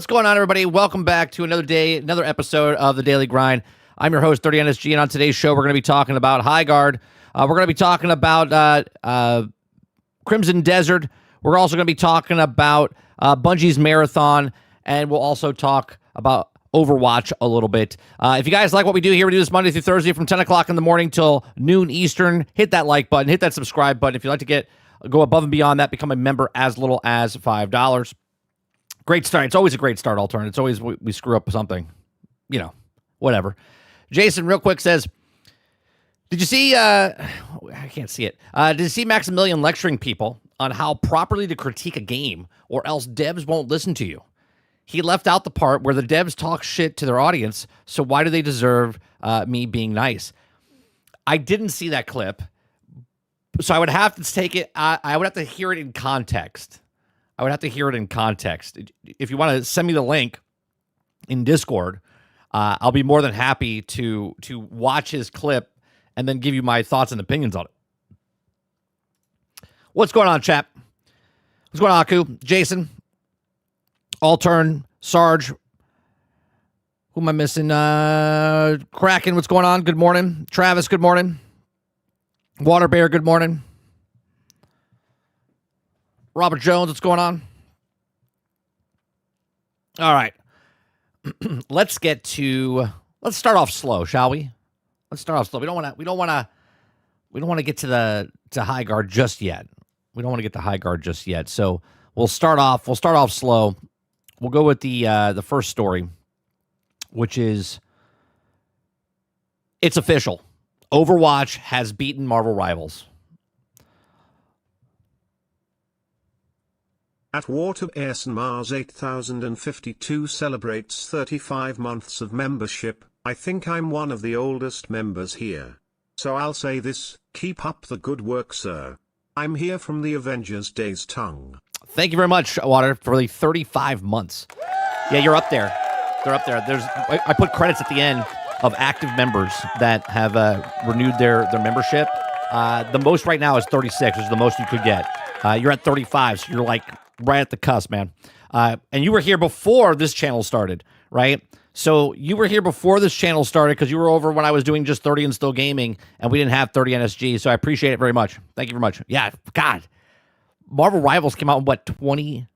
What's going on, everybody? Welcome back to another day, another episode of The Daily Grind. I'm your host, 30NSG, and on today's show, we're going to be talking about Highguard. We're going to be talking about Crimson Desert. We're also going to be talking about Bungie's Marathon, and we'll also talk about Overwatch a little bit. If you guys like what we do here, we do this Monday through Thursday from 10 o'clock in the morning till noon Eastern. Hit that like button, hit that subscribe button. If you'd like to go above and beyond that, become a member as little as $5. Great start. It's always a great start, Alternate. It's always we screw up something. Whatever. Jason, real quick, says, did you see, I can't see it. Did you see Maximilian lecturing people on how properly to critique a game or else devs won't listen to you? He left out the part where the devs talk shit to their audience, so why do they deserve me being nice? I didn't see that clip, so I would have to take it, I would have to hear it in context. If you want to send me the link in Discord, I'll be more than happy to watch his clip and then give you my thoughts and opinions on it. What's going on, chat? What's going on, Aku? Jason? Altern? Sarge? Who am I missing? Kraken, what's going on? Good morning. Travis, good morning. Water Bear, good morning. Robert Jones, what's going on? All right. Let's start off slow, shall we? Let's start off slow. We don't want to get to Highguard just yet. So we'll start off slow. We'll go with the first story, which is it's official. Overwatch has beaten Marvel Rivals. At Water Airson Mars 8052 celebrates 35 months of membership. I think I'm one of the oldest members here. So I'll say this, keep up the good work, sir. I'm here from the Avengers Days tongue. Thank you very much, Water, for the 35 months. Yeah, you're up there. They're up there. I put credits at the end of active members that have renewed their membership. The most right now is 36, which is the most you could get. You're at 35, so you're like right at the cusp, man. And you were here before this channel started, right? So you were here before this channel started because you were over when I was doing just 30 and Still Gaming, and we didn't have 30 NSG, so I appreciate it very much. Thank you very much. Yeah, God. Marvel Rivals came out in, what, 20...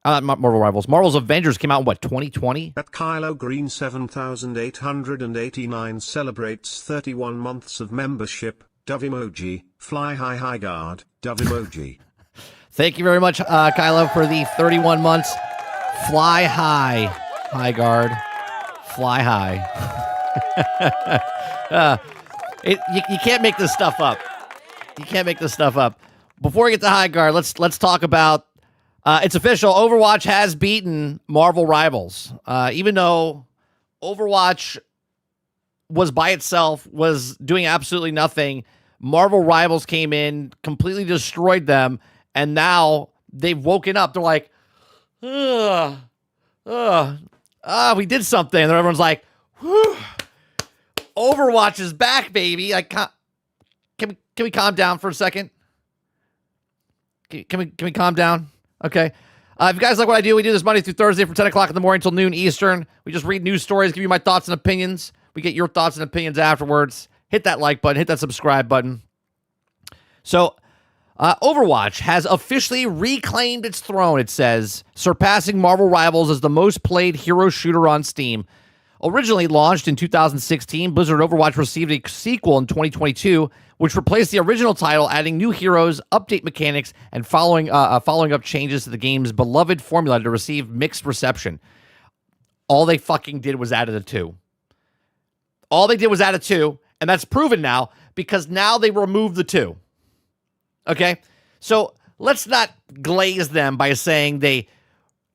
not Marvel Rivals. Marvel's Avengers came out in, what, 2020? At Kylo Green 7889 celebrates 31 months of membership. Dove emoji. Fly high Highguard. Dove emoji. Thank you very much, Kylo, for the 31 months. Fly high, Highguard. Fly high. You can't make this stuff up. Before we get to Highguard, let's talk about. It's official. Overwatch has beaten Marvel Rivals. Even though Overwatch was by itself, was doing absolutely nothing, Marvel Rivals came in, completely destroyed them. And now they've woken up. They're like, we did something. And everyone's like, whew, Overwatch is back, baby. Can we calm down for a second? Can we calm down? Okay. If you guys like what I do, we do this Monday through Thursday from 10 o'clock in the morning till noon Eastern. We just read news stories, give you my thoughts and opinions. We get your thoughts and opinions afterwards. Hit that like button. Hit that subscribe button. So, Overwatch has officially reclaimed its throne, it says, surpassing Marvel Rivals as the most played hero shooter on Steam. Originally launched in 2016, Blizzard Overwatch received a sequel in 2022, which replaced the original title, adding new heroes, update mechanics, and following up changes to the game's beloved formula to receive mixed reception. All they fucking did was added a 2. And that's proven now, because now they removed the 2. Okay, so let's not glaze them by saying they,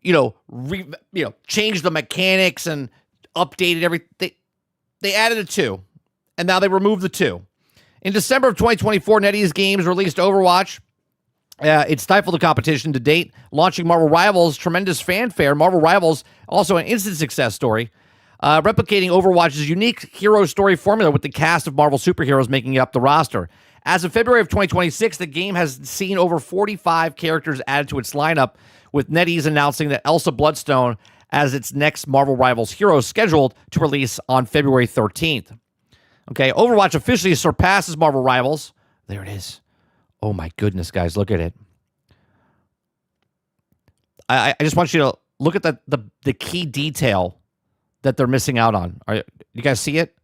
changed the mechanics and updated everything. They added a 2, and now they removed the 2. In December of 2024, NetEase Games released Overwatch. It stifled the competition to date, launching Marvel Rivals. Tremendous fanfare. Marvel Rivals, also an instant success story, replicating Overwatch's unique hero story formula with the cast of Marvel superheroes making up the roster. As of February of 2026, the game has seen over 45 characters added to its lineup, with NetEase announcing that Elsa Bloodstone as its next Marvel Rivals hero scheduled to release on February 13th. Okay, Overwatch officially surpasses Marvel Rivals. There it is. Oh my goodness, guys, look at it. I just want you to look at the key detail that they're missing out on. You guys see it?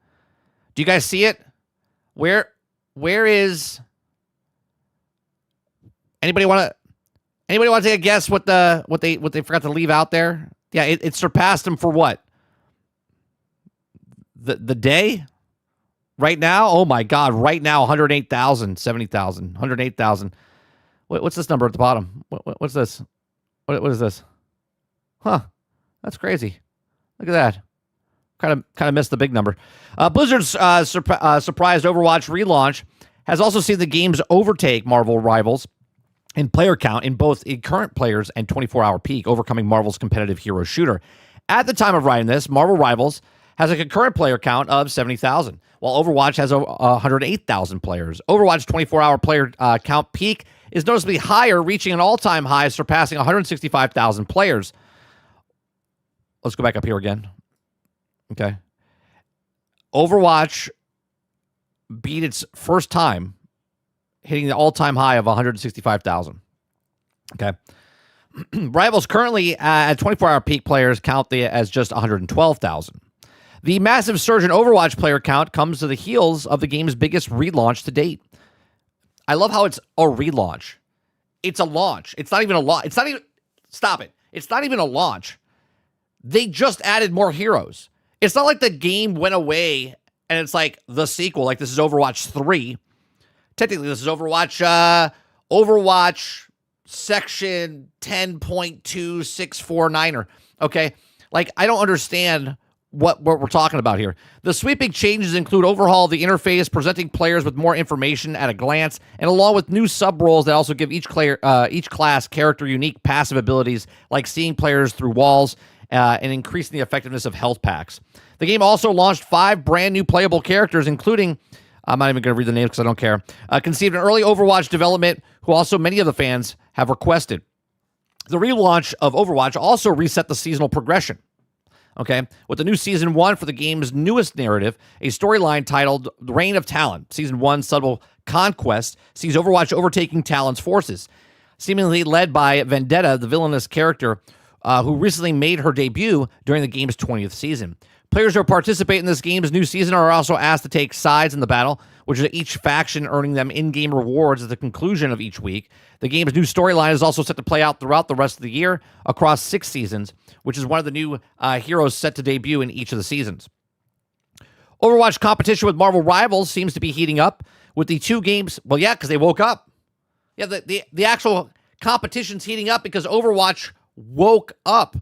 Do you guys see it? Where is anybody want to take a guess what they forgot to leave out there? Yeah, it surpassed them for what? The day? Right now? Oh my God, right now 108,000, 70,000, 108,000. What's this number at the bottom? What's this? What is this? Huh. That's crazy. Look at that. Kind of missed the big number. Blizzard's surprised Overwatch relaunch has also seen the games overtake Marvel Rivals in player count in both current players and 24-hour peak, overcoming Marvel's competitive hero shooter. At the time of writing this, Marvel Rivals has a concurrent player count of 70,000, while Overwatch has 108,000 players. Overwatch's 24-hour player count peak is noticeably higher, reaching an all-time high, surpassing 165,000 players. Let's go back up here again. Okay. Overwatch beat its first time, hitting the all-time high of 165,000. Okay. Rivals currently at 24-hour peak players count as just 112,000. The massive surge in Overwatch player count comes to the heels of the game's biggest relaunch to date. I love how it's a relaunch. It's a launch. It's not even a launch. It's not even... Stop it. It's not even a launch. They just added more heroes. It's not like the game went away and it's like the sequel, like this is Overwatch 3. Technically, this is Overwatch section 10.2649er. Okay? Like, I don't understand what we're talking about here. The sweeping changes include overhaul of the interface, presenting players with more information at a glance, and along with new sub-roles that also give each class character unique passive abilities, like seeing players through walls and increasing the effectiveness of health packs. The game also launched 5 brand new playable characters, including, I'm not even going to read the names because I don't care, conceived in early Overwatch development, who also many of the fans have requested. The relaunch of Overwatch also reset the seasonal progression. Okay, with the new Season 1 for the game's newest narrative, a storyline titled The Reign of Talon. Season 1 Subtle Conquest sees Overwatch overtaking Talon's forces, seemingly led by Vendetta, the villainous character who recently made her debut during the game's 20th season. Players who participate in this game's new season are also asked to take sides in the battle, which is each faction earning them in-game rewards at the conclusion of each week. The game's new storyline is also set to play out throughout the rest of the year across 6 seasons, which is one of the new heroes set to debut in each of the seasons. Overwatch competition with Marvel Rivals seems to be heating up with the 2 games. Well, yeah, because they woke up. Yeah, the actual competition's heating up because Overwatch woke up,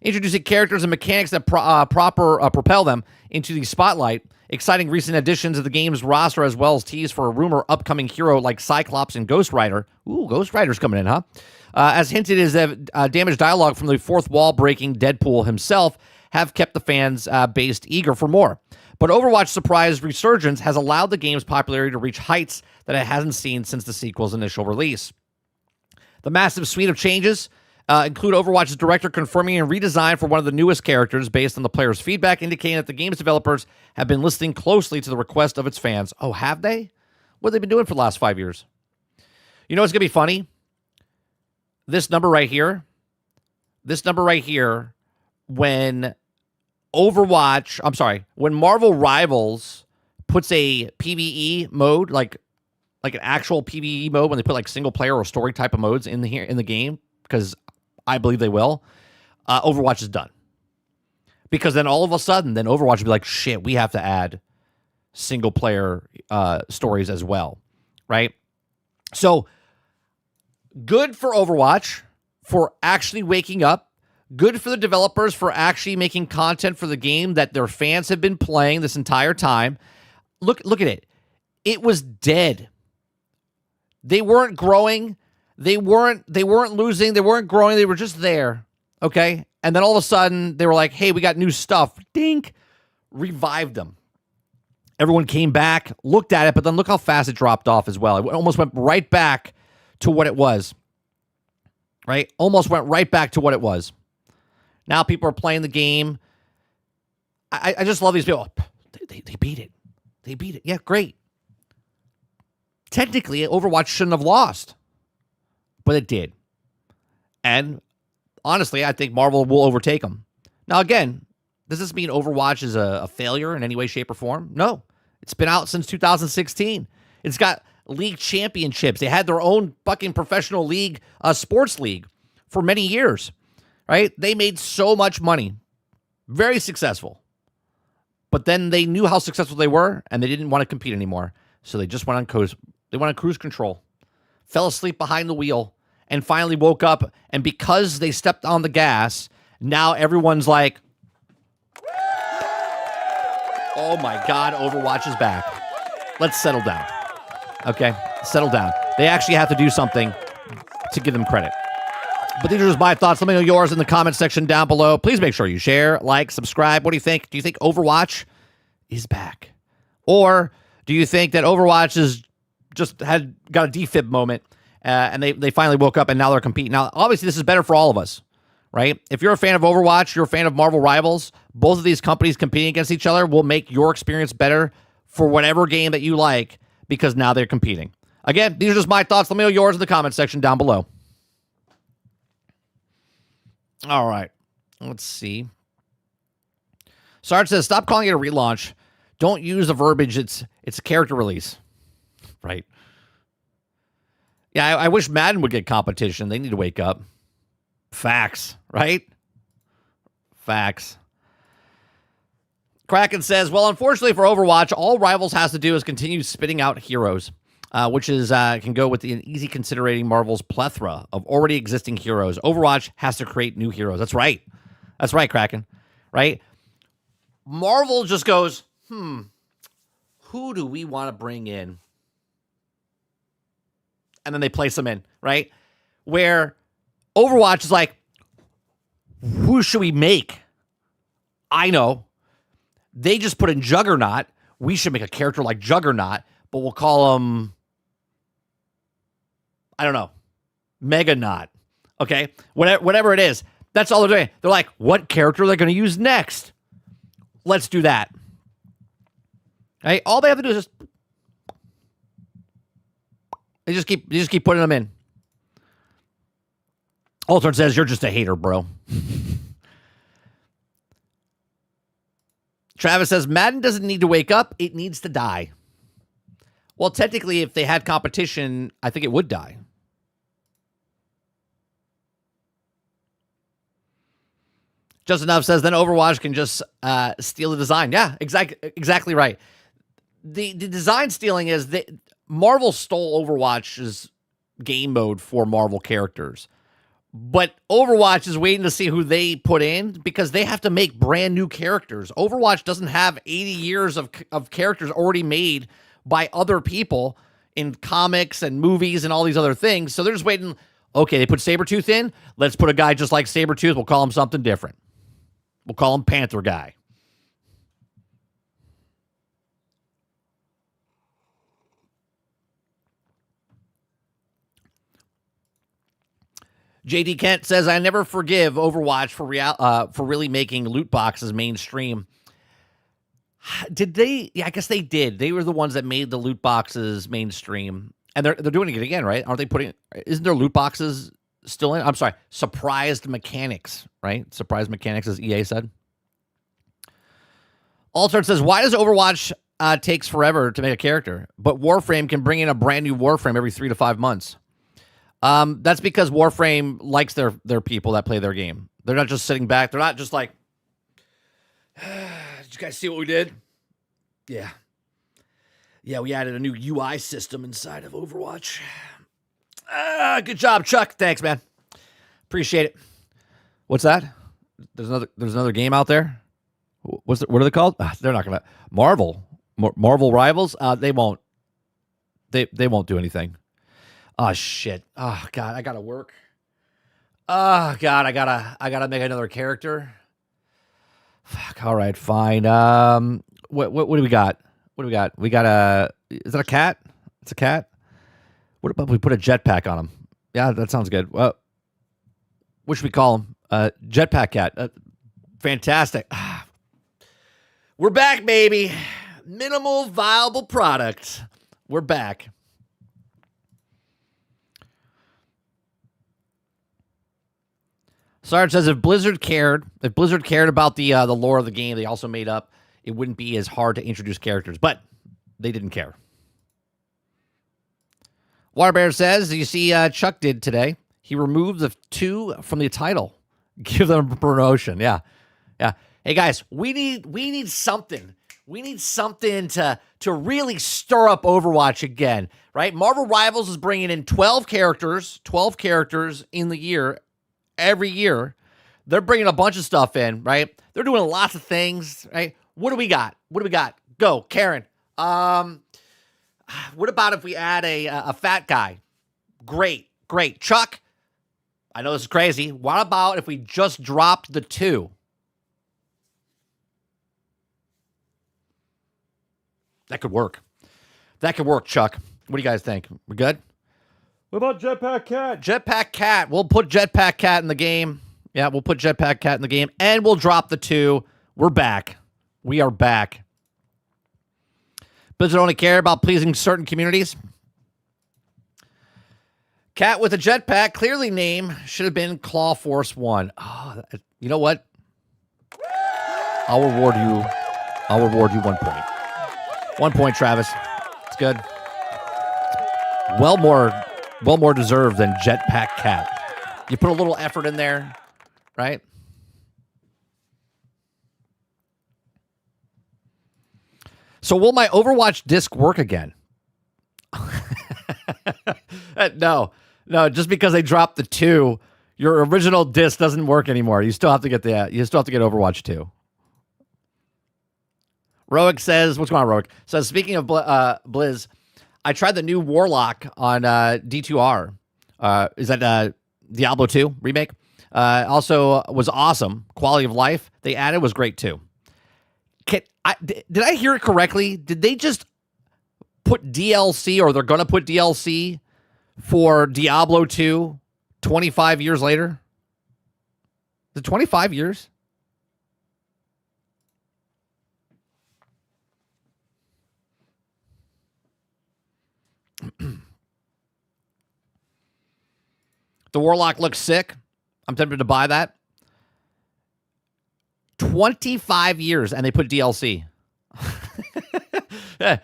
introducing characters and mechanics that propel them into the spotlight. Exciting recent additions to the game's roster, as well as tease for a rumor upcoming hero like Cyclops and Ghost Rider. Ooh, Ghost Rider's coming in, huh? As hinted, is that damaged dialogue from the fourth wall breaking Deadpool himself have kept the fans based eager for more. But Overwatch's surprise resurgence has allowed the game's popularity to reach heights that it hasn't seen since the sequel's initial release. The massive suite of changes include Overwatch's director confirming a redesign for one of the newest characters based on the players' feedback, indicating that the game's developers have been listening closely to the request of its fans. Oh, have they? What have they been doing for the last 5 years? You know what's going to be funny? This number right here, when when Marvel Rivals puts a PvE mode, like an actual PvE mode, when they put like single player or story type of modes in the game, because I believe they will, Overwatch is done. Because then all of a sudden, then Overwatch will be like, shit, we have to add single player stories as well, right? So good for Overwatch for actually waking up. Good for the developers for actually making content for the game that their fans have been playing this entire time. Look at it. It was dead. They weren't growing. They weren't losing. They weren't growing. They were just there. Okay? And then all of a sudden, they were like, hey, we got new stuff. Dink. Revived them. Everyone came back, looked at it, but then look how fast it dropped off as well. It almost went right back to what it was. Right? Almost went right back to what it was. Now people are playing the game. I just love these people. They beat it. They beat it. Yeah, great. Technically, Overwatch shouldn't have lost, but it did. And honestly, I think Marvel will overtake them. Now, again, does this mean Overwatch is a failure in any way, shape, or form? No. It's been out since 2016. It's got league championships. They had their own fucking professional league, sports league for many years, right? They made so much money. Very successful. But then they knew how successful they were, and they didn't want to compete anymore. So they just went on cruise control, fell asleep behind the wheel, and finally woke up. And because they stepped on the gas, now everyone's like, oh my God, Overwatch is back. Let's settle down. Okay, settle down. They actually have to do something to give them credit. But these are just my thoughts. Let me know yours in the comment section down below. Please make sure you share, like, subscribe. What do you think? Do you think Overwatch is back? Or do you think that Overwatch is just got a defib moment and they finally woke up and now they're competing? Now, obviously, this is better for all of us, right? If you're a fan of Overwatch, you're a fan of Marvel Rivals, both of these companies competing against each other will make your experience better for whatever game that you like because now they're competing. Again, these are just my thoughts. Let me know yours in the comment section down below. All right. Let's see. Sarge says, stop calling it a relaunch. Don't use the verbiage. It's a character release. Right. Yeah, I wish Madden would get competition. They need to wake up. Facts, right? Facts. Kraken says, well, unfortunately for Overwatch, all Rivals has to do is continue spitting out heroes, which is can go with an easy considering Marvel's plethora of already existing heroes. Overwatch has to create new heroes. That's right. That's right, Kraken. Right? Marvel just goes, who do we want to bring in? And then they place them in, right? Where Overwatch is like, who should we make? I know. They just put in Juggernaut. We should make a character like Juggernaut, but we'll call him, I don't know, Meganaut. Okay? Whatever it is. That's all they're doing. They're like, what character are they going to use next? Let's do that. Right? All they have to do is just They just keep putting them in. Altered says, you're just a hater, bro. Travis says, Madden doesn't need to wake up. It needs to die. Well, technically, if they had competition, I think it would die. Just Enough says, then Overwatch can just steal the design. Yeah, exactly right. The design stealing is that Marvel stole Overwatch's game mode for Marvel characters. But Overwatch is waiting to see who they put in because they have to make brand new characters. Overwatch doesn't have 80 years of characters already made by other people in comics and movies and all these other things. So they're just waiting. Okay, they put Sabretooth in. Let's put a guy just like Sabretooth. We'll call him something different. We'll call him Panther Guy. JD Kent says, I never forgive Overwatch for really making loot boxes mainstream. Did they? Yeah, I guess they did. They were the ones that made the loot boxes mainstream. And they're doing it again, right? Aren't they putting, isn't there loot boxes still in? I'm sorry, surprised mechanics, right? Surprised mechanics, as EA said. Altered says, why does Overwatch takes forever to make a character, but Warframe can bring in a brand new Warframe every 3 to 5 months? That's because Warframe likes their people that play their game. They're not just sitting back. They're not just like, did you guys see what we did? Yeah. Yeah, we added a new UI system inside of Overwatch. Good job, Chuck. Thanks, man. Appreciate it. What's that? There's another game out there. What are they called? They're not gonna Marvel Rivals. They won't. They won't do anything. Oh shit. Oh god, I gotta work. Oh god, I gotta make another character. Fuck. All right, fine. What do we got? What do we got? We got is that a cat? It's a cat. What about we put a jetpack on him? Yeah, that sounds good. Well, what should we call him? Jetpack Cat. Fantastic. We're back, baby. Minimal viable product. We're back. Sarge says if Blizzard cared about the lore of the game they also made up, it wouldn't be as hard to introduce characters, but they didn't care. Waterbear says, you see Chuck did today. He removed the 2 from the title. Give them a promotion. Yeah. Hey guys, we need something. We need something to really stir up Overwatch again, right? Marvel Rivals is bringing in 12 characters in the year, every year. They're bringing a bunch of stuff in, right? They're doing lots of things, right? What do we got? Go, Karen. What about if we add a fat guy? Great. Chuck, I know this is crazy. What about if we just dropped the 2? That could work. Chuck. What do you guys think? We good? What about Jetpack Cat? Jetpack Cat. We'll put Jetpack Cat in the game. Yeah, we'll put Jetpack Cat in the game, and we'll drop the 2. We're back. We are back. Blizzard only care about pleasing certain communities. Cat with a jetpack, clearly name should have been Claw Force 1. Oh, you know what? I'll reward you 1 point. 1 point, Travis. It's good. Well more deserved than Jetpack Cat. You put a little effort in there, right? So will my Overwatch disc work again? No, just because they dropped the 2, your original disc doesn't work anymore. You still have to get Overwatch 2. Roic says, what's going on, Roic? Says, speaking of Blizz, I tried the new Warlock on D2R. Is that Diablo 2 remake? Also was awesome. Quality of life they added was great too. Did I hear it correctly? Did they just put DLC, or they're going to put DLC for Diablo 2 25 years later? Is it 25 years? The Warlock looks sick. I'm tempted to buy that. 25 years, and they put DLC. Yeah.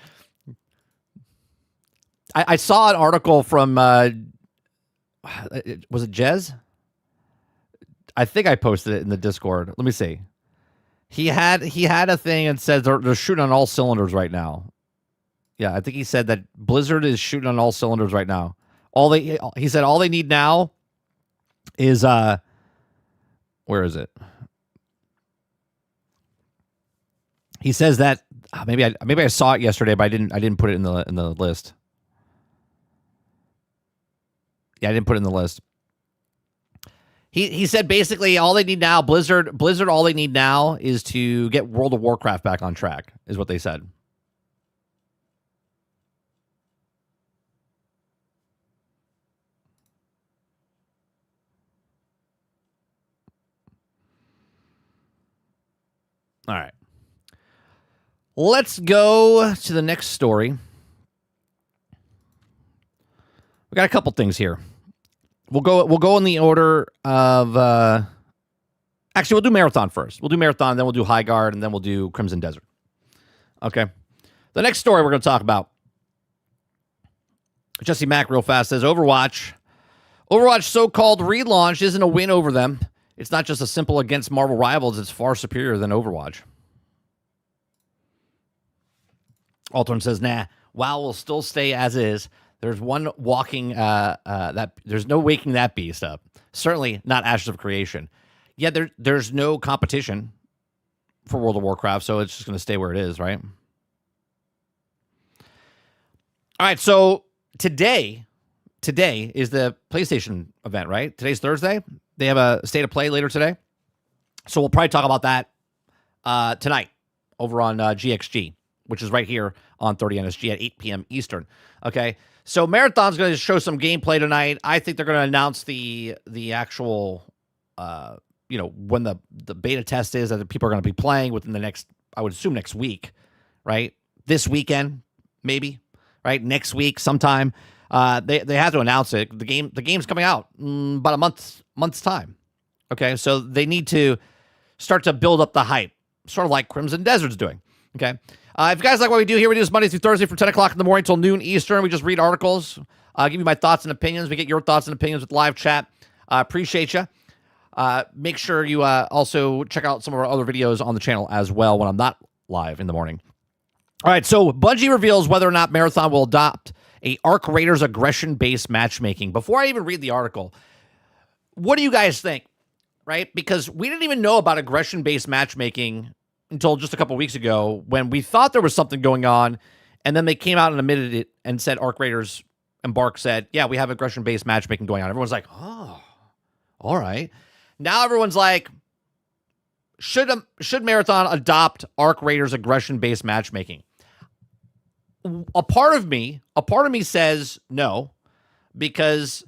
I saw an article from, was it Jez? I think I posted it in the Discord. Let me see. He had a thing and said they're shooting on all cylinders right now. Yeah, I think he said that Blizzard is shooting on all cylinders right now. He said all they need now is where is it? He says that maybe I saw it yesterday, but I didn't put it in the list. Yeah, I didn't put it in the list. He said basically all they need now, Blizzard all they need now is to get World of Warcraft back on track, is what they said. All right. Let's go to the next story. We got a couple things here. We'll go in the order of actually we'll do Marathon first. We'll do Marathon, then we'll do Highguard, and then we'll do Crimson Desert. Okay. The next story we're going to talk about. Jesse Mack real fast says Overwatch so-called relaunch isn't a win over them. It's not just a simple against Marvel Rivals, it's far superior than Overwatch. Alton says, nah, WoW will still stay as is. There's one walking there's no waking that beast up. Certainly not Ashes of Creation. Yeah, there's no competition for World of Warcraft, so it's just going to stay where it is, right? All right, so today is the PlayStation event, right? Today's Thursday. They have a State of Play later today. So we'll probably talk about that tonight over on GXG, which is right here on 30NSG at 8 p.m. Eastern. Okay, so Marathon's going to show some gameplay tonight. I think they're going to announce the actual when the beta test is that people are going to be playing within the next, I would assume next week, right? This weekend, maybe, right? Next week sometime. They have to announce it. The game's coming out about a month's time. Okay, so they need to start to build up the hype, sort of like Crimson Desert's doing. Okay, if you guys like what we do here, we do this Monday through Thursday from 10 o'clock in the morning till noon Eastern. We just read articles, give you my thoughts and opinions. We get your thoughts and opinions with live chat. Appreciate you. Make sure you also check out some of our other videos on the channel as well when I'm not live in the morning. All right, so Bungie reveals whether or not Marathon will adopt a Arc Raiders aggression-based matchmaking. Before I even read the article, what do you guys think, right? Because we didn't even know about aggression-based matchmaking until just a couple weeks ago when we thought there was something going on, and then they came out and admitted it and said Arc Raiders and Bark said, yeah, we have aggression-based matchmaking going on. Everyone's like, oh, all right. Now everyone's like, should Marathon adopt Arc Raiders aggression-based matchmaking? A part of me says no, because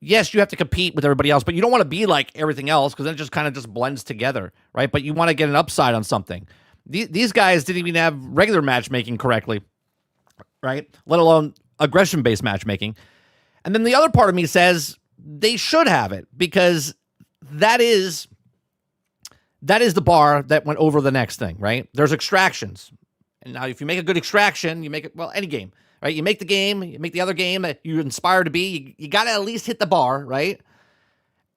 yes, you have to compete with everybody else, but you don't want to be like everything else because then it just kind of just blends together, right? But you want to get an upside on something. These guys didn't even have regular matchmaking correctly, right? Let alone aggression-based matchmaking. And then the other part of me says they should have it because that is the bar that went over the next thing, right? There's extractions. And now if you make a good extraction, you make it, well, any game, right? You make the game, you make the other game that you inspire to be, you got to at least hit the bar, right?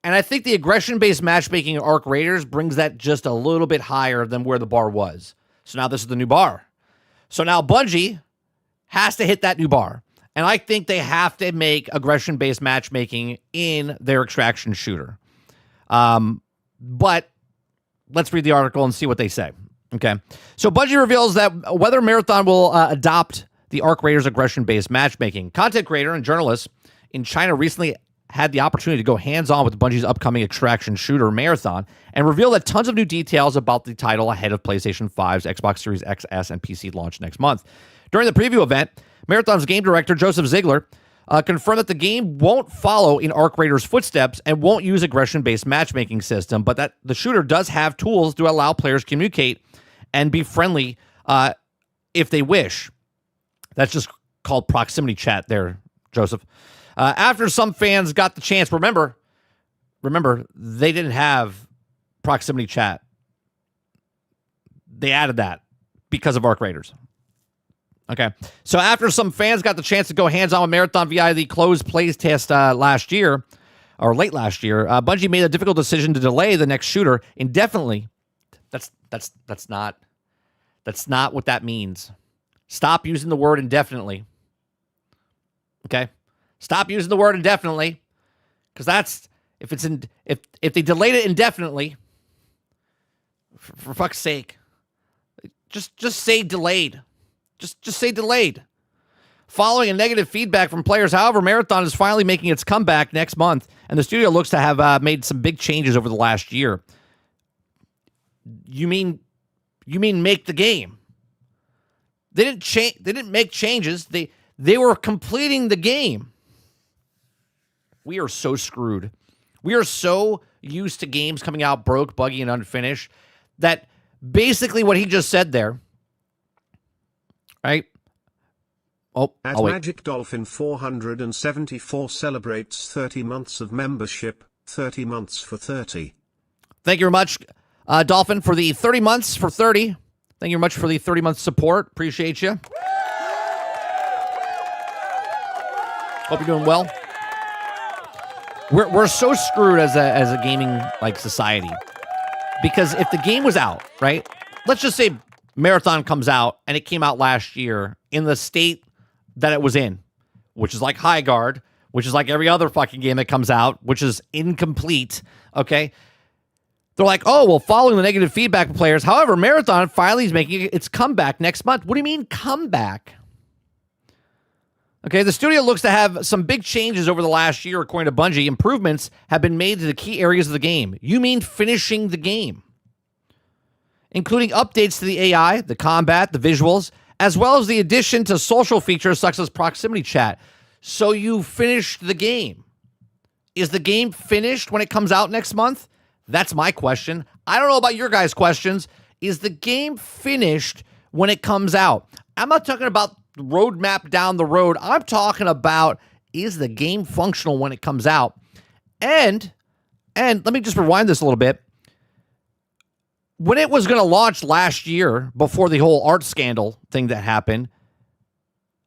And I think the aggression-based matchmaking in Arc Raiders brings that just a little bit higher than where the bar was. So now this is the new bar. So now Bungie has to hit that new bar. And I think they have to make aggression-based matchmaking in their extraction shooter. But let's read the article and see what they say. Okay. So Bungie reveals that whether Marathon will adopt the Arc Raiders aggression-based matchmaking. Content creator and journalist in China recently had the opportunity to go hands-on with Bungie's upcoming extraction shooter Marathon and reveal that tons of new details about the title ahead of PlayStation 5's Xbox Series XS and PC launch next month. During the preview event, Marathon's game director, Joseph Ziegler, confirmed that the game won't follow in Arc Raiders' footsteps and won't use aggression-based matchmaking system, but that the shooter does have tools to allow players to communicate and be friendly if they wish. That's just called proximity chat there, Joseph. After some fans got the chance, remember, they didn't have proximity chat. They added that because of Arc Raiders. Okay, so after some fans got the chance to go hands-on with Marathon via the closed plays test last year, or late last year, Bungie made a difficult decision to delay the next shooter indefinitely. That's not what that means. Stop using the word indefinitely. Okay, stop using the word indefinitely, because that's if they delayed it indefinitely. For fuck's sake, just say delayed. Just say delayed. Following a negative feedback from players, however, Marathon is finally making its comeback next month, and the studio looks to have made some big changes over the last year. You mean make the game? They didn't change. They didn't make changes. They were completing the game. We are so screwed. We are so used to games coming out broke, buggy, and unfinished that basically what he just said there. Right? Oh, As Magic Dolphin 474 celebrates 30 months of membership, 30 months for 30. Thank you very much, Dolphin, for the 30 months for 30. Thank you very much for the 30-month support. Appreciate you. Hope you're doing well. We're so screwed as a gaming like society, because if the game was out, right? Let's just say Marathon comes out and it came out last year in the state that it was in, which is like Highguard, which is like every other fucking game that comes out, which is incomplete. Okay. They're like, oh, well, following the negative feedback from players. However, Marathon finally is making its comeback next month. What do you mean comeback? Okay, the studio looks to have some big changes over the last year, according to Bungie. Improvements have been made to the key areas of the game. You mean finishing the game, including updates to the AI, the combat, the visuals, as well as the addition to social features such as proximity chat. So you finished the game. Is the game finished when it comes out next month? That's my question. I don't know about your guys' questions. Is the game finished when it comes out? I'm not talking about the roadmap down the road. I'm talking about, is the game functional when it comes out? And let me just rewind this a little bit. When it was going to launch last year, before the whole art scandal thing that happened,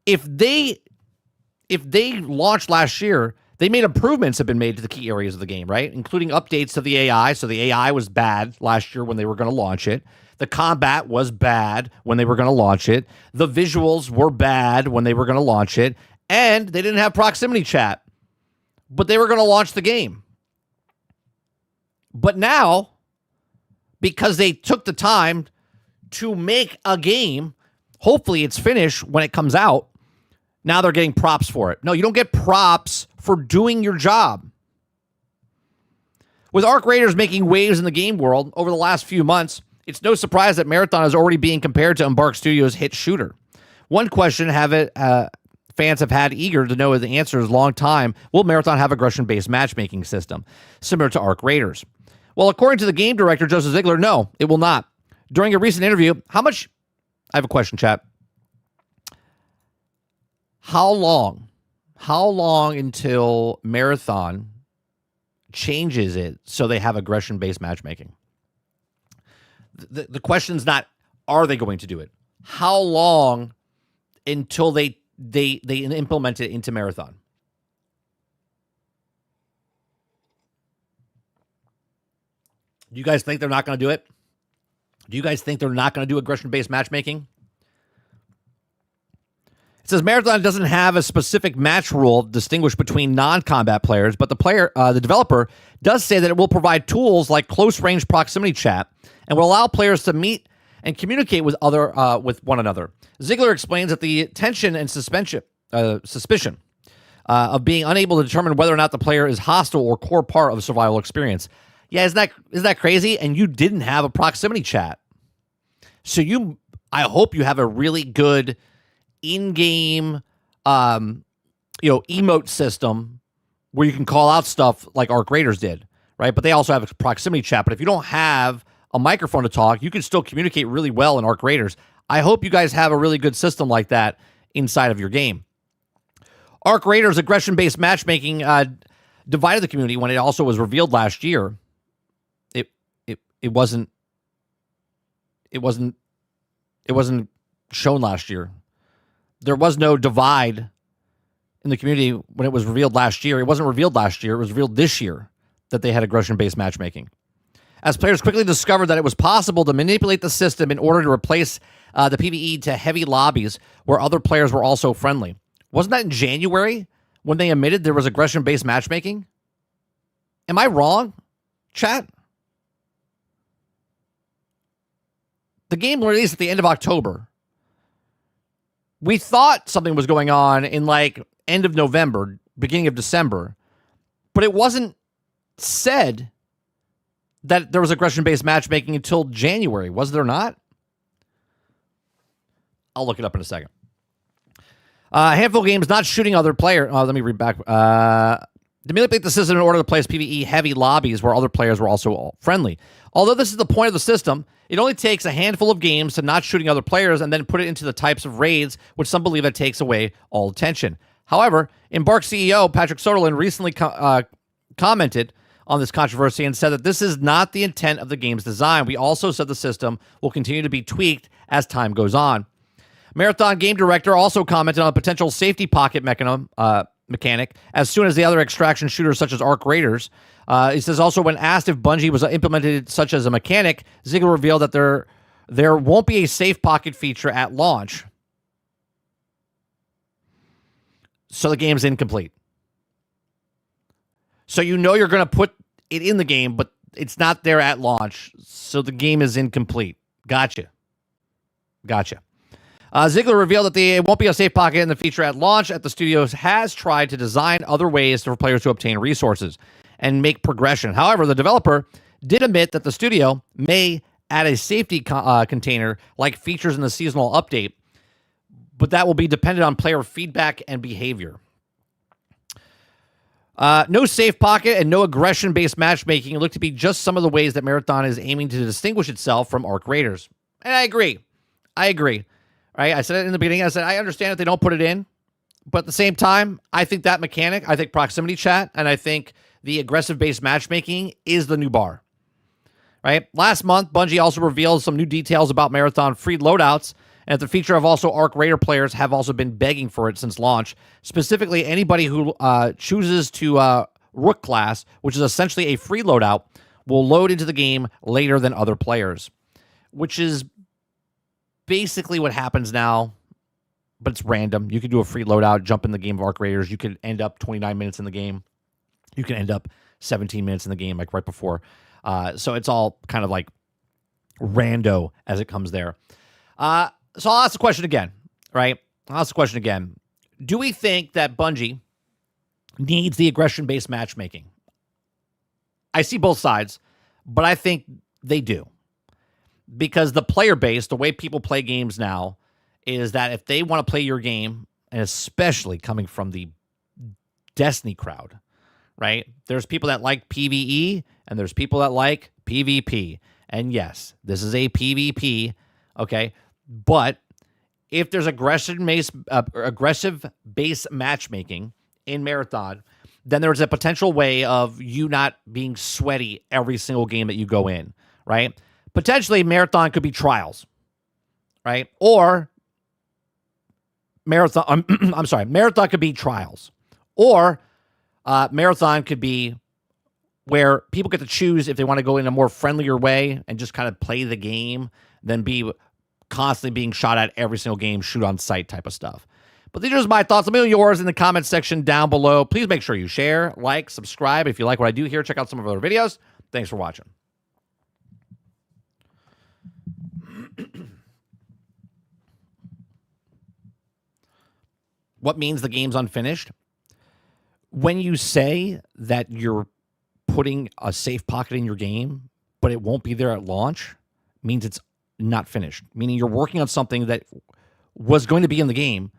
if they launched last year, they made improvements have been made to the key areas of the game, right? Including updates to the AI. So the AI was bad last year when they were going to launch it. The combat was bad when they were going to launch it. The visuals were bad when they were going to launch it. And they didn't have proximity chat. But they were going to launch the game. But now, because they took the time to make a game, hopefully it's finished when it comes out, now they're getting props for it. No, you don't get props for doing your job. With Arc Raiders making waves in the game world over the last few months, it's no surprise that Marathon is already being compared to Embark Studios' hit shooter. One question fans have had eager to know the answer is a long time. Will Marathon have aggression-based matchmaking system similar to Arc Raiders? Well, according to the game director, Joseph Ziegler, no, it will not. During a recent interview, I have a question, chat. How long until Marathon changes it so they have aggression-based matchmaking? The question's not, are they going to do it? How long until they implement it into Marathon? Do you guys think they're not going to do it? Do you guys think they're not going to do aggression-based matchmaking? It says Marathon doesn't have a specific match rule distinguished between non-combat players, but the developer does say that it will provide tools like close-range proximity chat and will allow players to meet and communicate with one another. Ziegler explains that the tension and suspicion of being unable to determine whether or not the player is hostile or core part of the survival experience. Yeah, isn't that crazy? And you didn't have a proximity chat, so I hope you have a really good in-game, emote system where you can call out stuff like Arc Raiders did, right? But they also have a proximity chat. But if you don't have a microphone to talk, you can still communicate really well in Arc Raiders. I hope you guys have a really good system like that inside of your game. Arc Raiders aggression-based matchmaking divided the community when it also was revealed last year. It wasn't shown last year. There was no divide in the community when it was revealed last year. It wasn't revealed last year. It was revealed this year that they had aggression-based matchmaking. As players quickly discovered that it was possible to manipulate the system in order to replace the PvE to heavy lobbies where other players were also friendly. Wasn't that in January when they admitted there was aggression-based matchmaking? Am I wrong, chat? The game released at the end of October. We thought something was going on in end of November, beginning of December, but it wasn't said that there was aggression-based matchmaking until January. Was there not? I'll look it up in a second. A handful of games not shooting other players. Let me read back. To manipulate the system in order to place PvE heavy lobbies where other players were also friendly. Although this is the point of the system, it only takes a handful of games to not shooting other players and then put it into the types of raids, which some believe that takes away all attention. However, Embark CEO Patrick Soderlund recently commented on this controversy and said that this is not the intent of the game's design. We also said the system will continue to be tweaked as time goes on. Marathon game director also commented on a potential safety pocket mechanic as soon as the other extraction shooters such as Arc Raiders. He says also when asked if Bungie was implemented such as a mechanic, Ziegler revealed that there won't be a safe pocket feature at launch. So the game's incomplete. So you're going to put it in the game, but it's not there at launch. So the game is incomplete. Gotcha. Ziegler revealed that there won't be a safe pocket in the feature at launch, at the studio has tried to design other ways for players to obtain resources and make progression. However, the developer did admit that the studio may add a safety container like features in the seasonal update, but that will be dependent on player feedback and behavior. No safe pocket and no aggression-based matchmaking look to be just some of the ways that Marathon is aiming to distinguish itself from Arc Raiders. And I agree. Right? I said it in the beginning. I said I understand if they don't put it in, but at the same time, I think that mechanic, I think proximity chat, and I think the aggressive-based matchmaking is the new bar. Right? Last month, Bungie also revealed some new details about Marathon free loadouts, and the feature of also Arc Raider players have also been begging for it since launch. Specifically, anybody who chooses to Rook class, which is essentially a free loadout, will load into the game later than other players, which is basically what happens now, but it's random. You can do a free loadout, jump in the game of Arc Raiders. You could end up 29 minutes in the game. You can end up 17 minutes in the game, like right before. So it's all kind of like rando as it comes there. So I'll ask the question again, right? I'll ask the question again. Do we think that Bungie needs the aggression-based matchmaking? I see both sides, but I think they do. Because the player base, the way people play games now, is that if they want to play your game, and especially coming from the Destiny crowd, right? There's people that like PvE, and there's people that like PvP. And yes, this is a PvP, okay? But if there's aggressive-based matchmaking in Marathon, then there's a potential way of you not being sweaty every single game that you go in, right? Potentially, Marathon could be trials, right? Or Marathon, I'm sorry, Marathon could be trials. Or Marathon could be where people get to choose if they want to go in a more friendlier way and just kind of play the game than be constantly being shot at every single game, shoot on sight type of stuff. But these are just my thoughts. Let me know yours in the comments section down below. Please make sure you share, like, subscribe. If you like what I do here, check out some of our other videos. Thanks for watching. What means the game's unfinished? When you say that you're putting a safe pocket in your game, but it won't be there at launch, means it's not finished. Meaning you're working on something that was going to be in the game,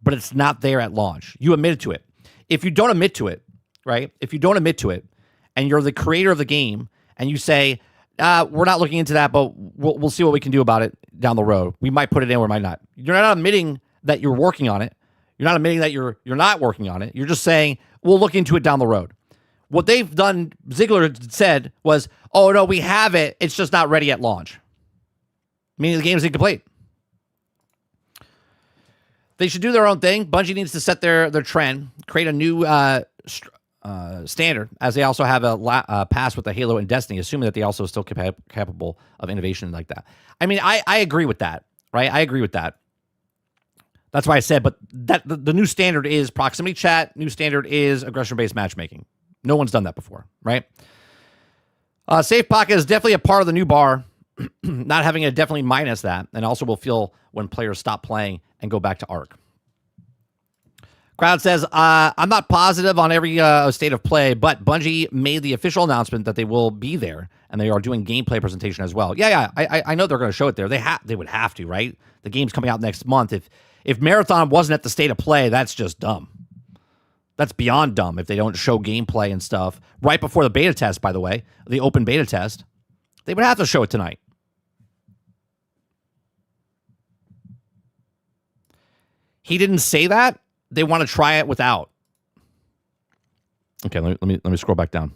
but it's not there at launch. You admitted to it. If you don't admit to it, right? If you don't admit to it, and you're the creator of the game, and you say, we're not looking into that, but we'll see what we can do about it down the road. We might put it in or we might not. You're not admitting that you're working on it. You're not admitting that you're not working on it. You're just saying, we'll look into it down the road. What they've done, Ziegler said, was, oh, no, we have it. It's just not ready at launch. Meaning the game is incomplete. They should do their own thing. Bungie needs to set their trend, create a new standard, as they also have a pass with the Halo and Destiny, assuming that they also are still capable of innovation like that. I mean, I agree with that, right? I agree with that. That's why I said, but that the new standard is proximity chat. New standard is aggression-based matchmaking. No one's done that before, right? Safe pocket is definitely a part of the new bar. Not having it definitely minus that, and also will feel when players stop playing and go back to Arc. Crowd says, I'm not positive on every state of play, but Bungie made the official announcement that they will be there, and they are doing gameplay presentation as well. Yeah, I know they're going to show it there. They would have to, right? The game's coming out next month. If Marathon wasn't at the state of play, that's just dumb. That's beyond dumb if they don't show gameplay and stuff right before the beta test, by the way, the open beta test. They would have to show it tonight. He didn't say that. They want to try it without. Okay, let me scroll back down.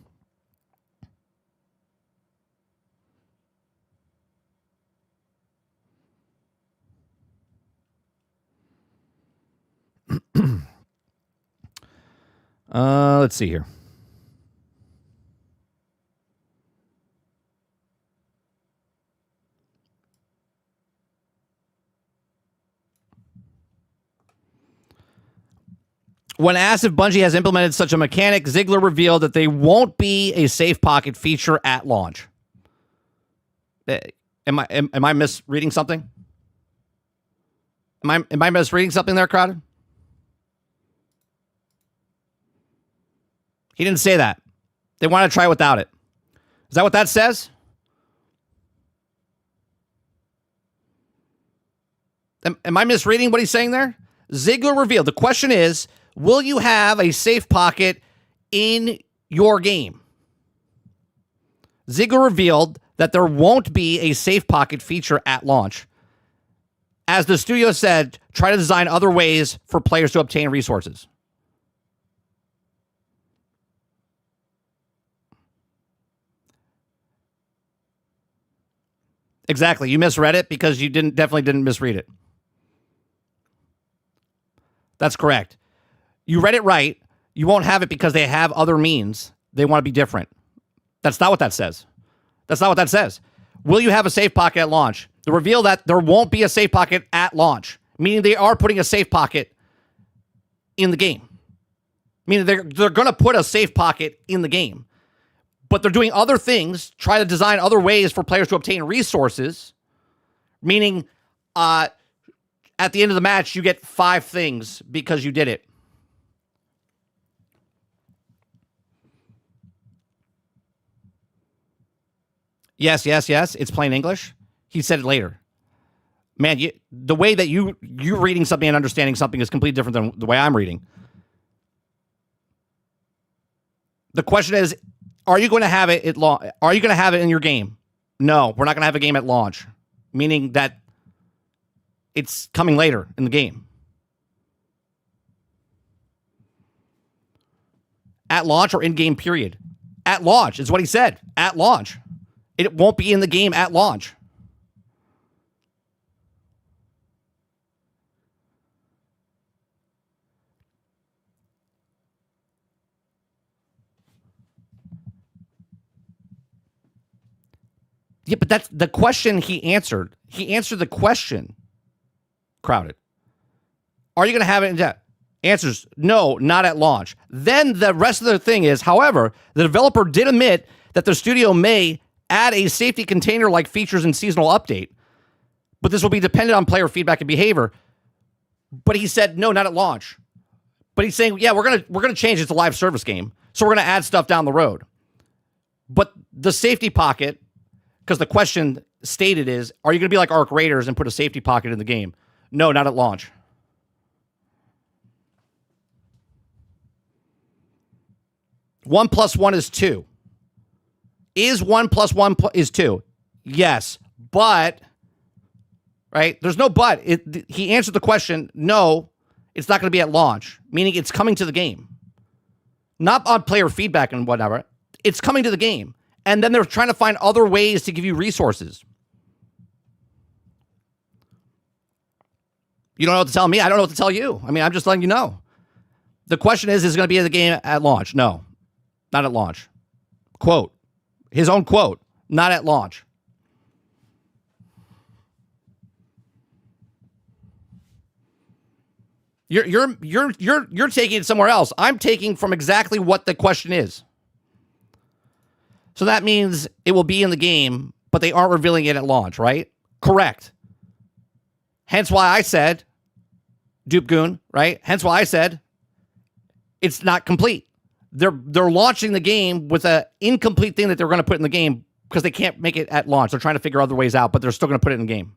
Let's see here. When asked if Bungie has implemented such a mechanic, Ziegler revealed that they won't be a safe pocket feature at launch. Am I misreading something? Am I misreading something there, Crowder? He didn't say that. They want to try without it. Is that what that says? Am I misreading what he's saying there? Ziegler revealed. The question is, will you have a safe pocket in your game. Ziggler revealed that there won't be a safe pocket feature at launch. As the studio said, try to design other ways for players to obtain resources. Exactly. You misread it because you definitely didn't misread it. That's correct. You read it right. You won't have it because they have other means. They want to be different. That's not what that says. That's not what that says. Will you have a safe pocket at launch? The reveal that there won't be a safe pocket at launch, meaning they are putting a safe pocket in the game. Meaning they're going to put a safe pocket in the game. But they're doing other things, try to design other ways for players to obtain resources, meaning at the end of the match, you get 5 things because you did it. Yes. It's plain English. He said it later. Man, the way that you reading something and understanding something is completely different than the way I'm reading. The question is, are you going to have it Are you going to have it in your game? No, we're not going to have a game at launch, meaning that it's coming later in the game. At launch or in-game period? At launch is what he said. At launch. It won't be in the game at launch. Yeah, but that's the question he answered. He answered the question. Crowded. Are you going to have it in depth? Answers, no, not at launch. Then the rest of the thing is, however, the developer did admit that the studio may add a safety container-like features in seasonal update, but this will be dependent on player feedback and behavior. But he said, no, not at launch. But he's saying, yeah, we're gonna change it to a live service game, so we're gonna add stuff down the road. But the safety pocket, because the question stated is, are you gonna be like Arc Raiders and put a safety pocket in the game? No, not at launch. One plus one is 2. Is 1 plus 1 is 2? Yes, but, right? There's no but. He answered the question, no, it's not going to be at launch, meaning it's coming to the game. Not on player feedback and whatever. It's coming to the game. And then they're trying to find other ways to give you resources. You don't know what to tell me. I don't know what to tell you. I mean, I'm just letting you know. The question is it going to be in the game at launch? No, not at launch. Quote. His own quote, not at launch. You're taking it somewhere else. I'm taking from exactly what the question is. So that means it will be in the game, but they aren't revealing it at launch, right? Correct. Hence why I said, Dupe Goon, right? Hence why I said it's not complete. They're launching the game with an incomplete thing that they're going to put in the game because they can't make it at launch. They're trying to figure other ways out, but they're still going to put it in the game.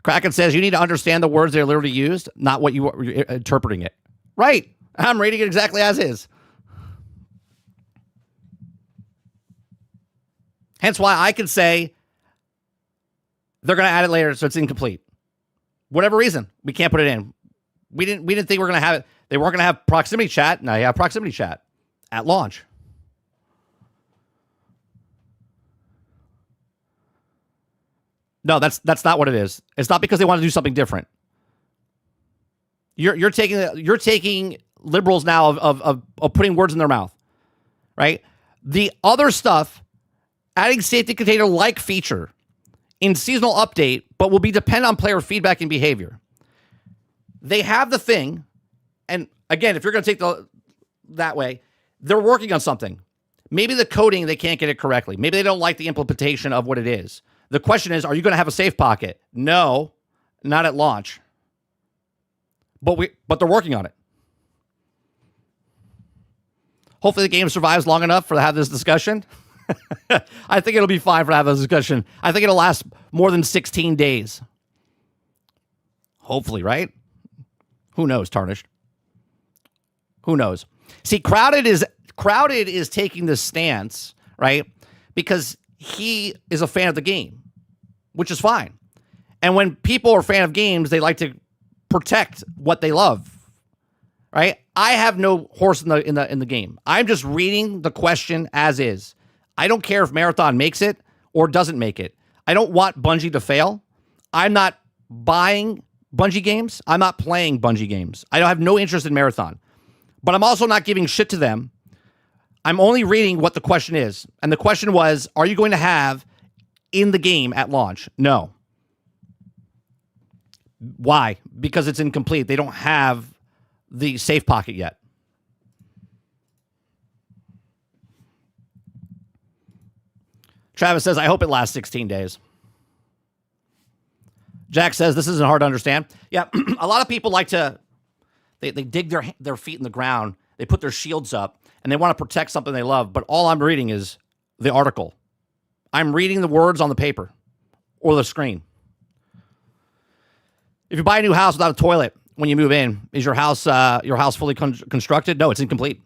Kraken says you need to understand the words they're literally used, not what you are interpreting it. Right. I'm reading it exactly as is. Hence why I could say they're going to add it later, so it's incomplete. Whatever reason, we can't put it in. We didn't think we were going to have it. They weren't going to have proximity chat. Now you have proximity chat at launch. No, that's not what it is. It's not because they want to do something different. You're taking liberals now of putting words in their mouth, right? The other stuff, adding safety container like feature in seasonal update, but will be dependent on player feedback and behavior. They have the thing, and again, if you're going to take that way, they're working on something. Maybe the coding, they can't get it correctly. Maybe they don't like the implementation of what it is. The question is, are you going to have a safe pocket? No, not at launch. But they're working on it. Hopefully the game survives long enough to have this discussion. I think it'll be fine for to have this discussion. I think it'll last more than 16 days. Hopefully, right? Who knows, Tarnished? Who knows? See, Crowded is taking this stance, right? Because he is a fan of the game, which is fine. And when people are a fan of games, they like to protect what they love, right? I have no horse in the game. I'm just reading the question as is. I don't care if Marathon makes it or doesn't make it. I don't want Bungie to fail. I'm not buying Bungie games. I'm not playing Bungie games. I don't have no interest in Marathon. But I'm also not giving shit to them. I'm only reading what the question is. And the question was, are you going to have in the game at launch? No. Why? Because it's incomplete. They don't have the safe pocket yet. Travis says, I hope it lasts 16 days. Jack says, this isn't hard to understand. Yeah, a lot of people like to, they dig their feet in the ground. They put their shields up, and they want to protect something they love. But all I'm reading is the article. I'm reading the words on the paper or the screen. If you buy a new house without a toilet when you move in, is your house fully constructed? No, it's incomplete.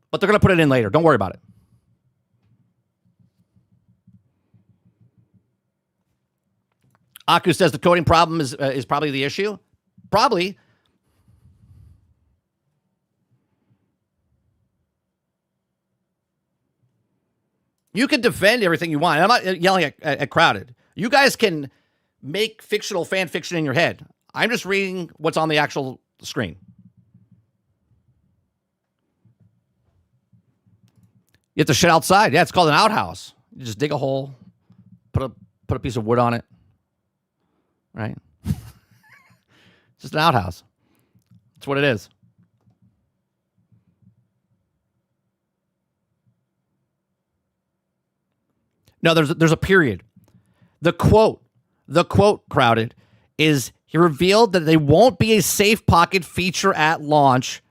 But they're going to put it in later. Don't worry about it. Aku says the coding problem is probably the issue. Probably. You can defend everything you want. I'm not yelling at Crowded. You guys can make fictional fan fiction in your head. I'm just reading what's on the actual screen. You have to shit outside. Yeah, it's called an outhouse. You just dig a hole, put a piece of wood on it. Right? Just an outhouse. That's what it is. No, there's a period. The quote, Crowded, is he revealed that they won't be a safe pocket feature at launch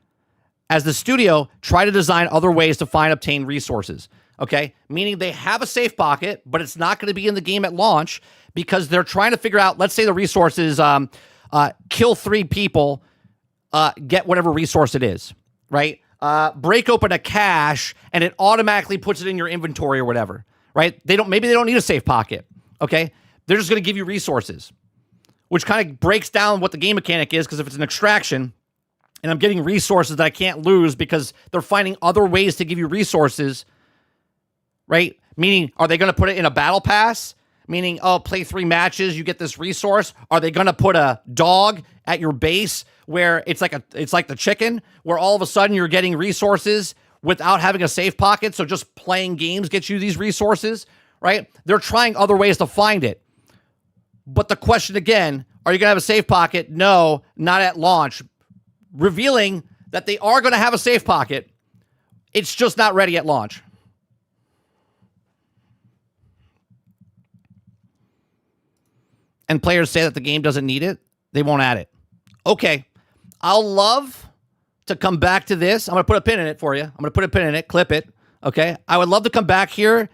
as the studio try to design other ways to obtain resources. Okay? Meaning they have a safe pocket, but it's not going to be in the game at launch because they're trying to figure out, let's say the resource is kill 3 people, get whatever resource it is, right? Break open a cache, and it automatically puts it in your inventory or whatever, right? Maybe they don't need a safe pocket, okay? They're just going to give you resources, which kind of breaks down what the game mechanic is, because if it's an extraction, and I'm getting resources that I can't lose because they're finding other ways to give you resources, right? Meaning, are they going to put it in a battle pass? Meaning, play 3 matches, you get this resource. Are they going to put a dog at your base where it's like the chicken, where all of a sudden you're getting resources without having a safe pocket? So just playing games gets you these resources, right? They're trying other ways to find it. But the question again, are you going to have a safe pocket? No, not at launch. Revealing that they are going to have a safe pocket. It's just not ready at launch. And players say that the game doesn't need it, they won't add it. Okay, I'll love to come back to this. I'm going to put a pin in it for you. I'm going to put a pin in it, clip it, okay? I would love to come back here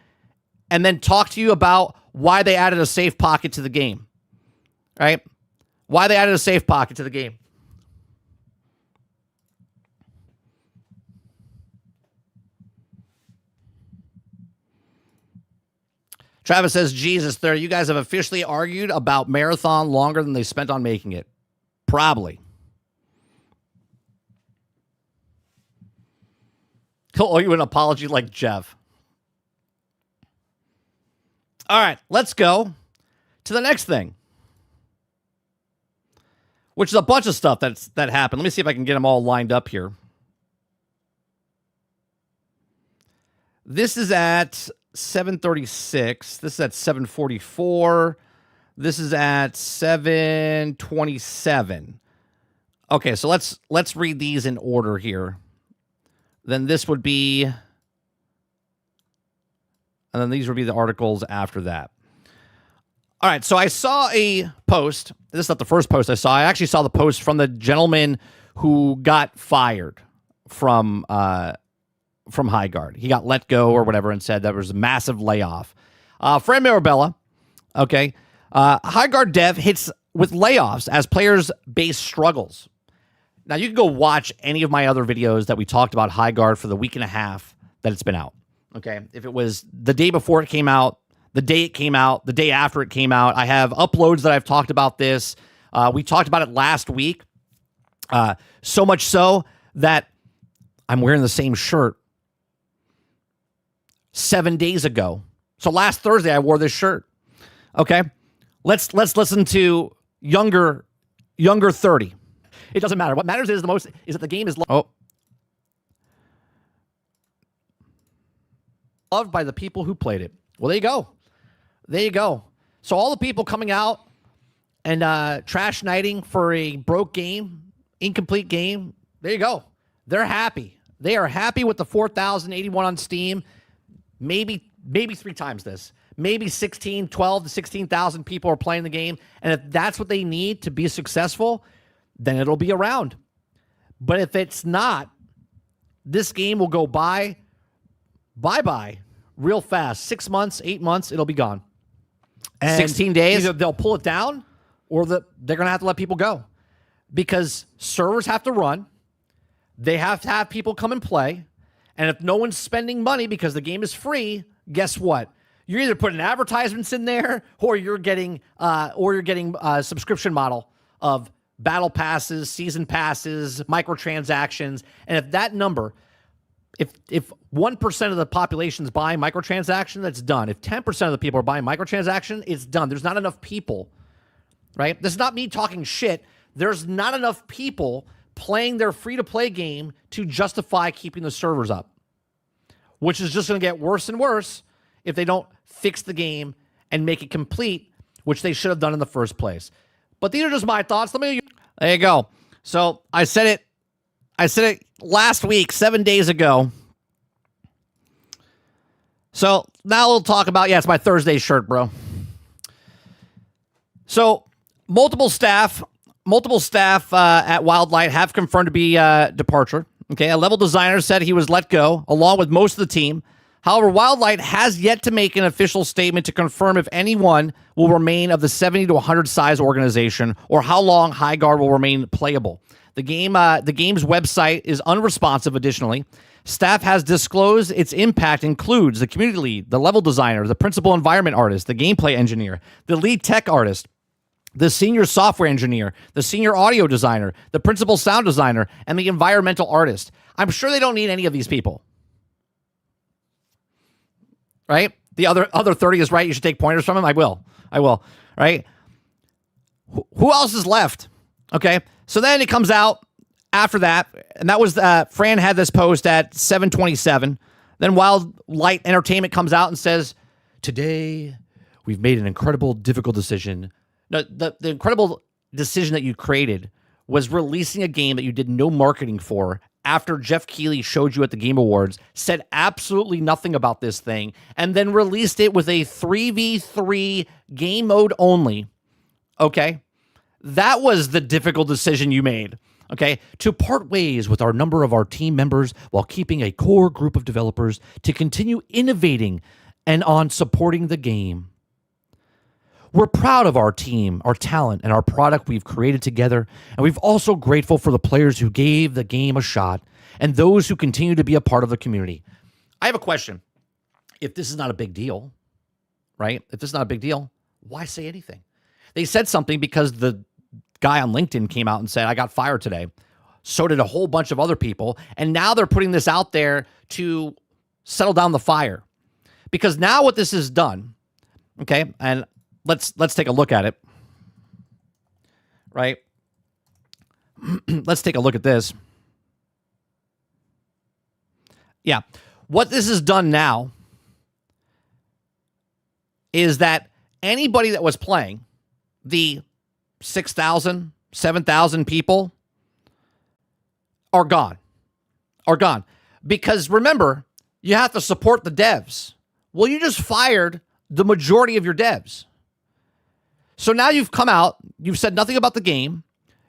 and then talk to you about why they added a safe pocket to the game, right? Why they added a safe pocket to the game. Travis says, Jesus, you guys have officially argued about Marathon longer than they spent on making it. Probably. He'll owe you an apology like Jeff. All right, let's go to the next thing, which is a bunch of stuff that happened. Let me see if I can get them all lined up here. This is at 7:36. This is at 7:44. This is at 7:27. Okay, so let's read these in order here. Then this would be, and then these would be the articles after that. All right, so I saw a post. This is not the first post I saw. I actually saw the post from the gentleman who got fired from Highguard. He got let go or whatever and said there was a massive layoff. Fran Mirabella, okay. Highguard dev hits with layoffs, as players' base struggles. Now, you can go watch any of my other videos that we talked about Highguard for the week and a half that it's been out. Okay. If it was the day before it came out, the day it came out, the day after it came out, I have uploads that I've talked about this. We talked about it last week. So much so that I'm wearing the same shirt 7 days ago. So last Thursday, I wore this shirt. Okay. Let's listen to younger 30. It doesn't matter. What matters is that the game is loved by the people who played it. Well, there you go. There you go. So all the people coming out and trash nighting for a broke game, incomplete game, there you go. They're happy. They are happy with the 4,081 on Steam. Maybe 3 times this. Maybe 12 to 16,000 people are playing the game. And if that's what they need to be successful, then it'll be around. But if it's not, this game will go bye real fast. 6 months, 8 months, it'll be gone. And 16 days. Either they'll pull it down or they're going to have to let people go. Because servers have to run. They have to have people come and play. And if no one's spending money because the game is free, guess what? You're either putting advertisements in there or you're getting a subscription model of battle passes, season passes, microtransactions. And if that number, if 1% of the population is buying microtransaction, that's done. If 10% of the people are buying microtransaction, it's done. There's not enough people, right? This is not me talking shit. There's not enough people playing their free-to-play game to justify keeping the servers up, which is just going to get worse and worse if they don't fix the game and make it complete, which they should have done in the first place. But these are just my thoughts. There you go. So I said it last week, 7 days ago. So now we'll talk about, it's my Thursday shirt, bro. So multiple staff at Wildlight have confirmed to be departure. Okay, a level designer said he was let go along with most of the team. However, Wildlight has yet to make an official statement to confirm if anyone will remain of the 70 to 100 size organization or how long Highguard will remain playable. The game's website is unresponsive. Additionally, staff has disclosed its impact includes the community lead, the level designer, the principal environment artist, the gameplay engineer, the lead tech artist, the senior software engineer, the senior audio designer, the principal sound designer, and the environmental artist. I'm sure they don't need any of these people. Right? The other 30 is right. You should take pointers from him. I will. Right? Who else is left? Okay. So then it comes out after that, and that was Fran had this post at 7:27. Then Wildlight Entertainment comes out and says, "Today we've made an incredible, difficult decision." No, the incredible decision that you created was releasing a game that you did no marketing for after Jeff Keighley showed you at the Game Awards, said absolutely nothing about this thing, and then released it with a 3v3 game mode only. Okay? That was the difficult decision you made. Okay? To part ways with a number of our team members while keeping a core group of developers to continue innovating and on supporting the game. We're proud of our team, our talent, and our product we've created together, and we're also grateful for the players who gave the game a shot and those who continue to be a part of the community. I have a question. If this is not a big deal, right? If this is not a big deal, why say anything? They said something because the guy on LinkedIn came out and said, I got fired today. So did a whole bunch of other people, and now they're putting this out there to settle down the fire. Because now what this has done, okay, and let's take a look at it, right? Let's take a look at this. Yeah. What this has done now is that anybody that was playing, the 6,000, 7,000 people are gone. Because remember, you have to support the devs. Well, you just fired the majority of your devs. So now you've come out, you've said nothing about the game,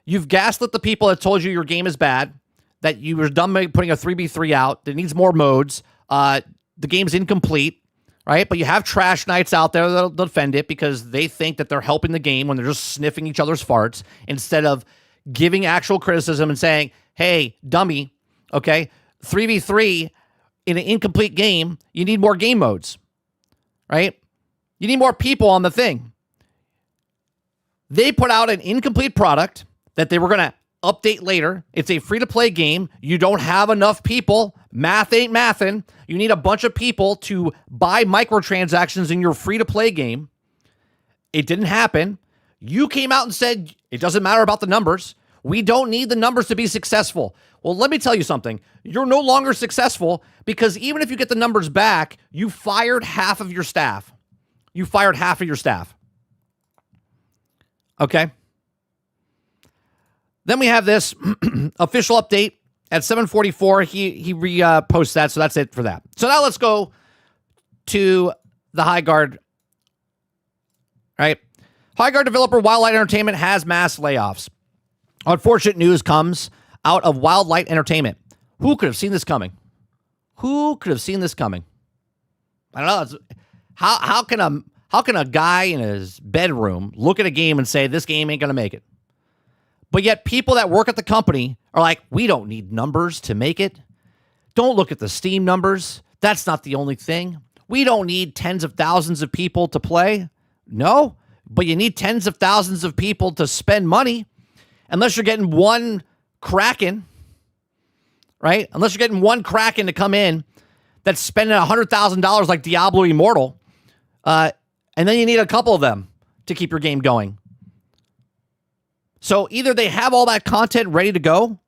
you've gaslit the people that told you your game is bad, that you were done putting a 3v3 out, that needs more modes, the game's incomplete, right? But you have trash knights out there that'll defend it because they think that they're helping the game when they're just sniffing each other's farts instead of giving actual criticism and saying, hey, dummy, okay, 3v3 in an incomplete game, you need more game modes, right? You need more people on the thing. They put out an incomplete product that they were going to update later. It's a free-to-play game. You don't have enough people. Math ain't mathin'. You need a bunch of people to buy microtransactions in your free-to-play game. It didn't happen. You came out and said, it doesn't matter about the numbers. We don't need the numbers to be successful. Well, let me tell you something. You're no longer successful because even if you get the numbers back, you fired half of your staff. You fired half of your staff. Okay? Then we have this official update at 7:44. He reposts that, so that's it for that. So now let's go to the Highguard. Right? Highguard developer Wildlight Entertainment has mass layoffs. Unfortunate news comes out of Wildlight Entertainment. Who could have seen this coming? Who could have seen this coming? I don't know. How can a guy in his bedroom look at a game and say this game ain't gonna make it? But yet people that work at the company are like, we don't need numbers to make it. Don't look at the Steam numbers. That's not the only thing. We don't need tens of thousands of people to play. No, but you need tens of thousands of people to spend money. Unless you're getting one Kraken, right? Unless you're getting one Kraken to come in that's spending $100,000 like Diablo Immortal. And then you need a couple of them to keep your game going. So either they have all that content ready to go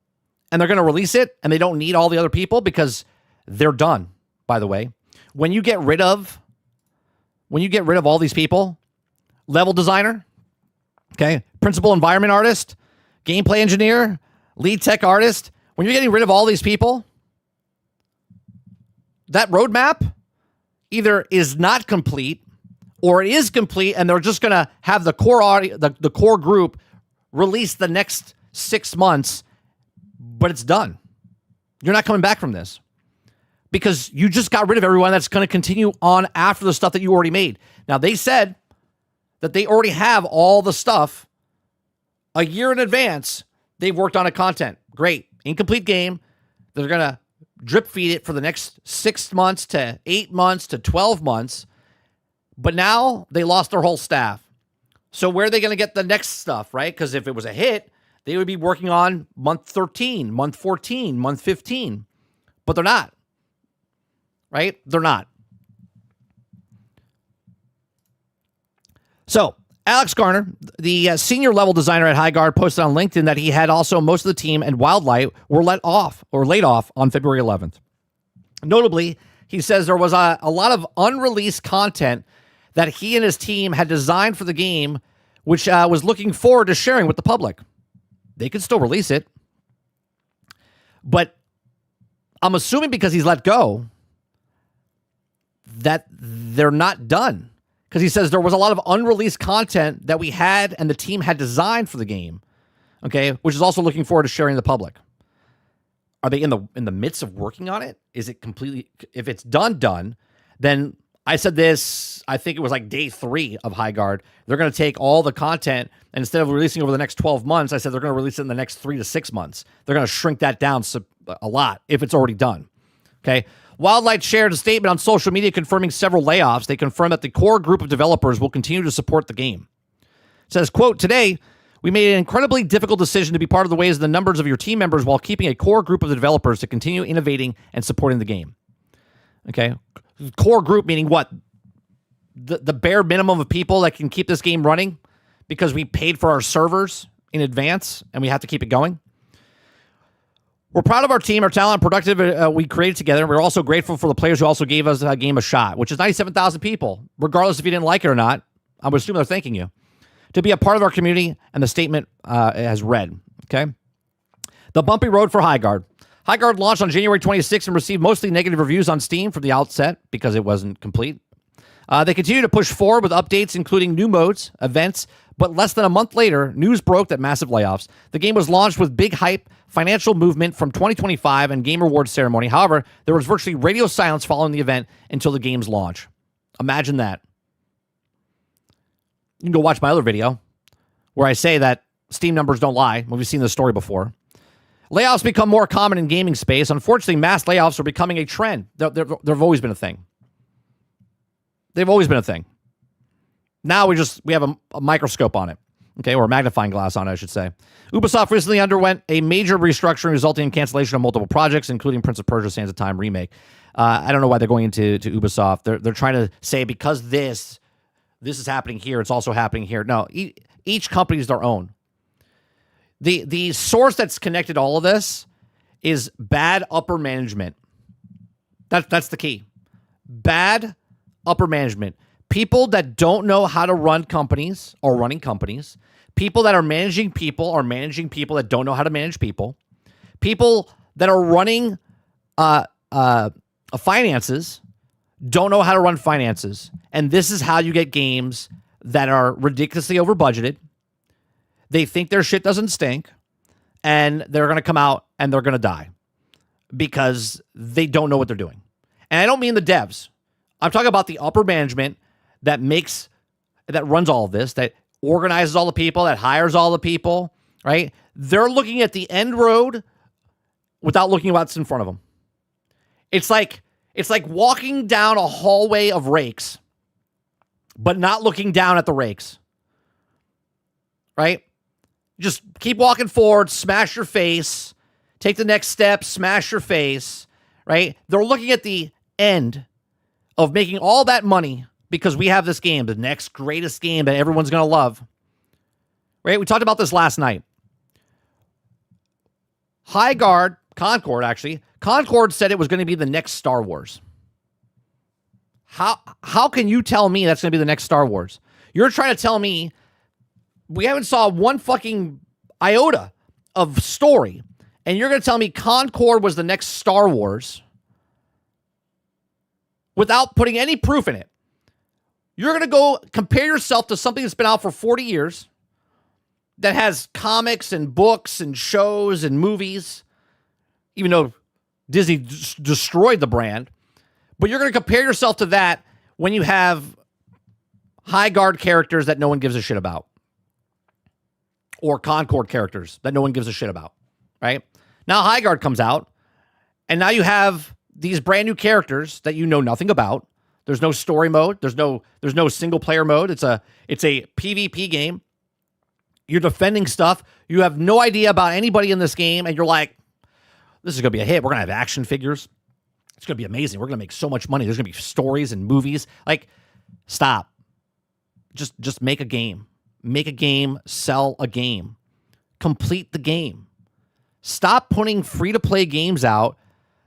and they're going to release it and they don't need all the other people because they're done, by the way. When you get rid of all these people, level designer, okay, principal environment artist, gameplay engineer, lead tech artist, when you're getting rid of all these people, that roadmap either is not complete or it is complete and they're just going to have the core audio, the core group release the next 6 months, but it's done. You're not coming back from this because you just got rid of everyone that's going to continue on after the stuff that you already made. Now, they said that they already have all the stuff a year in advance. They've worked on a content. Great. Incomplete game. They're going to drip feed it for the next 6 months to 8 months to 12 months. But now they lost their whole staff. So where are they going to get the next stuff, right? Because if it was a hit, they would be working on month 13, month 14, month 15. But they're not. Right? They're not. So Alex Garner, the senior level designer at Highguard, posted on LinkedIn that he had also most of the team and Wildlight were laid off on February 11th. Notably, he says there was a lot of unreleased content that he and his team had designed for the game, which was looking forward to sharing with the public. They could still release it. But I'm assuming because he's let go that they're not done. Because he says there was a lot of unreleased content that we had and the team had designed for the game, okay, which is also looking forward to sharing with the public. Are they in the midst of working on it? Is it completely, if it's done, then I said this, I think it was like day 3 of Highguard. They're going to take all the content and instead of releasing over the next 12 months, I said they're going to release it in the next 3 to 6 months. They're going to shrink that down a lot if it's already done. Okay. Wildlight shared a statement on social media confirming several layoffs. They confirmed that the core group of developers will continue to support the game. It says, quote, today, we made an incredibly difficult decision to be part of the ways of the numbers of your team members while keeping a core group of the developers to continue innovating and supporting the game. Okay. Core group meaning what? The bare minimum of people that can keep this game running because we paid for our servers in advance and we have to keep it going. We're proud of our team, our talent, productive we created together. We're also grateful for the players who also gave us a game a shot, which is 97,000 people, regardless if you didn't like it or not. I would assume they're thanking you. To be a part of our community, and the statement has read, okay? The bumpy road for Highguard. Highguard launched on January 26th and received mostly negative reviews on Steam from the outset because it wasn't complete. They continue to push forward with updates, including new modes, events, but less than a month later, news broke that massive layoffs. The game was launched with big hype, financial movement from 2025, and Game Awards ceremony. However, there was virtually radio silence following the event until the game's launch. Imagine that. You can go watch my other video where I say that Steam numbers don't lie. We've seen this story before. Layoffs become more common in gaming space. Unfortunately, mass layoffs are becoming a trend. They've always been a thing. They've always been a thing. Now we have a microscope on it. Okay, or a magnifying glass on it, I should say. Ubisoft recently underwent a major restructuring resulting in cancellation of multiple projects, including Prince of Persia: Sands of Time remake. I don't know why they're going into Ubisoft. They're trying to say because this is happening here, it's also happening here. No, each company is their own. The source that's connected to all of this is bad upper management. That's the key. Bad upper management. People that don't know how to run companies are running companies. People that are managing people that don't know how to manage people. People that are running finances don't know how to run finances. And this is how you get games that are ridiculously over budgeted. They think their shit doesn't stink, and they're going to come out and they're going to die because they don't know what they're doing. And I don't mean the devs. I'm talking about the upper management that runs all of this, that organizes all the people, that hires all the people, right? They're looking at the end road without looking at what's in front of them. It's like walking down a hallway of rakes, but not looking down at the rakes, right? Just keep walking forward, smash your face, take the next step, smash your face, right? They're looking at the end of making all that money because we have this game, the next greatest game that everyone's going to love, right? We talked about this last night. Concord said it was going to be the next Star Wars. How can you tell me that's going to be the next Star Wars? You're trying to tell me we haven't saw one fucking iota of story, and you're going to tell me Concord was the next Star Wars without putting any proof in it. You're going to go compare yourself to something that's been out for 40 years that has comics and books and shows and movies, even though Disney destroyed the brand. But you're going to compare yourself to that when you have Highguard characters that no one gives a shit about. Or Concord characters that no one gives a shit about, right? Now Highguard comes out, and now you have these brand new characters that you know nothing about. There's no story mode. There's no single player mode. It's a PvP game. You're defending stuff. You have no idea about anybody in this game, and you're like, this is going to be a hit. We're going to have action figures. It's going to be amazing. We're going to make so much money. There's going to be stories and movies. Like, stop. Just make a game. Make a game. Sell a game. Complete the game. Stop putting free-to-play games out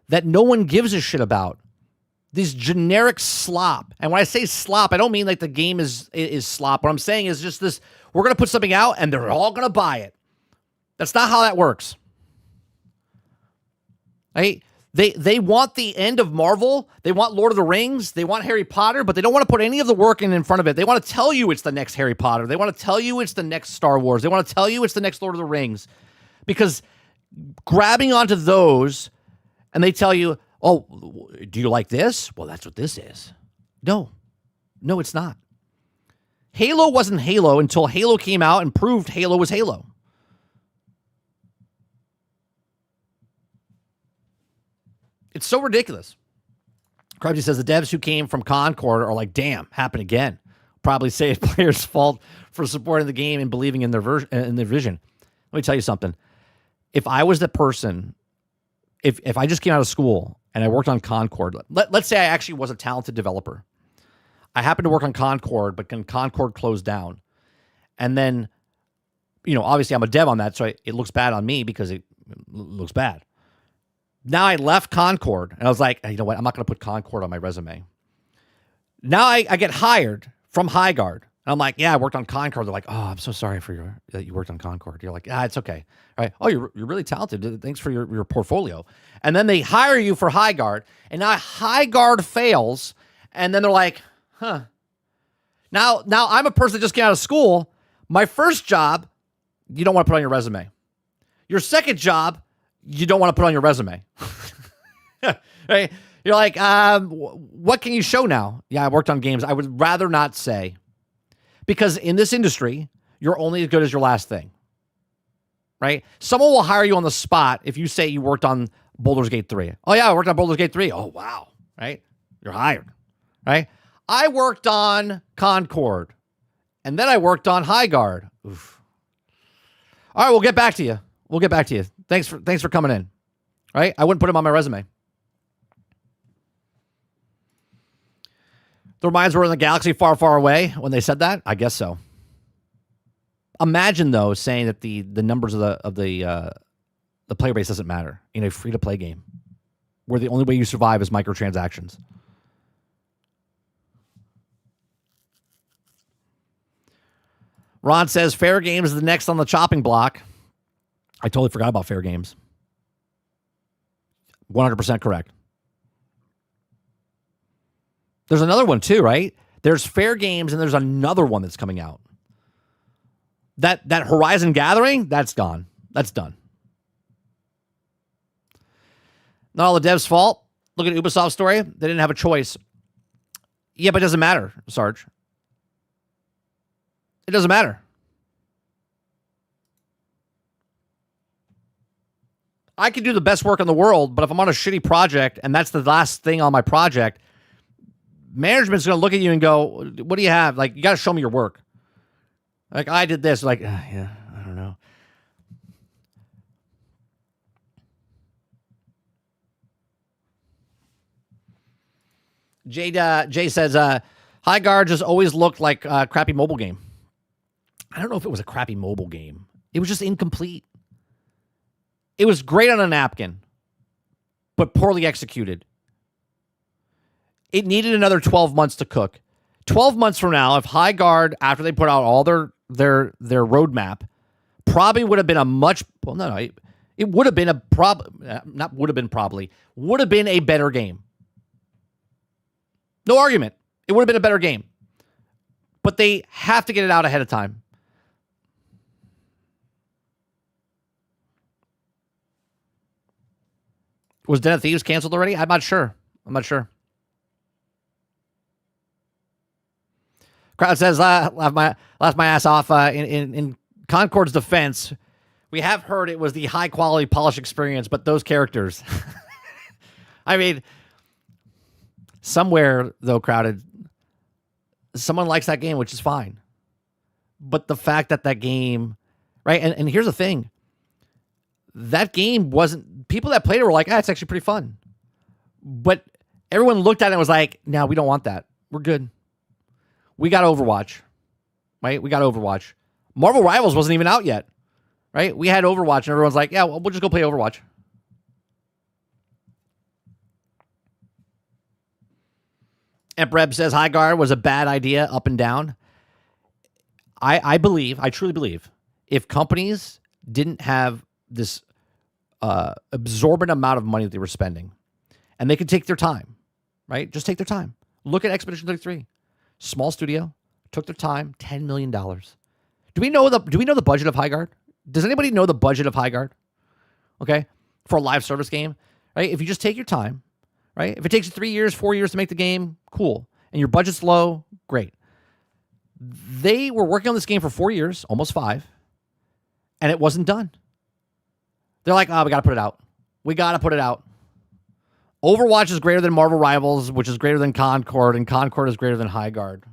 that no one gives a shit about. These generic slop. And when I say slop, I don't mean like the game is slop. What I'm saying is just this, we're going to put something out and they're all going to buy it. That's not how that works. Right? They want the end of Marvel. They want Lord of the Rings. They want Harry Potter, but they don't want to put any of the work in front of it. They want to tell you it's the next Harry Potter. They want to tell you it's the next Star Wars. They want to tell you it's the next Lord of the Rings. Because grabbing onto those and they tell you, oh, do you like this? Well, that's what this is. No, it's not. Halo wasn't Halo until Halo came out and proved Halo was Halo. It's so ridiculous. Krabsy says the devs who came from Concord are like, damn, happened again. Probably say it's players' fault for supporting the game and believing in their vision. Let me tell you something. If I was the person, if I just came out of school and I worked on Concord, let's say I actually was a talented developer. I happened to work on Concord, but Concord closed down. And then, obviously I'm a dev on that, so it looks bad on me because it looks bad. Now I left Concord, and I was like, hey, you know what? I'm not going to put Concord on my resume. Now I get hired from Highguard. And I'm like, yeah, I worked on Concord. They're like, oh, I'm so sorry that you worked on Concord. You're like, it's okay. All right. Oh, you're really talented. Thanks for your portfolio. And then they hire you for Highguard, and now Highguard fails, and then they're like, huh. Now I'm a person that just came out of school. My first job, you don't want to put on your resume. Your second job, you don't want to put on your resume. Right? You're like, what can you show now? Yeah, I worked on games. I would rather not say. Because in this industry, you're only as good as your last thing. Right? Someone will hire you on the spot if you say you worked on Baldur's Gate 3. Oh, yeah, I worked on Baldur's Gate 3. Oh, wow. Right? You're hired. Right? I worked on Concord. And then I worked on Highguard. Oof. All right, we'll get back to you. We'll get back to you. Thanks for coming in. Right? I wouldn't put him on my resume. Their minds were in the galaxy far, far away when they said that? I guess so. Imagine, though, saying that the numbers of the player base doesn't matter in a free-to-play game where the only way you survive is microtransactions. Ron says, Fair Games is the next on the chopping block. I totally forgot about Fair Games. 100% correct. There's another one too, right? There's Fair Games and there's another one that's coming out. That Horizon Gathering, that's gone. That's done. Not all the devs' fault. Look at Ubisoft's story. They didn't have a choice. Yeah, but it doesn't matter, Sarge. It doesn't matter. I could do the best work in the world, but if I'm on a shitty project and that's the last thing on my project, management's going to look at you and go, what do you have? Like, you got to show me your work. Like, I did this. Like, yeah, I don't know. Jay says, Highguard just always looked like a crappy mobile game. I don't know if it was a crappy mobile game. It was just incomplete. It was great on a napkin, but poorly executed. It needed another 12 months to cook. 12 months from now, if Highguard, after they put out all their roadmap, probably would have been a much, well, no, it would have been would have been a better game. No argument. It would have been a better game. But they have to get it out ahead of time. Was Den of Thieves canceled already? I'm not sure. Crowd says, laugh my ass off. In Concord's defense, we have heard it was the high quality polish experience, but those characters. I mean, somewhere though, Crowded, someone likes that game, which is fine. But the fact that game, right? And here's the thing. That game wasn't, people that played it were like, it's actually pretty fun. But everyone looked at it and was like, no, we don't want that. We're good. We got Overwatch, right? We got Overwatch. Marvel Rivals wasn't even out yet, right? We had Overwatch and everyone's like, yeah, well, we'll just go play Overwatch. Empreb says Highguard was a bad idea up and down. I truly believe, if companies didn't have this absorbent amount of money that they were spending, and they could take their time, right? Just take their time. Look at Expedition 33. Small studio, took their time, $10 million. Do we know the budget of Highguard? Does anybody know the budget of Highguard? Okay, for a live service game, right? If you just take your time, right? If it takes you 3 years, 4 years to make the game, cool. And your budget's low, great. They were working on this game for 4 years, almost 5, and it wasn't done. They're like, we got to put it out. We got to put it out. Overwatch is greater than Marvel Rivals, which is greater than Concord, and Concord is greater than Highguard.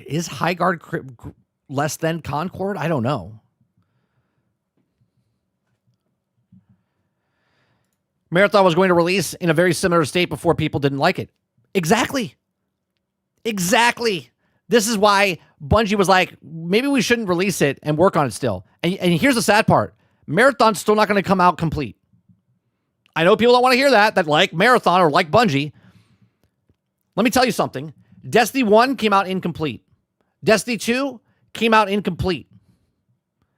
Is Highguard less than Concord? I don't know. Marathon was going to release in a very similar state before people didn't like it. Exactly. This is why Bungie was like, maybe we shouldn't release it and work on it still. And here's the sad part. Marathon's still not going to come out complete. I know people don't want to hear that like Marathon or like Bungie. Let me tell you something. Destiny 1 came out incomplete. Destiny 2 came out incomplete.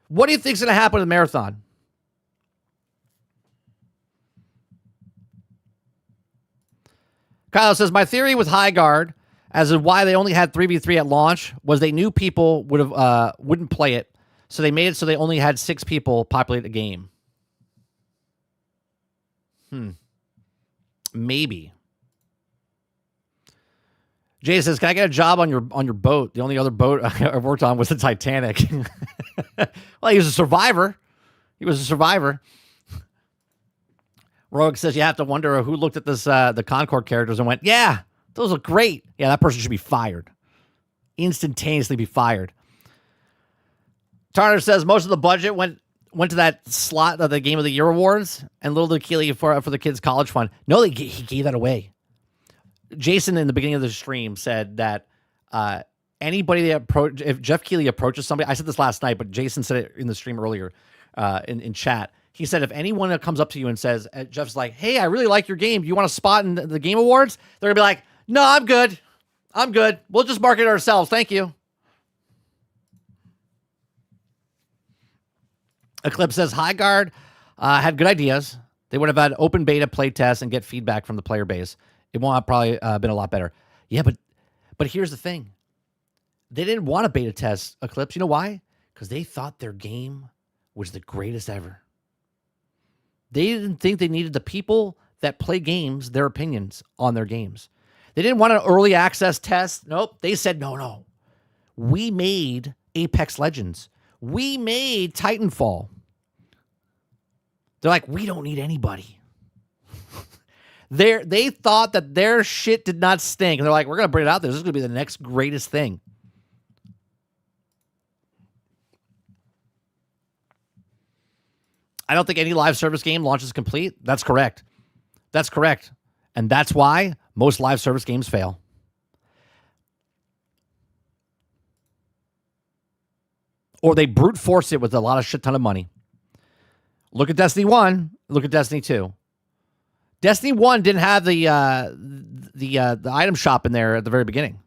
What do you think's going to happen with Marathon? Kyle says, my theory with Highguard as to why they only had 3v3 at launch was they knew people wouldn't play it. So they made it so they only had 6 people populate the game. Maybe. Jay says, "Can I get a job on your boat? The only other boat I worked on was the Titanic." Well, he was a survivor. He was a survivor. Rogue says, "You have to wonder who looked at this the Concord characters and went, yeah, those look great. Yeah, that person should be fired. Instantaneously be fired." Turner says most of the budget went to that slot of the Game of the Year awards and little to Keeley for the kids' college fund. No, he gave that away. Jason, in the beginning of the stream, said that anybody that if Jeff Keighley approaches somebody, I said this last night, but Jason said it in the stream earlier in chat. He said if anyone that comes up to you and says, Jeff's like, "Hey, I really like your game. Do you want a spot in the Game Awards?" They're going to be like, "No, I'm good. I'm good. We'll just market it ourselves. Thank you." Eclipse says, Highguard had good ideas. They would have had open beta play tests and get feedback from the player base. It won't have probably been a lot better. Yeah, but here's the thing. They didn't want a beta test, Eclipse. You know why? Because they thought their game was the greatest ever. They didn't think they needed the people that play games, their opinions on their games. They didn't want an early access test. Nope. They said, no. We made Apex Legends. We made Titanfall. They're like, we don't need anybody. They thought that their shit did not stink. And they're like, we're going to bring it out there. This is going to be the next greatest thing. I don't think any live service game launches complete. That's correct. That's correct. And that's why most live service games fail. Or they brute force it with a lot of shit ton of money. Look at Destiny 1. Look at Destiny 2. Destiny 1 didn't have the item shop in there at the very beginning.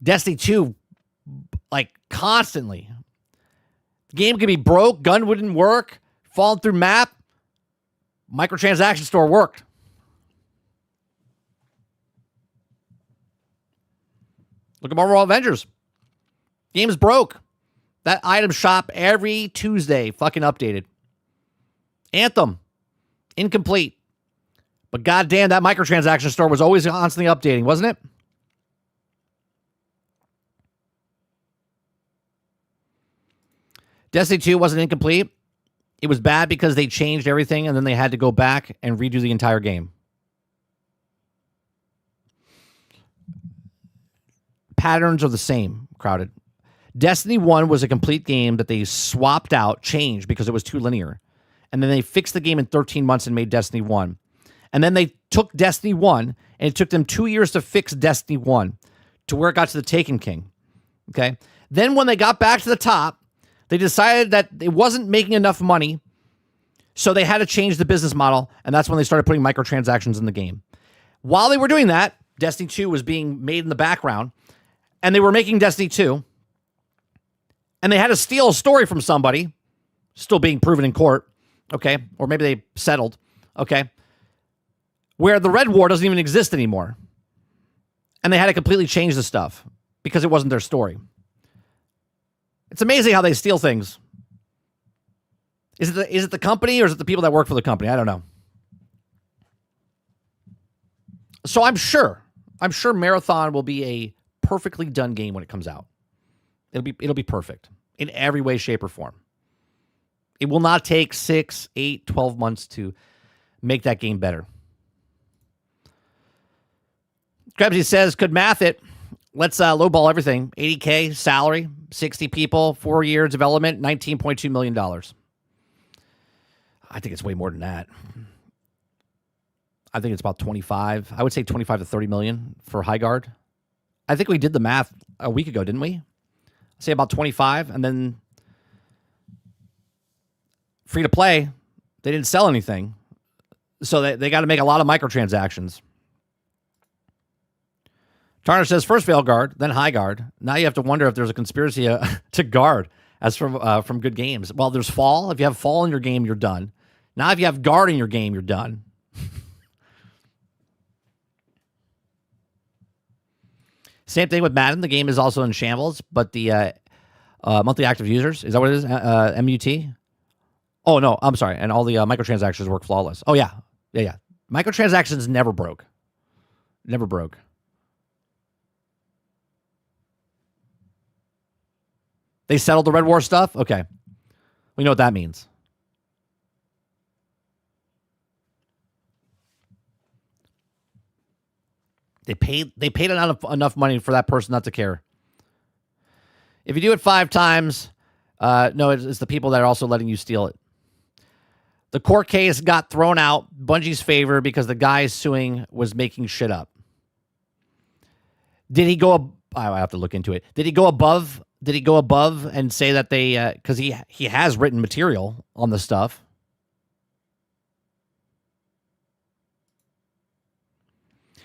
Destiny 2, like, constantly. The game could be broke, gun wouldn't work, falling through map. Microtransaction store worked. Look at Marvel Avengers. Game's broke. That item shop every Tuesday fucking updated. Anthem. Incomplete. But goddamn, that microtransaction store was always constantly updating, wasn't it? Destiny 2 wasn't incomplete. It was bad because they changed everything and then they had to go back and redo the entire game. Patterns are the same, Crowded. Destiny 1 was a complete game that they swapped out, changed because it was too linear. And then they fixed the game in 13 months and made Destiny 1. And then they took Destiny 1, and it took them 2 years to fix Destiny 1 to where it got to the Taken King. Okay? Then when they got back to the top, they decided that it wasn't making enough money, so they had to change the business model, and that's when they started putting microtransactions in the game. While they were doing that, Destiny 2 was being made in the background, and they were making Destiny 2, and they had to steal a story from somebody, still being proven in court, okay? Or maybe they settled, okay? Where the Red War doesn't even exist anymore. And they had to completely change the stuff because it wasn't their story. It's amazing how they steal things. Is it the company or is it the people that work for the company? I don't know. So I'm sure Marathon will be a perfectly done game when it comes out. It'll be perfect in every way, shape, or form. It will not take 6, 8, 12 months to make that game better. Krebsy says, could math it. Let's lowball everything. 80K salary, 60 people, 4 years development, $19.2 million. I think it's way more than that. I think it's about 25. I would say 25 to 30 million for Highguard. I think we did the math a week ago, didn't we? Say about 25, and then free to play, they didn't sell anything. So they got to make a lot of microtransactions. Turner says, first Veilguard, then Highguard. Now you have to wonder if there's a conspiracy to guard as from good games. Well, there's Fall. If you have Fall in your game, you're done. Now if you have Guard in your game, you're done. Same thing with Madden. The game is also in shambles, but the monthly active users, is that what it is? MUT? Oh, no, I'm sorry. And all the microtransactions work flawless. Oh, yeah. Microtransactions never broke. Never broke. They settled the Red War stuff? Okay. We know what that means. They paid enough money for that person not to care. If you do it 5 times, no, it's the people that are also letting you steal it. The court case got thrown out Bungie's favor because the guy suing was making shit up. Did he go? I have to look into it. Did he go above? Did he go above and say that they? Because he has written material on the stuff.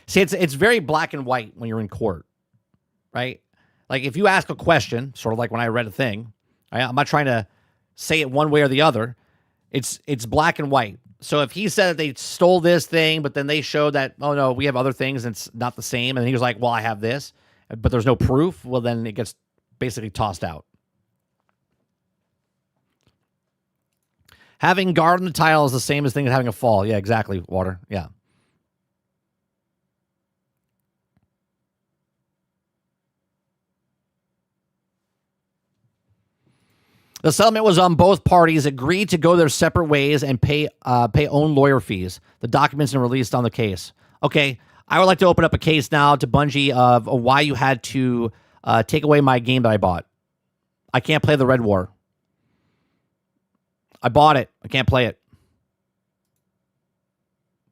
See, it's very black and white when you're in court, right? Like if you ask a question, sort of like when I read a thing, I'm not trying to say it one way or the other. It's black and white. So if he said that they stole this thing, but then they showed that, oh no, we have other things and it's not the same. And he was like, well, I have this, but there's no proof. Well, then it gets basically tossed out. Having guard in the title is the same as thing as having a fall. Yeah, exactly, Water. Yeah. The settlement was on both parties agreed to go their separate ways and pay own lawyer fees. The documents are released on the case. Okay, I would like to open up a case now to Bungie of why you had to take away my game that I bought. I can't play the Red War. I bought it. I can't play it.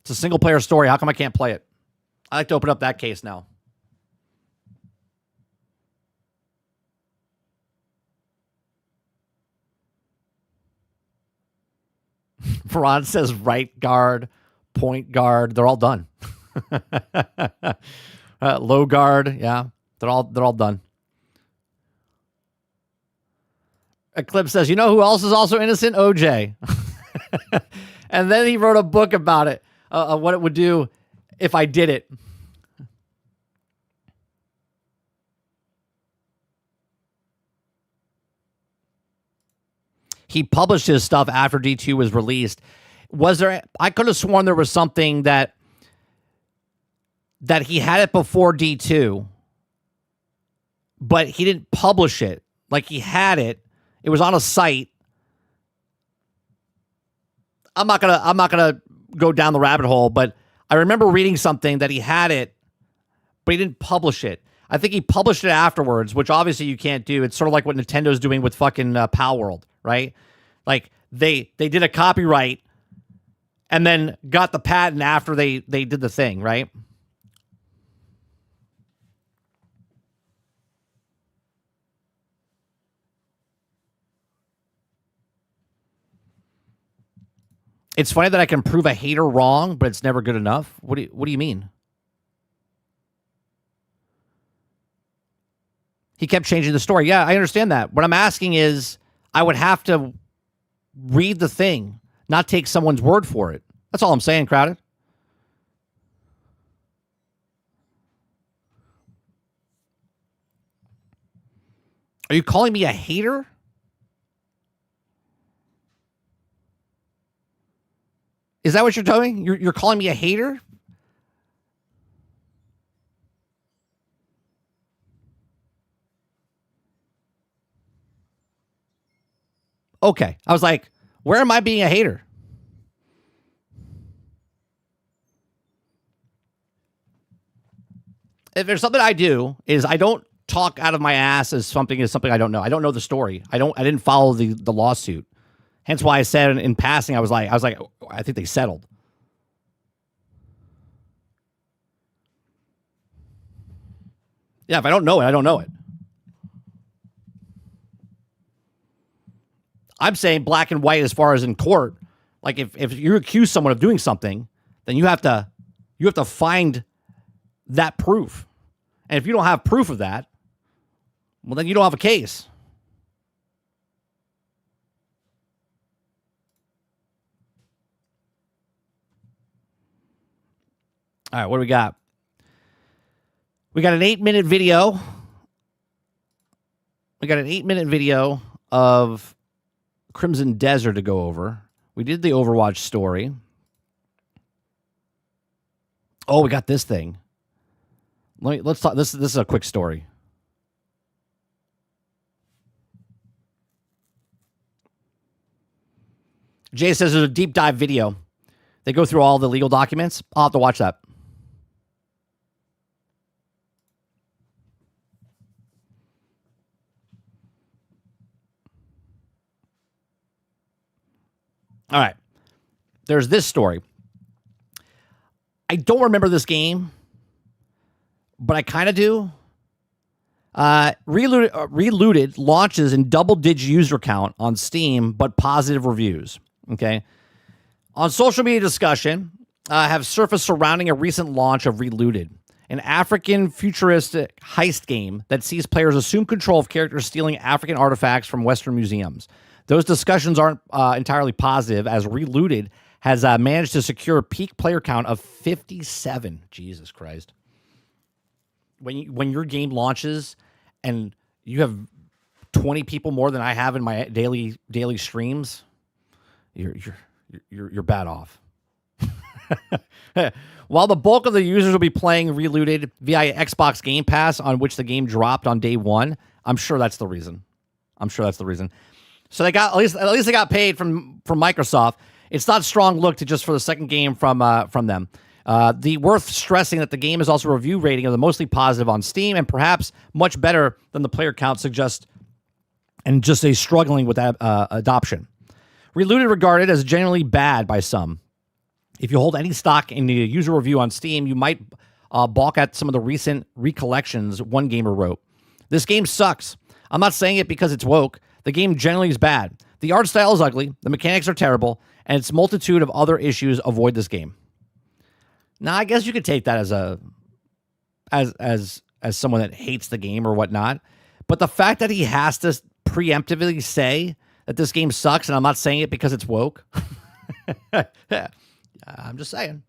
It's a single-player story. How come I can't play it? I'd like to open up that case now. Veron says right guard, point guard. They're all done. Low guard. Yeah, they're all done. Eclipse says, you know who else is also innocent? OJ. And then he wrote a book about it, what it would do if I did it. He published his stuff after D2 was released. Was there? I could have sworn there was something that he had it before D2, but he didn't publish it. Like he had it. It was on a site. I'm not gonna go down the rabbit hole, but I remember reading something that he had it, but he didn't publish it. I think he published it afterwards, which obviously you can't do. It's sort of like what Nintendo's doing with fucking Pywel, right? Like they did a copyright and then got the patent after they did the thing, right? It's funny that I can prove a hater wrong, but it's never good enough. What do you mean? He kept changing the story. Yeah, I understand that. What I'm asking is I would have to read the thing, not take someone's word for it. That's all I'm saying, Crowded. Are you calling me a hater? Is that what you're telling me? You're calling me a hater? Okay. I was like, where am I being a hater? If there's something I do is I don't talk out of my ass as something I don't know. I don't know the story. I didn't follow the lawsuit. Hence why I said in passing, I was like, I think they settled. Yeah, if I don't know it, I don't know it. I'm saying black and white as far as in court. Like if you accuse someone of doing something, then you have to find that proof. And if you don't have proof of that, well, then you don't have a case. All right, what do we got? We got an 8-minute video. We got an 8-minute video of Crimson Desert to go over. We did the Overwatch story. Oh, we got this thing. Let's talk. This is a quick story. Jay says there's a deep dive video. They go through all the legal documents. I'll have to watch that. All right. There's this story. I don't remember this game, but I kind of do. Relooted launches in double-digit user count on Steam, but positive reviews. Okay. On social media discussion have surfaced surrounding a recent launch of Relooted, an African futuristic heist game that sees players assume control of characters stealing African artifacts from Western museums. Those discussions aren't entirely positive, as Relooted has managed to secure a peak player count of 57. Jesus Christ. When your game launches and you have 20 people more than I have in my daily streams, you're bad off. While the bulk of the users will be playing Relooted via Xbox Game Pass, on which the game dropped on day one, I'm sure that's the reason. So they got at least they got paid from Microsoft. It's not a strong look to just for the second game from them. The worth stressing that the game is also a review rating of the mostly positive on Steam, and perhaps much better than the player count suggests, and just a struggling with adoption. Relooted regarded as genuinely bad by some. If you hold any stock in the user review on Steam, you might balk at some of the recent recollections one gamer wrote. This game sucks. I'm not saying it because it's woke. The game generally is bad. The art style is ugly, the mechanics are terrible, and its multitude of other issues avoid this game. Now, I guess you could take that as someone that hates the game or whatnot, but the fact that he has to preemptively say that this game sucks, and I'm not saying it because it's woke. I'm just saying.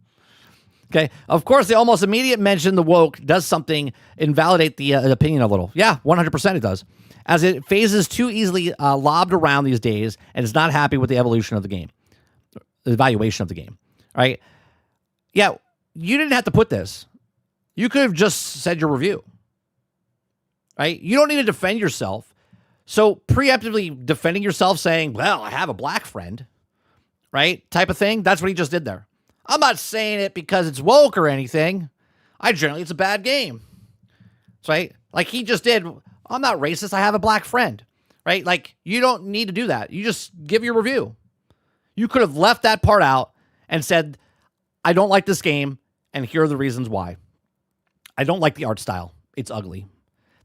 Okay. Of course, the almost immediate mention the woke does something invalidate the opinion a little. Yeah, 100% it does. As it phases too easily lobbed around these days and is not happy with the evolution of the game, the evaluation of the game. All right. Yeah, you didn't have to put this. You could have just said your review. Right? You don't need to defend yourself. So preemptively defending yourself saying, well, I have a black friend, right? Type of thing. That's what he just did there. I'm not saying it because it's woke or anything. It's a bad game. Right? Like he just did. I'm not racist. I have a black friend, right? Like you don't need to do that. You just give your review. You could have left that part out and said, I don't like this game, and here are the reasons why. I don't like the art style. It's ugly.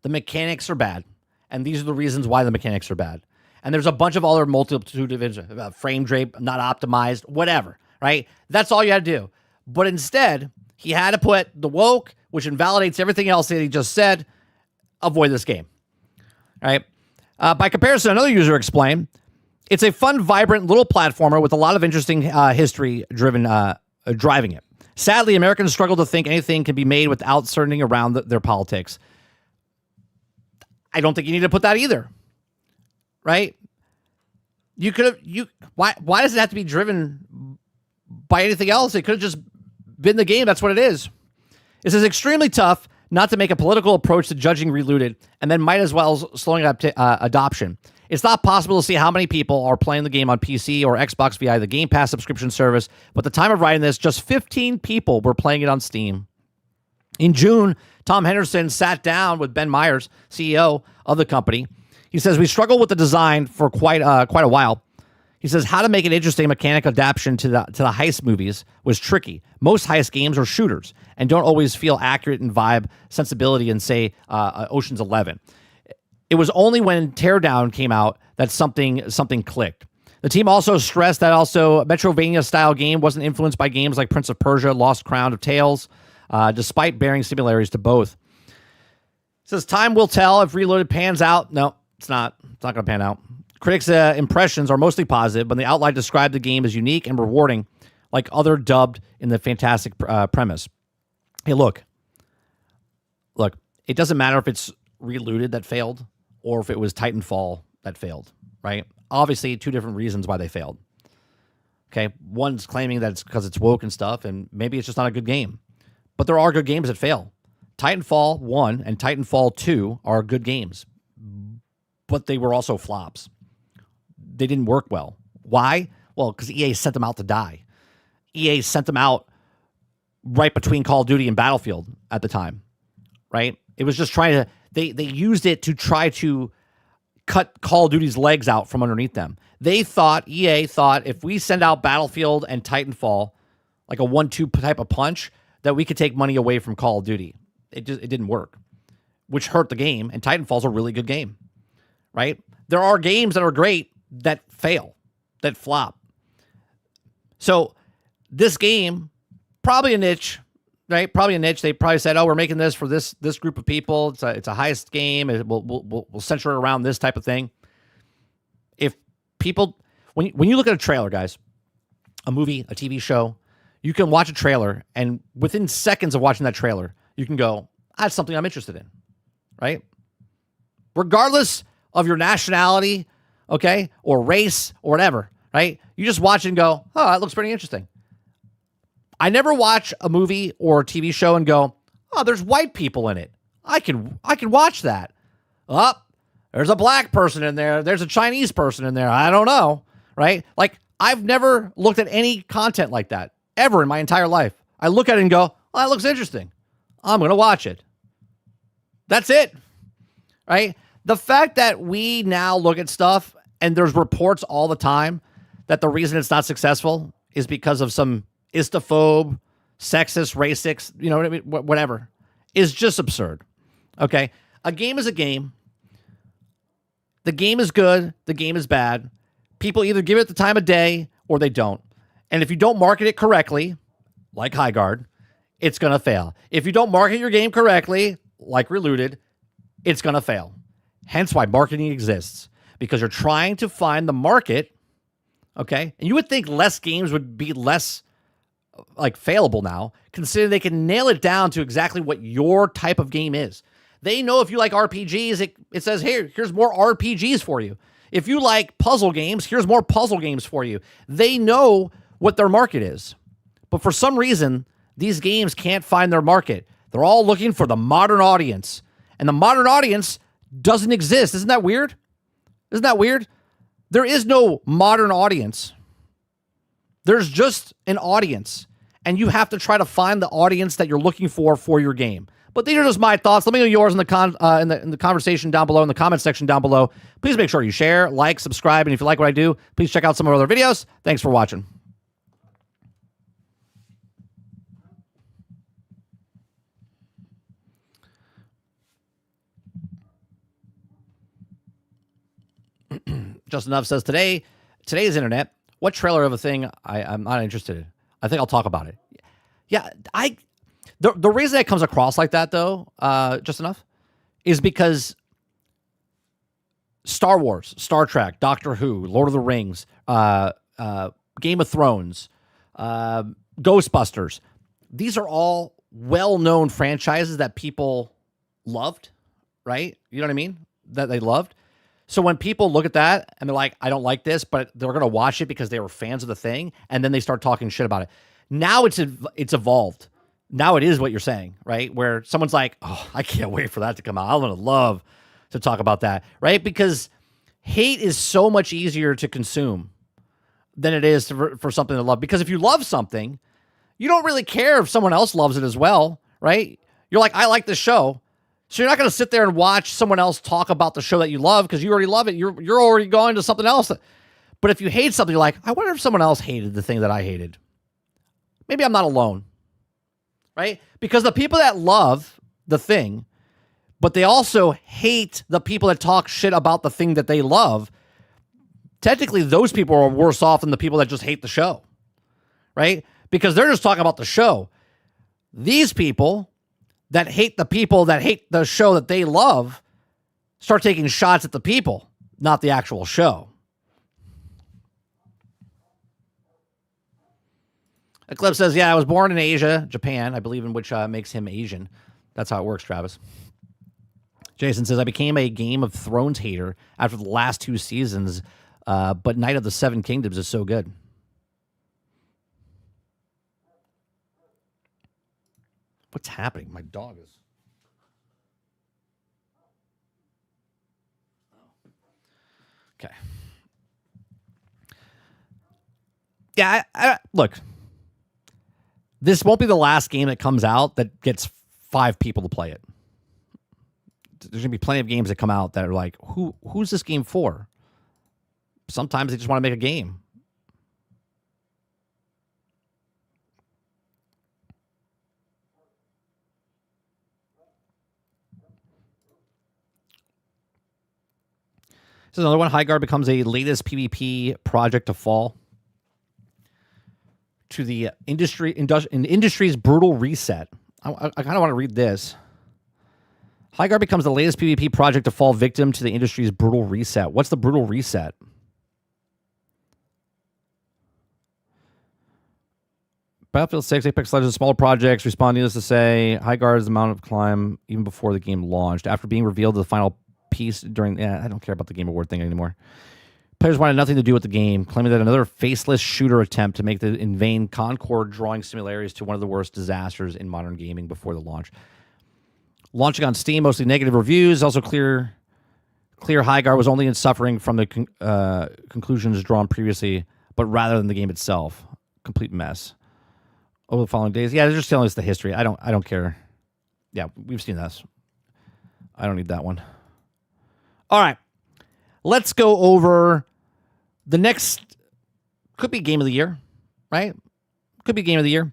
The mechanics are bad, and these are the reasons why the mechanics are bad. And there's a bunch of other multitude of frame drape, not optimized, whatever, right? That's all you had to do. But instead, he had to put the woke, which invalidates everything else that he just said, avoid this game. All right. By comparison, another user explained, it's a fun, vibrant little platformer with a lot of interesting history driving it. Sadly, Americans struggle to think anything can be made without circling around their politics. I don't think you need to put that either. Right? You could have why does it have to be driven by anything else? It could have just been the game. That's what it is. It says extremely tough not to make a political approach to judging Relooted, and then might as well slowing up adoption. It's not possible to see how many people are playing the game on PC or Xbox via the Game Pass subscription service, but at the time of writing this, just 15 people were playing it on Steam. In June, Tom Henderson sat down with Ben Myers, CEO of the company. He says, we struggled with the design for quite a while. He says, how to make an interesting mechanic adaptation to the heist movies was tricky. Most heist games are shooters and don't always feel accurate in vibe, sensibility, and say Ocean's 11. It was only when Teardown came out that something clicked. The team also stressed that a Metrovania-style game wasn't influenced by games like Prince of Persia, Lost Crown of Tales, despite bearing similarities to both. It says, time will tell if Relooted pans out. No, it's not. It's not going to pan out. Critics' impressions are mostly positive, but the outline described the game as unique and rewarding, like other dubbed in the fantastic premise. Hey, look, it doesn't matter if it's Relooted that failed or if it was Titanfall that failed, right? Obviously, two different reasons why they failed. Okay, one's claiming that it's because it's woke and stuff, and maybe it's just not a good game. But there are good games that fail. Titanfall 1 and Titanfall 2 are good games, but they were also flops. They didn't work well. Why? Well, because EA sent them out to die. EA sent them out right between Call of Duty and Battlefield at the time, right? It was just trying to, they used it to try to cut Call of Duty's legs out from underneath them. EA thought if we send out Battlefield and Titanfall, like a 1-2 type of punch, that we could take money away from Call of Duty. It didn't work, which hurt the game, and Titanfall's a really good game, right? There are games that are great that fail, that flop. So this game, probably a niche, right? Probably a niche. They probably said, "Oh, we're making this for this group of people. It's a heist game. We'll center it around this type of thing." If people, when you look at a trailer, guys, a movie, a TV show, you can watch a trailer, and within seconds of watching that trailer, you can go, "That's something I'm interested in," right? Regardless of your nationality, okay, or race or whatever, right? You just watch it and go, "Oh, that looks pretty interesting." I never watch a movie or a TV show and go, "Oh, there's white people in it. I can watch that." Oh, there's a black person in there. There's a Chinese person in there. I don't know, right? Like, I've never looked at any content like that ever in my entire life. I look at it and go, "Oh, that looks interesting. I'm going to watch it." That's it, right? The fact that we now look at stuff and there's reports all the time that the reason it's not successful is because of some istophobe, sexist, racist, you know what I mean? Whatever, is just absurd. Okay. A game is a game. The game is good. The game is bad. People either give it the time of day or they don't. And if you don't market it correctly, like Highguard, it's going to fail. If you don't market your game correctly, like Relooted, it's going to fail. Hence why marketing exists, because you're trying to find the market. Okay. And you would think less games would be less like failable now, considering they can nail it down to exactly what your type of game is. They know if you like RPGs, it says, here's more RPGs for you. If you like puzzle games, here's more puzzle games for you. They know what their market is. But for some reason, these games can't find their market. They're all looking for the modern audience. And the modern audience doesn't exist. Isn't that weird? Isn't that weird? There is no modern audience. There's just an audience. And you have to try to find the audience that you're looking for your game. But these are just my thoughts. Let me know yours in the conversation down below, in the comment section down below. Please make sure you share, like, subscribe, and if you like what I do, please check out some of our other videos. Thanks for watching. Just Enough says, today's internet, what trailer of a thing I'm not interested in? I think I'll talk about it. Yeah, the reason it comes across like that, though, Just Enough, is because Star Wars, Star Trek, Doctor Who, Lord of the Rings, Game of Thrones, Ghostbusters, these are all well-known franchises that people loved, right? You know what I mean? That they loved. So when people look at that and they're like, I don't like this, but they're going to watch it because they were fans of the thing, and then they start talking shit about it. Now it's evolved. Now it is what you're saying, right? Where someone's like, oh, I can't wait for that to come out. I'm going to love to talk about that, right? Because hate is so much easier to consume than it is for something to love. Because if you love something, you don't really care if someone else loves it as well, right? You're like, I like this show. So you're not going to sit there and watch someone else talk about the show that you love because you already love it. You're already going to something else. But if you hate something, you're like, I wonder if someone else hated the thing that I hated. Maybe I'm not alone, right? Because the people that love the thing, but they also hate the people that talk shit about the thing that they love, technically those people are worse off than the people that just hate the show, right? Because they're just talking about the show. These people that hate the people that hate the show that they love start taking shots at the people, not the actual show. Eclipse says, yeah, I was born in Asia, Japan, I believe, in which makes him Asian. That's how it works, Travis. Jason says, I became a Game of Thrones hater after the last 2 seasons, but Night of the Seven Kingdoms is so good. What's happening? My dog is... Okay. Yeah, look. This won't be the last game that comes out that gets 5 people to play it. There's going to be plenty of games that come out that are like, who's this game for? Sometimes they just want to make a game. This is another one. Highguard becomes a latest PvP project to fall to the industry's brutal reset. I kind of want to read this. Highguard becomes the latest PvP project to fall victim to the industry's brutal reset. What's the brutal reset? Battlefield 6, Apex Legends, smaller projects respond, needless to say. Highguard's amount of climb even before the game launched. After being revealed to the final piece during... I don't care about the Game Award thing anymore. Players wanted nothing to do with the game, claiming that another faceless shooter attempt to make the in vain Concord drawing similarities to one of the worst disasters in modern gaming before the launch. Launching on Steam, mostly negative reviews. Also clear Highguard was only suffering from the conclusions drawn previously, but rather than the game itself. Complete mess. Over the following days. Yeah, they're just telling us the history. I don't care. Yeah, we've seen this. I don't need that one. All right. Let's go over the next, could be game of the year, right? Could be game of the year.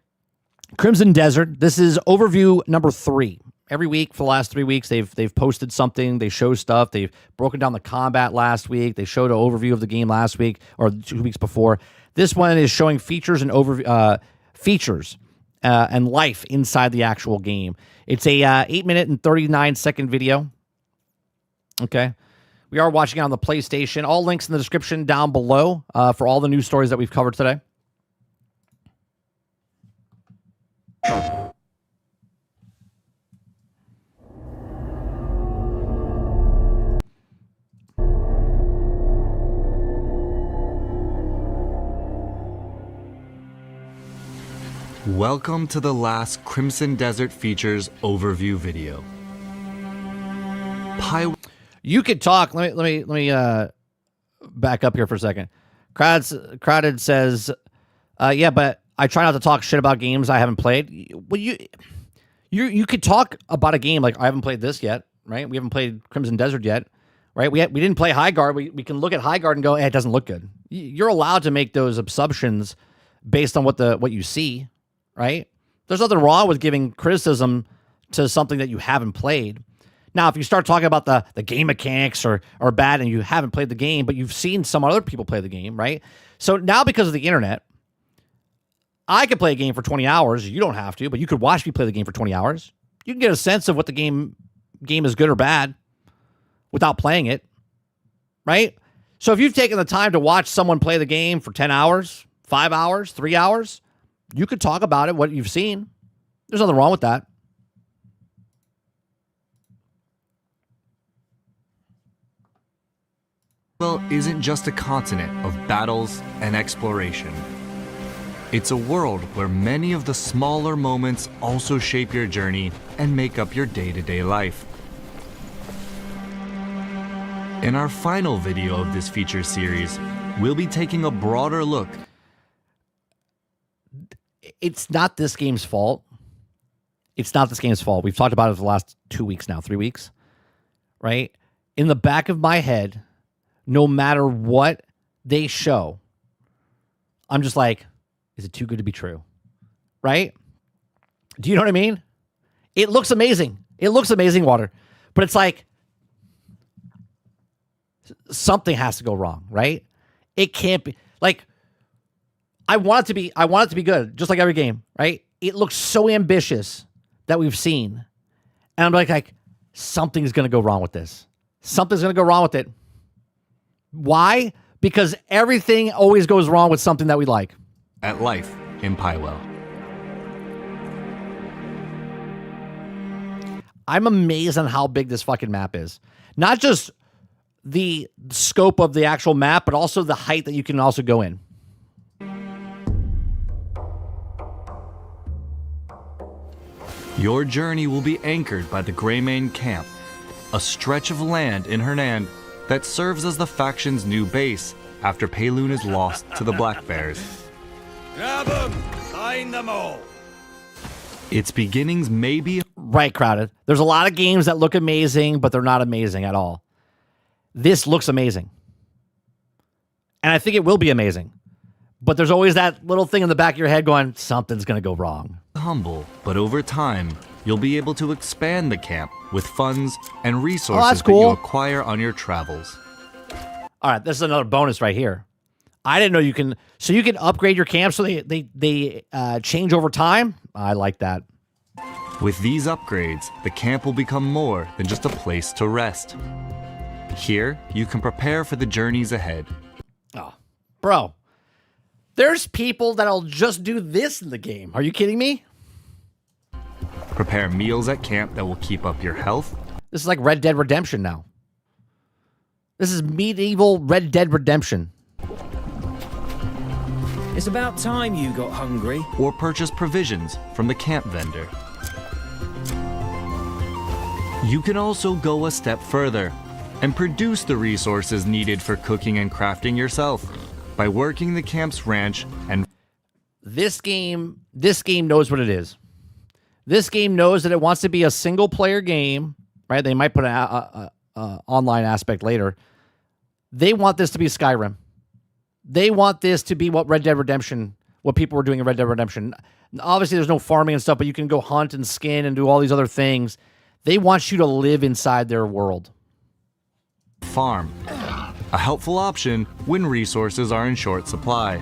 Crimson Desert. This is overview number 3. Every week for the last 3 weeks, they've posted something. They show stuff. They've broken down the combat last week. They showed an overview of the game last week or 2 weeks before. This one is showing features and and life inside the actual game. It's a 8-minute and 39-second video. Okay. We are watching it on the PlayStation. All links in the description down below for all the news stories that we've covered today. Welcome to the last Crimson Desert Features overview video. You could talk. Let me back up here for a second. Crowded says, yeah, but I try not to talk shit about games I haven't played. Well, you could talk about a game like I haven't played this yet, right? We haven't played Crimson Desert yet, right? We didn't play Highguard. We can look at Highguard and go, hey, it doesn't look good. You're allowed to make those assumptions based on what you see, right? There's nothing wrong with giving criticism to something that you haven't played. Now, if you start talking about the game mechanics are bad and you haven't played the game, but you've seen some other people play the game, right? So now because of the internet, I could play a game for 20 hours. You don't have to, but you could watch me play the game for 20 hours. You can get a sense of what the game is good or bad without playing it, right? So if you've taken the time to watch someone play the game for 10 hours, 5 hours, 3 hours, you could talk about it, what you've seen. There's nothing wrong with that. Isn't just a continent of battles and exploration. It's a world where many of the smaller moments also shape your journey and make up your day-to-day life. In our final video of this feature series, we'll be taking a broader look. It's not this game's fault. It's not this game's fault. We've talked about it for the last 2 weeks now, 3 weeks, right? In the back of my head, no matter what they show, I'm just like, is it too good to be true? Right? Do you know what I mean? It looks amazing. It looks amazing, Water. But it's like, something has to go wrong, right? It can't be like, I want it to be good, just like every game, right? It looks so ambitious that we've seen. And I'm like, something's going to go wrong with this. Something's going to go wrong with it. Why? Because everything always goes wrong with something that we like. At life in Pywel. I'm amazed on how big this fucking map is. Not just the scope of the actual map, but also the height that you can also go in. Your journey will be anchored by the Greymane Camp, a stretch of land in Hernand that serves as the faction's new base after Payloon is lost to the Black Bears. Grab 'em! Sign them all! Its beginnings may be Right, Crowded. There's a lot of games that look amazing, but they're not amazing at all. This looks amazing. And I think it will be amazing. But there's always that little thing in the back of your head going, something's going to go wrong. humble, but over time, you'll be able to expand the camp with funds and resources cool. that you acquire on your travels. All right, this is another bonus right here. I didn't know you can. So you can upgrade your camp so they change over time. I like that. With these upgrades, the camp will become more than just a place to rest. Here, you can prepare for the journeys ahead. Oh, bro. There's people that'll just do this in the game. Are you kidding me? Prepare meals at camp that will keep up your health. This is like Red Dead Redemption now. This is medieval Red Dead Redemption. It's about time you got hungry. Or purchase provisions from the camp vendor. You can also go a step further and produce the resources needed for cooking and crafting yourself by working the camp's ranch and This game knows what it is. This game knows that it wants to be a single player game, right? They might put an online aspect later. They want this to be Skyrim. They want this to be what Red Dead Redemption, what people were doing in Red Dead Redemption. Obviously, there's no farming and stuff, but you can go hunt and skin and do all these other things. They want you to live inside their world. farm. A helpful option when resources are in short supply.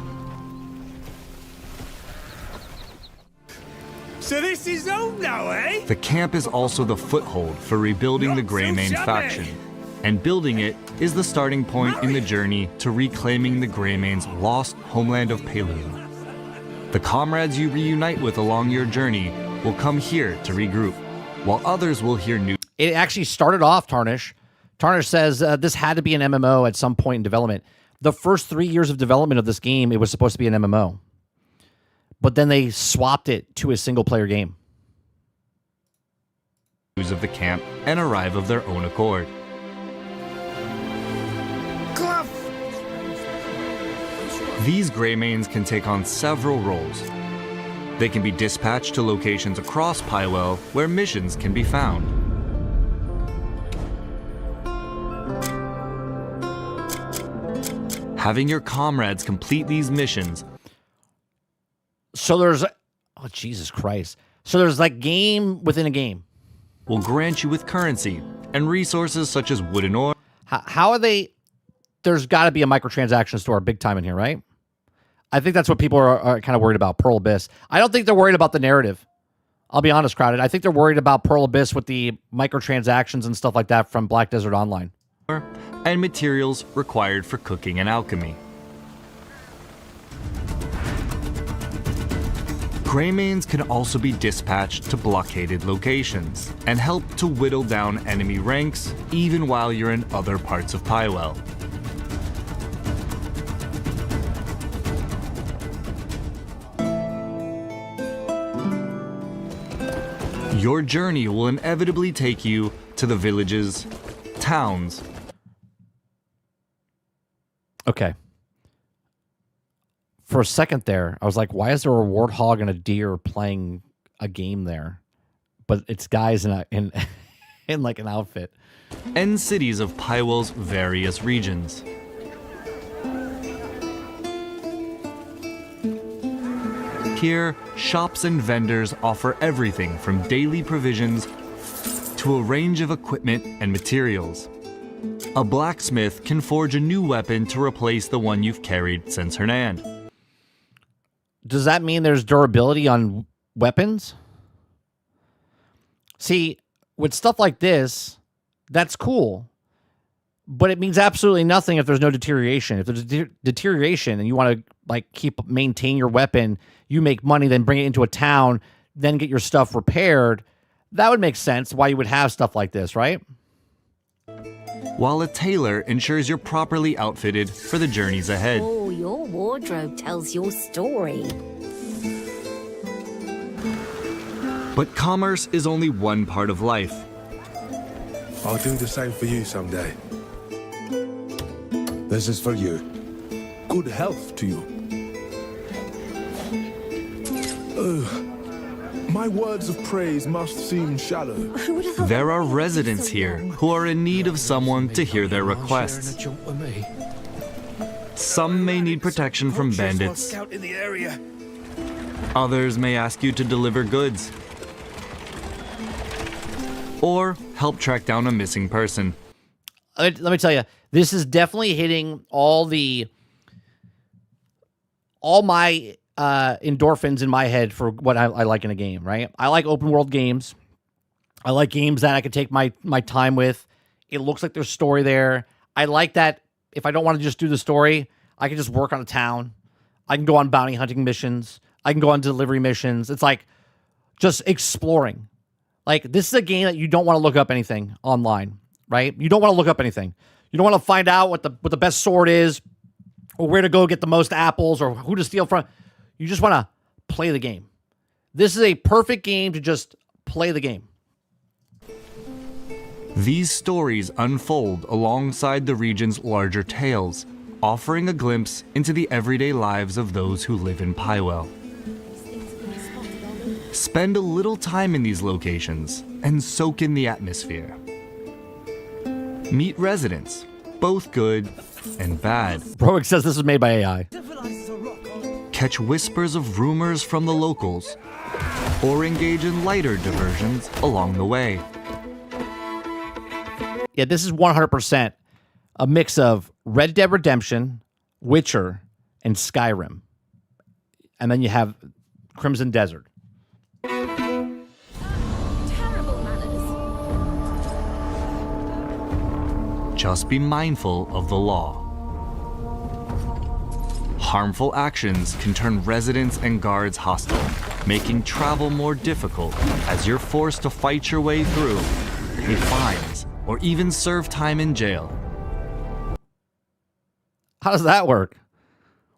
So this is all now, eh? The camp is also the foothold for rebuilding the Not so Greymane shabby. faction, and building it is the starting point in the journey to reclaiming the Greymane's lost homeland of Payloon. The comrades you reunite with along your journey will come here to regroup, while others will hear new. It actually started off, Tarnish. Tarnish says this had to be an MMO at some point in development. The first 3 years of development of this game, it was supposed to be an MMO. But then they swapped it to a single-player game. News of the camp and arrive of their own accord. These Greymanes can take on several roles. They can be dispatched to locations across Pywel where missions can be found. Having your comrades complete these missions So there's... Oh, Jesus Christ. So there's like game within a game. will grant you with currency and resources such as wood and ore. How are they... There's got to be a microtransaction store big time in here, right? I think that's what people are kind of worried about, Pearl Abyss. I don't think they're worried about the narrative. I'll be honest, Crowded. I think they're worried about Pearl Abyss with the microtransactions and stuff like that from Black Desert Online. And materials required for cooking and alchemy. Greymanes can also be dispatched to blockaded locations and help to whittle down enemy ranks even while you're in other parts of Pywel. Your journey will inevitably take you to the villages, towns. Okay. For a second there, I was like, why is there a warthog and a deer playing a game there? But it's guys in in like an outfit. And cities of Pywel's various regions. Here, shops and vendors offer everything from daily provisions to a range of equipment and materials. A blacksmith can forge a new weapon to replace the one you've carried since Hernand. Does that mean there's durability on weapons? See, with stuff like this, that's cool. But it means absolutely nothing if there's no deterioration. If there's deterioration and you want to like maintain your weapon, you make money, then bring it into a town, then get your stuff repaired. That would make sense why you would have stuff like this, right? While a tailor ensures you're properly outfitted for the journeys ahead. Oh, your wardrobe tells your story. But commerce is only one part of life. I'll do the same for you someday. This is for you. Good health to you. My words of praise must seem shallow. There are residents here who are in need of someone to hear their requests. Some may need protection from bandits. Scout in the area. Others may ask you to deliver goods. Or help track down a missing person. Let me tell you, this is definitely hitting all my endorphins in my head for what I like in a game, right? I like open world games. I like games that I can take my time with. It looks like there's story there. I like that if I don't want to just do the story, I can just work on a town. I can go on bounty hunting missions. I can go on delivery missions. It's like just exploring. Like, this is a game that you don't want to look up anything online, right? You don't want to look up anything. You don't want to find out what the best sword is, or where to go get the most apples, or who to steal from. You just want to play the game. This is a perfect game to just play the game. These stories unfold alongside the region's larger tales, offering a glimpse into the everyday lives of those who live in Pywel. Spend a little time in these locations and soak in the atmosphere. Meet residents, both good and bad. Broick says this was made by AI. Catch whispers of rumors from the locals, or engage in lighter diversions along the way. Yeah, this is 100% a mix of Red Dead Redemption, Witcher, and Skyrim. And then you have Crimson Desert. Terrible manners. Just be mindful of the law. Harmful actions can turn residents and guards hostile, making travel more difficult as you're forced to fight your way through, pay fines, or even serve time in jail. How does that work?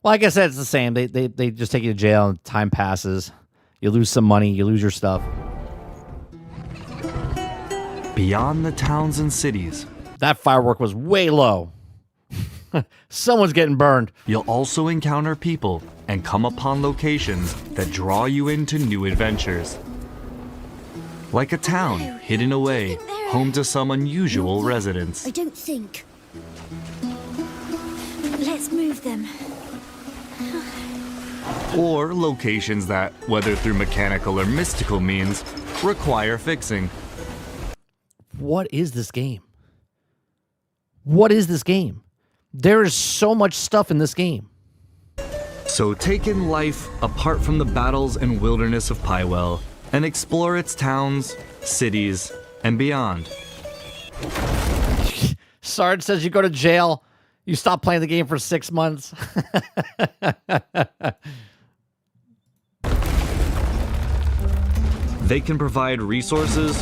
Well, I guess that's the same. They just take you to jail and time passes. You lose some money, you lose your stuff. Beyond the towns and cities, That firework was way low. Someone's getting burned. you'll also encounter people and come upon locations that draw you into new adventures. Like a town hidden away, home to some unusual residents. I don't think. Let's move them. Or locations that, whether through mechanical or mystical means, require fixing. What is this game? What is this game? There is so much stuff in this game. So take in life apart from the battles and wilderness of Pywel and explore its towns, cities, and beyond. Sarge says you go to jail, you stop playing the game for 6 months. They can provide resources.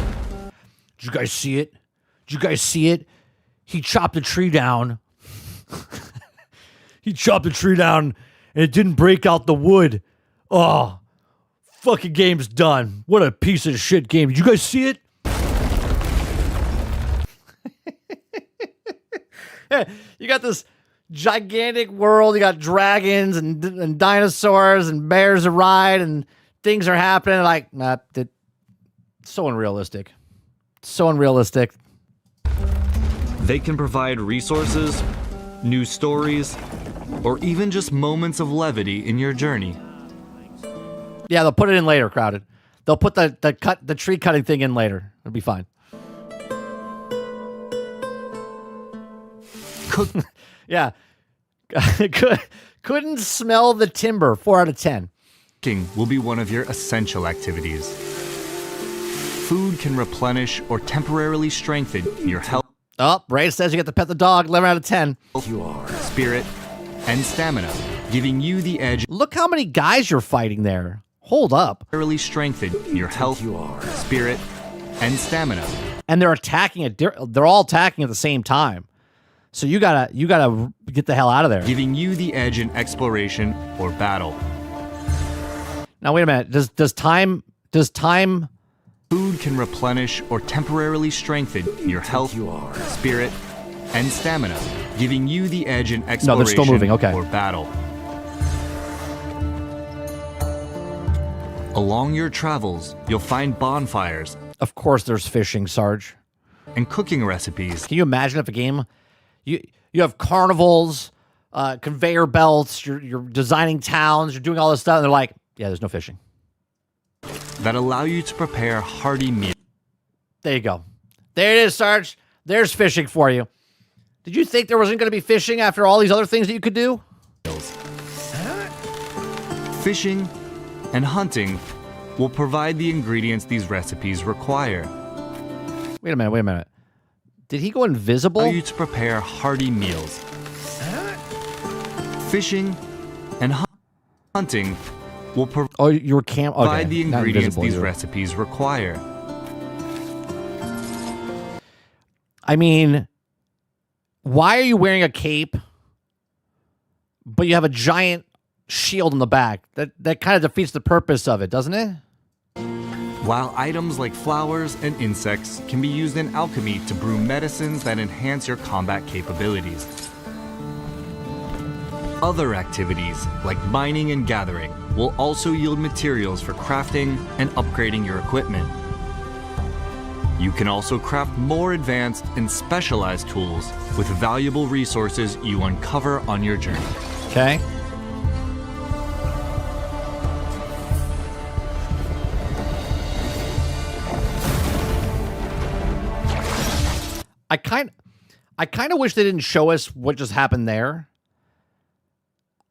Did you guys see it? Did you guys see it? He chopped a tree down. He chopped a tree down and it didn't break out the wood. Oh, fucking game's done. What a piece of shit game. Did you guys see it? Yeah, you got this gigantic world. You got dragons and dinosaurs and bears to ride and things are happening. Like, nah, so unrealistic. So unrealistic. They can provide resources, new stories, or even just moments of levity in your journey. Yeah, they'll put it in later, Crowded. They'll put the tree cutting thing in later. It'll be fine. Yeah. Couldn't smell the timber. 4 out of 10. Cooking will be one of your essential activities. Food can replenish or temporarily strengthen your health. Oh, Ray says you get to pet the dog. 11 out of 10. Spirit, and stamina, giving you the edge. Look how many guys you're fighting there. Hold up. Temporarily strengthen your health, spirit, and stamina. And they're attacking it. They're all attacking at the same time. So you gotta get the hell out of there. Giving you the edge in exploration or battle. Now wait a minute. Does time Food can replenish or temporarily strengthen your health, spirit, and stamina, giving you the edge in exploration No, they're still moving. Okay. or battle. Along your travels, you'll find bonfires Of course there's fishing, Sarge. and cooking recipes. Can you imagine if a game, you have carnivals, conveyor belts, you're designing towns, you're doing all this stuff, and they're like, yeah, there's no fishing. That allow you to prepare hearty meals. There you go. There it is, Sarge. There's fishing for you. Did you think there wasn't going to be fishing after all these other things that you could do? Fishing and hunting will provide the ingredients these recipes require. Wait a minute. Did he go invisible? Allow you to prepare hearty meals. Fishing and hunting will Oh, your camp. Okay. provide the not ingredients invisible, these you're- recipes require. I mean, why are you wearing a cape, but you have a giant shield in the back? That kind of defeats the purpose of it, doesn't it? While items like flowers and insects can be used in alchemy to brew medicines that enhance your combat capabilities. Other activities, like mining and gathering, will also yield materials for crafting and upgrading your equipment. You can also craft more advanced and specialized tools with valuable resources you uncover on your journey. Okay. I kind of wish they didn't show us what just happened there.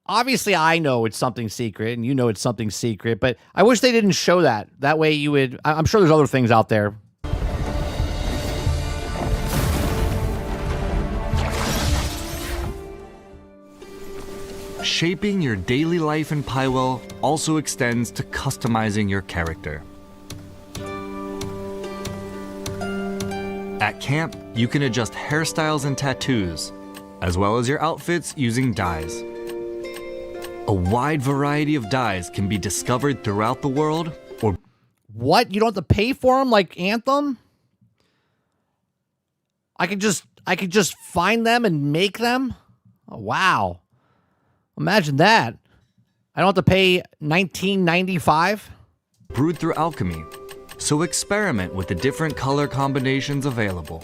Obviously, I know it's something secret, and you know it's something secret, but I wish they didn't show that. That way you would... I'm sure there's other things out there. Shaping your daily life in Pywel also extends to customizing your character. At camp, you can adjust hairstyles and tattoos, as well as your outfits using dyes. A wide variety of dyes can be discovered throughout the world or... What? You don't have to pay for them like Anthem? I could just find them and make them? Oh, wow. Imagine that. I don't have to pay $19.95? brewed through alchemy, so experiment with the different color combinations available.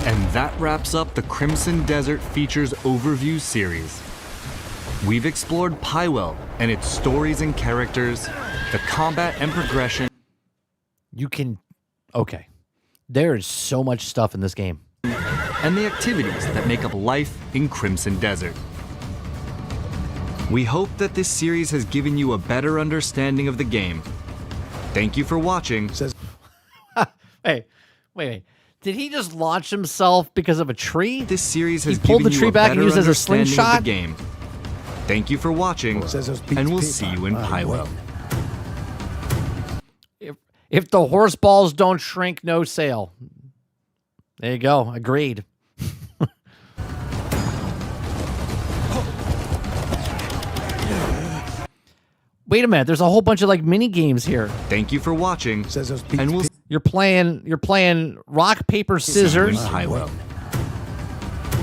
And that wraps up the Crimson Desert Features Overview series. We've explored Pywel and its stories and characters, the combat and progression, You can... Okay. There is so much stuff in this game. and the activities that make up life in Crimson Desert. We hope that this series has given you a better understanding of the game. Thank you for watching. Hey, wait. Did he just launch himself because of a tree? This series has pulled given the tree you a back and better used it as a understanding of slingshot? the game. Thank you for watching, and we'll see you in Pywel. If the horse balls don't shrink, no sale. There you go. Agreed. Wait a minute. There's a whole bunch of like mini games here. Thank you for watching, and we'll see You're playing rock, paper, you in scissors. Pywel.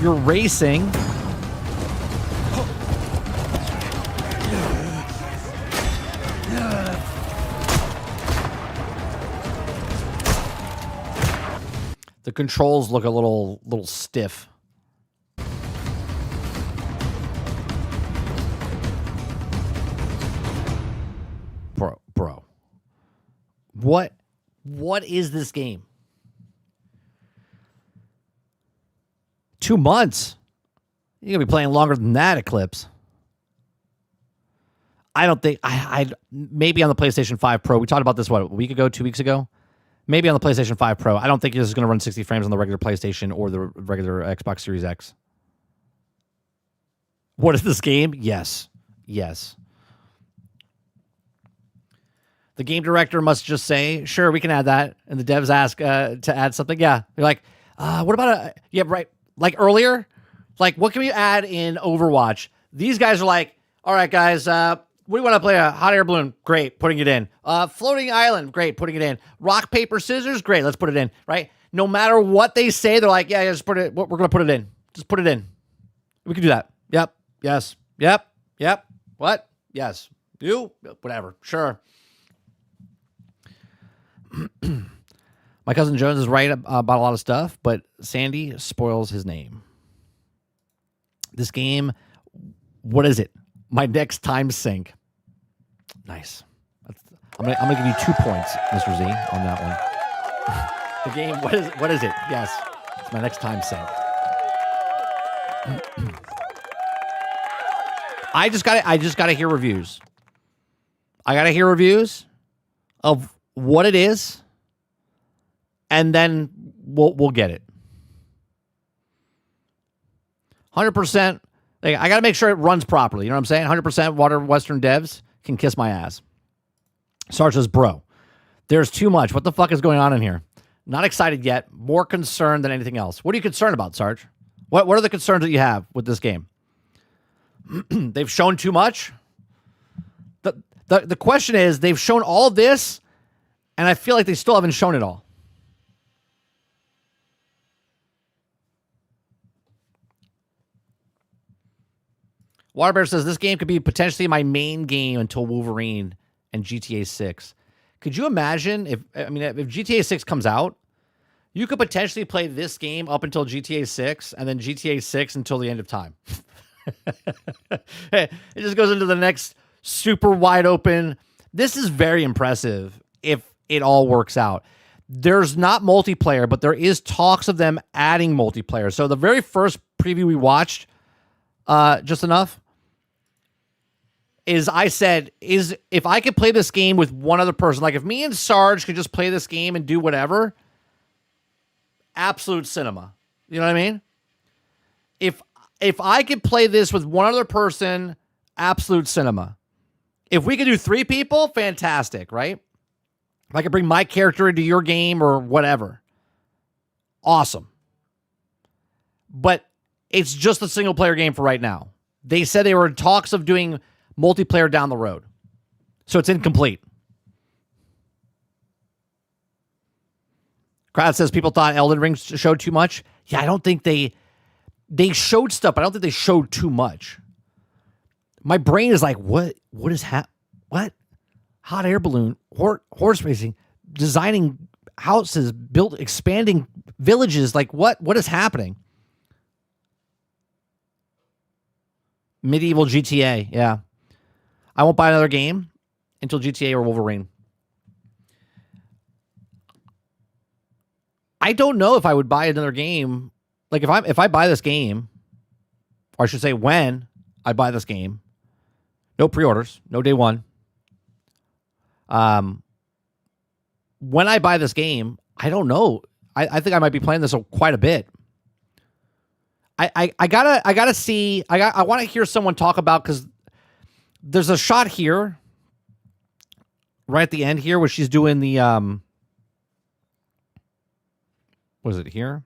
You're racing. The controls look a little stiff. Bro. What is this game? 2 months? You're gonna be playing longer than that, Eclipse. I don't think I maybe on the PlayStation 5 Pro. We talked about this what, a week ago, 2 weeks ago? Maybe on the PlayStation 5 Pro. I don't think this is going to run 60 frames on the regular PlayStation or the regular Xbox Series X. What is this game? Yes. The The game director must just say, sure, we can add that. And the devs ask to add something. Yeah. They're like, what about yeah, right. Like earlier, like what can we add in Overwatch? These guys are like, all right, guys, we want to play a hot air balloon. Great. Putting it in. Floating island. Great. Putting it in. Rock, paper, scissors. Great. Let's put it in. Right. No matter what they say, they're like, yeah, just put it. We're going to put it in. Just put it in. We can do that. Yep. Yes. Yep. Yep. What? Yes. You? Whatever. Sure. My cousin Jones is right about a lot of stuff, but Sandy spoils his name. This game, what is it? My next time sink. Nice. I'm gonna give you 2 points, Mr. Z, on that one. The game, what is it? Yes, it's my next time sink. I just gotta hear reviews. I gotta hear reviews of what it is, and then we'll get it. 100%. I got to make sure it runs properly. You know what I'm saying? 100% Water Western devs can kiss my ass. Sarge says, bro, there's too much. What the fuck is going on in here? Not excited yet. More concerned than anything else. What are you concerned about, Sarge? What are the concerns that you have with this game? They've shown too much. The question is, they've shown all of this, and I feel like they still haven't shown it all. Waterbear says, this game could be potentially my main game until Wolverine and GTA 6. Could you imagine if GTA 6 comes out, you could potentially play this game up until GTA 6 and then GTA 6 until the end of time. It just goes into the next super wide open. This is very impressive if it all works out. There's not multiplayer, but there is talks of them adding multiplayer. So the very first preview we watched, just enough, is I said, if I could play this game with one other person, like if me and Sarge could just play this game and do whatever, absolute cinema. You know what I mean? If I could play this with one other person, absolute cinema. If we could do 3 people, fantastic, right? If I could bring my character into your game or whatever, awesome. But it's just a single player game for right now. They said they were in talks of doing multiplayer down the road. So it's incomplete. Crowd says people thought Elden Ring showed too much. Yeah, I don't think they showed stuff, but I don't think they showed too much. My brain is like, what is what? Hot air balloon, horse racing, designing houses, expanding villages. Like what is happening? Medieval GTA, yeah. I won't buy another game until GTA or Wolverine. I don't know if I would buy another game. Like if I buy this game, or I should say when I buy this game, no pre-orders, no day one. When I buy this game, I don't know. I think I might be playing this quite a bit. I gotta see. I want to hear someone talk about, because there's a shot here, right at the end here, where she's doing the was it here?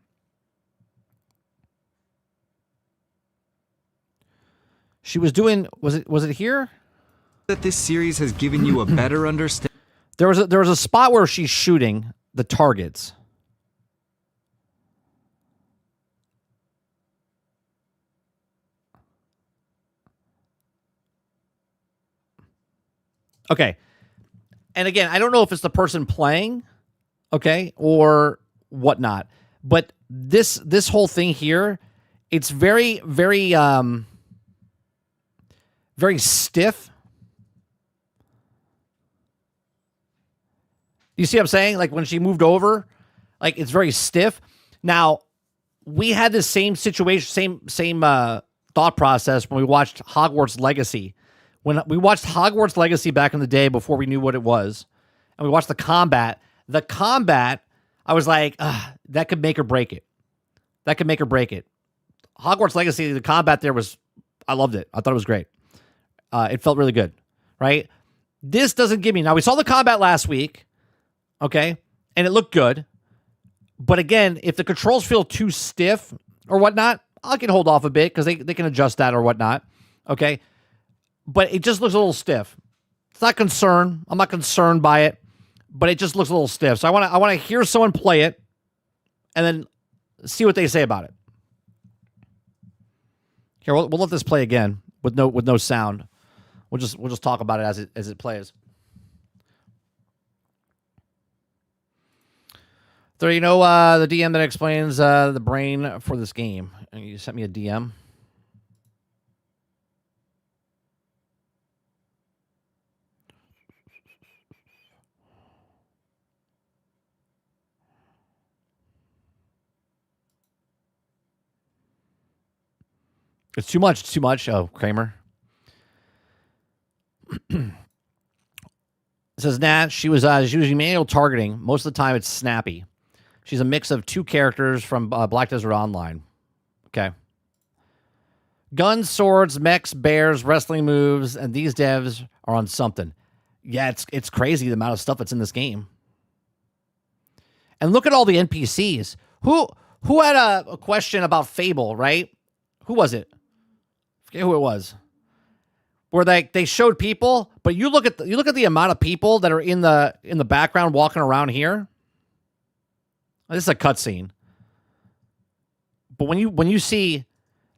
She was doing. Was it here? That this series has given you a better understanding. There was a spot where she's shooting the targets. Okay. And again, I don't know if it's the person playing, okay, or whatnot. But this whole thing here, it's very, very, very stiff. You see what I'm saying? Like when she moved over, like it's very stiff. Now, we had this same situation, same thought process when we watched Hogwarts Legacy. When we watched Hogwarts Legacy back in the day before we knew what it was, and we watched the combat, I was like, that could make or break it. That could make or break it. Hogwarts Legacy, the combat there was, I loved it. I thought it was great. It felt really good, right? This doesn't give me... Now, we saw the combat last week, okay? And it looked good. But again, if the controls feel too stiff or whatnot, I can hold off a bit because they can adjust that or whatnot, okay? But it just looks a little stiff. It's not concern. I'm not concerned by it, but it just looks a little stiff. So I want to hear someone play it and then see what they say about it. Here, we'll let this play again with no sound. We'll just talk about it as it plays. So you know the DM that explains the brain for this game. You sent me a DM. It's too much. It's too much. Oh, Kramer. It says, Nat, she was using manual targeting. Most of the time, it's snappy. She's a mix of two characters from Black Desert Online. Okay. Guns, swords, mechs, bears, wrestling moves, and these devs are on something. Yeah, it's crazy the amount of stuff that's in this game. And look at all the NPCs. Who had a question about Fable, right? Who was it? I forget who it was. Where they showed people, but you look at the amount of people that are in the background walking around here. This is a cutscene. But when you see,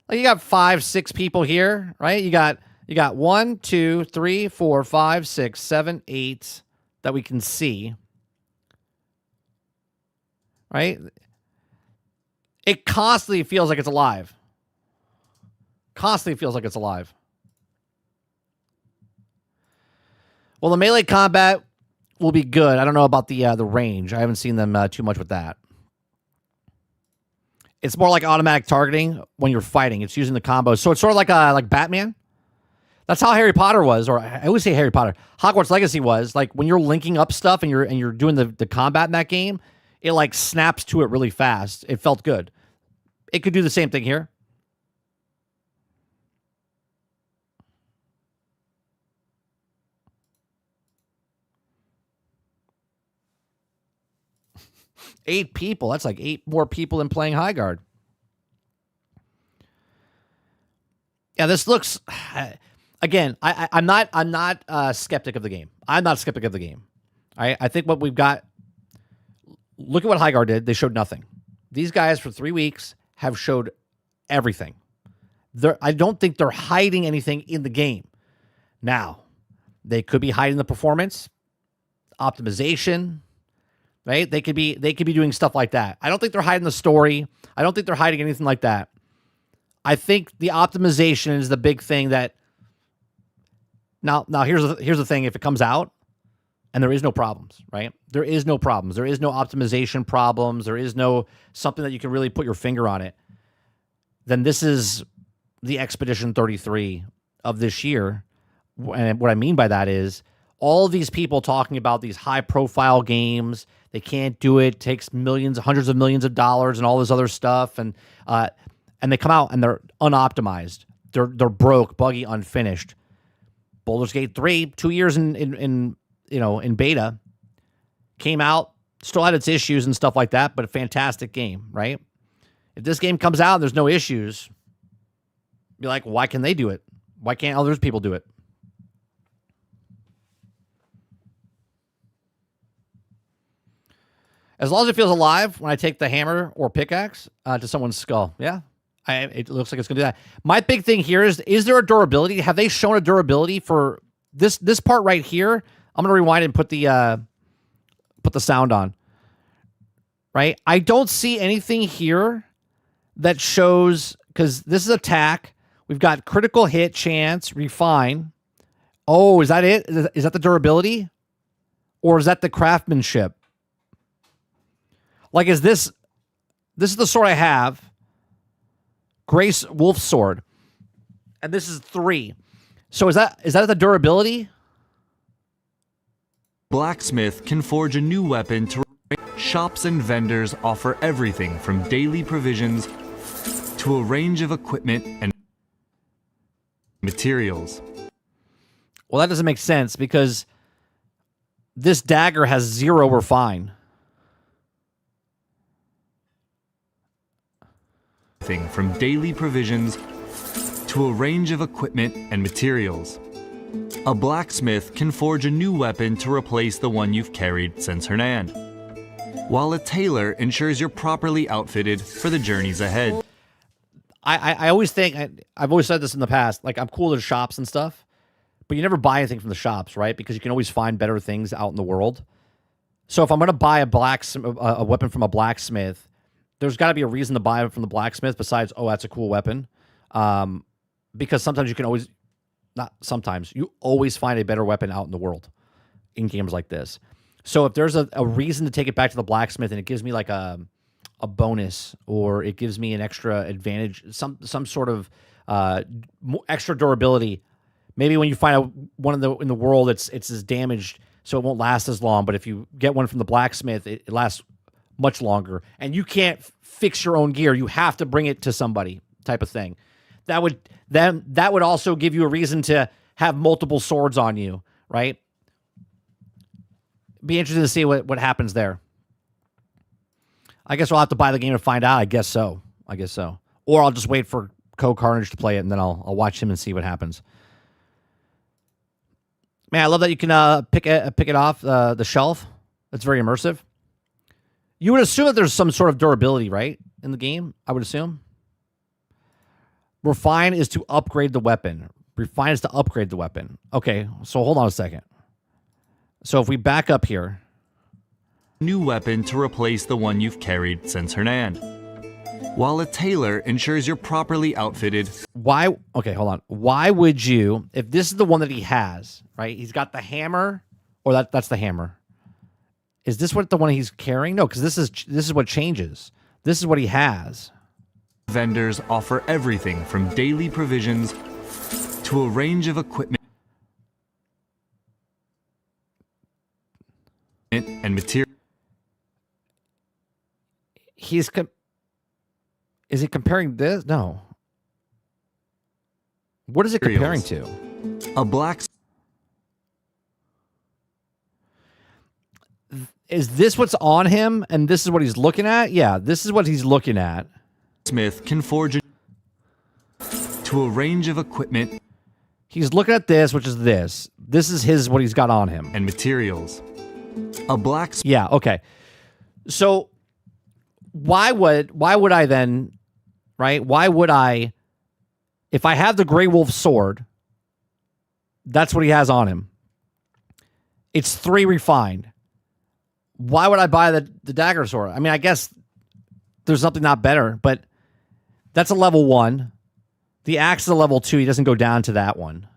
like, you got 5, 6 people here, right? You got 1, 2, 3, 4, 5, 6, 7, 8 that we can see. Right? It constantly feels like it's alive. Constantly feels like it's alive. Well, the melee combat will be good. I don't know about the range. I haven't seen them too much with that. It's more like automatic targeting when you're fighting. It's using the combos. So it's sort of like Batman. That's how Harry Potter was, or I always say Harry Potter. Hogwarts Legacy was like when you're linking up stuff and you're doing the combat in that game, it like snaps to it really fast. It felt good. It could do the same thing here. Eight people. That's like 8 more people than playing Highguard. Yeah, this looks. Again, I'm not a skeptic of the game. I'm not a skeptic of the game. I think what we've got. Look at what Highguard did. They showed nothing. These guys for 3 weeks have showed everything. I don't think they're hiding anything in the game. Now, they could be hiding the performance, optimization. Right? They could be doing stuff like that. I don't think they're hiding the story. I don't think they're hiding anything like that. I think the optimization is the big thing that now here's the thing. If it comes out and there is no problems, right? There is no problems. There is no optimization problems. There is no something that you can really put your finger on it. Then this is the Expedition 33 of this year. And what I mean by that is all these people talking about these high-profile games, they can't do it. Takes millions, hundreds of millions of dollars, and all this other stuff, and they come out and they're unoptimized. They're broke, buggy, unfinished. Baldur's Gate 3, 2 years in beta, came out, still had its issues and stuff like that, but a fantastic game, right? If this game comes out and there's no issues, be like, why can they do it? Why can't other people do it? As long as it feels alive when I take the hammer or pickaxe to someone's skull. Yeah, it looks like it's going to do that. My big thing here is there a durability? Have they shown a durability for this part right here? I'm going to rewind and put the sound on. Right? I don't see anything here that shows, because this is attack. We've got critical hit chance, refine. Oh, is that it? Is that the durability? Or is that the craftsmanship? Like, is this is the sword I have, Grace Wolf Sword, and this is 3. So is that the durability? Blacksmith can forge a new weapon to. Shops and vendors offer everything from daily provisions to a range of equipment and materials. Well, that doesn't make sense because This dagger has 0 refine. From daily provisions to a range of equipment and materials. A blacksmith can forge a new weapon to replace the one you've carried since Hernan, while a tailor ensures you're properly outfitted for the journeys ahead. I always think, I've always said this in the past, like I'm cool to shops and stuff, but you never buy anything from the shops, right? Because you can always find better things out in the world. So if I'm going to buy a weapon from a blacksmith, there's got to be a reason to buy it from the blacksmith besides, oh, that's a cool weapon. Because sometimes you can always, not sometimes, you always find a better weapon out in the world in games like this. So if there's a reason to take it back to the blacksmith and it gives me like a bonus, or it gives me an extra advantage, some sort of extra durability. Maybe when you find one in the world, it's as damaged, so it won't last as long. But if you get one from the blacksmith, it lasts much longer. And you can't fix your own gear; you have to bring it to somebody, type of thing. That would also give you a reason to have multiple swords on you, right? Be interested to see what happens there. I guess we'll have to buy the game to find out. I guess so. Or I'll just wait for Carnage to play it, and then I'll watch him and see what happens. Man, I love that you can pick it off the shelf. It's very immersive. You would assume that there's some sort of durability, right, in the game, I would assume. Refine is to upgrade the weapon. Refine is to upgrade the weapon. Okay, so hold on a second. So if we back up here. New weapon to replace the one you've carried since Hernan, while a tailor ensures you're properly outfitted. Why? Okay, hold on. Why would you, if this is the one that he has, right? He's got the hammer, or that's the hammer. Is this what the one he's carrying? No, because this is what changes. This is what he has. Vendors offer everything from daily provisions to a range of equipment and material. Is he comparing this? No. What is it comparing to? A black. Is this what's on him, and this is what he's looking at? Yeah, this is what he's looking at. Smith can forge to a range of equipment. He's looking at this, which is this. This is what he's got on him. And materials. A black. Yeah, okay. So why would I then, right? Why would I, if I have the Grey Wolf sword, that's what he has on him. It's 3 refined. Why would I buy the dagger sword? I mean, I guess there's something not better, but that's a level 1. The axe is a level 2. He doesn't go down to that one.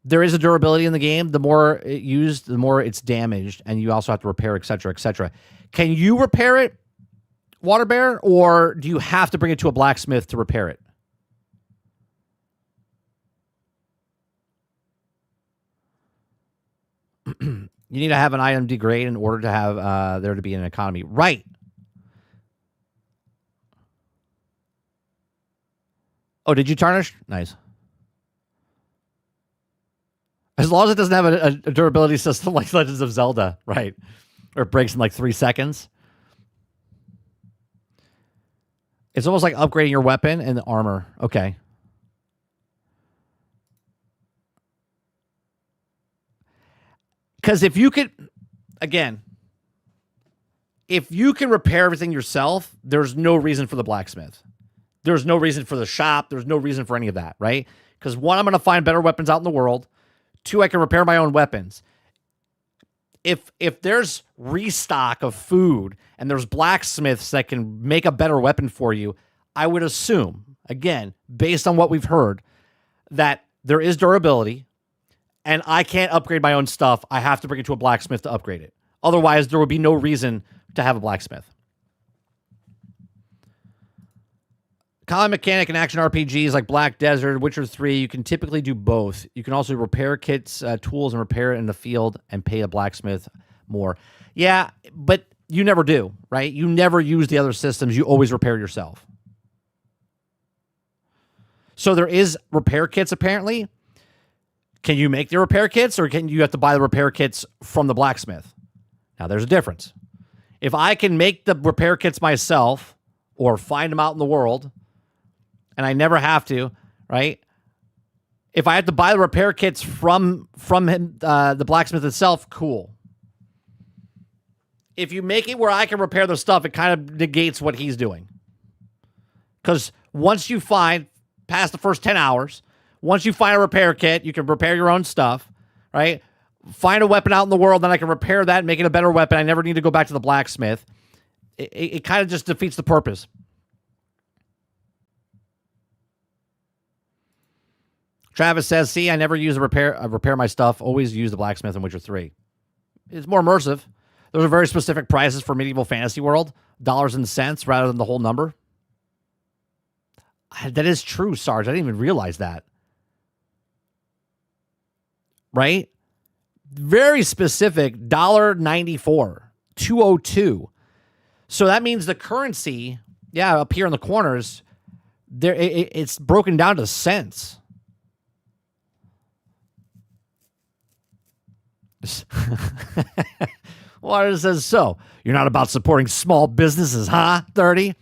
There is a durability in the game. The more it used, the more it's damaged, and you also have to repair, etc., etc. Can you repair it, Water Bear, or do you have to bring it to a blacksmith to repair it? You need to have an item degrade in order to have there to be an economy. Right. Oh, did you tarnish? Nice. As long as it doesn't have a durability system like Legends of Zelda, right? Or it breaks in like 3 seconds. It's almost like upgrading your weapon and the armor. Okay. Because if you could, again, if you can repair everything yourself, there's no reason for the blacksmith. There's no reason for the shop. There's no reason for any of that, right? Because 1, I'm going to find better weapons out in the world. 2, I can repair my own weapons. If there's restock of food and there's blacksmiths that can make a better weapon for you, I would assume, again, based on what we've heard, that there is durability, and I can't upgrade my own stuff. I have to bring it to a blacksmith to upgrade it. Otherwise, there would be no reason to have a blacksmith. Common mechanic in action RPGs like Black Desert, Witcher 3, you can typically do both. You can also repair kits, tools, and repair it in the field and pay a blacksmith more. Yeah, but you never do, right? You never use the other systems. You always repair yourself. So there is repair kits, apparently. Can you make the repair kits, or can you have to buy the repair kits from the blacksmith? Now, there's a difference. If I can make the repair kits myself or find them out in the world, and I never have to, right? If I have to buy the repair kits from him, the blacksmith itself, cool. If you make it where I can repair the stuff, it kind of negates what he's doing. Because once you find, past the first 10 hours, once you find a repair kit, you can repair your own stuff, right? Find a weapon out in the world, then I can repair that and make it a better weapon. I never need to go back to the blacksmith. It kind of just defeats the purpose. Travis says, see, I never use repair my stuff. Always use the blacksmith in Witcher 3. It's more immersive. Those are very specific prices for medieval fantasy world. Dollars and cents rather than the whole number. That is true, Sarge. I didn't even realize that. Right? Very specific, $1.94, 202. So that means the currency, up here in the corners, there it's broken down to cents. Water says, so you're not about supporting small businesses, huh, 30?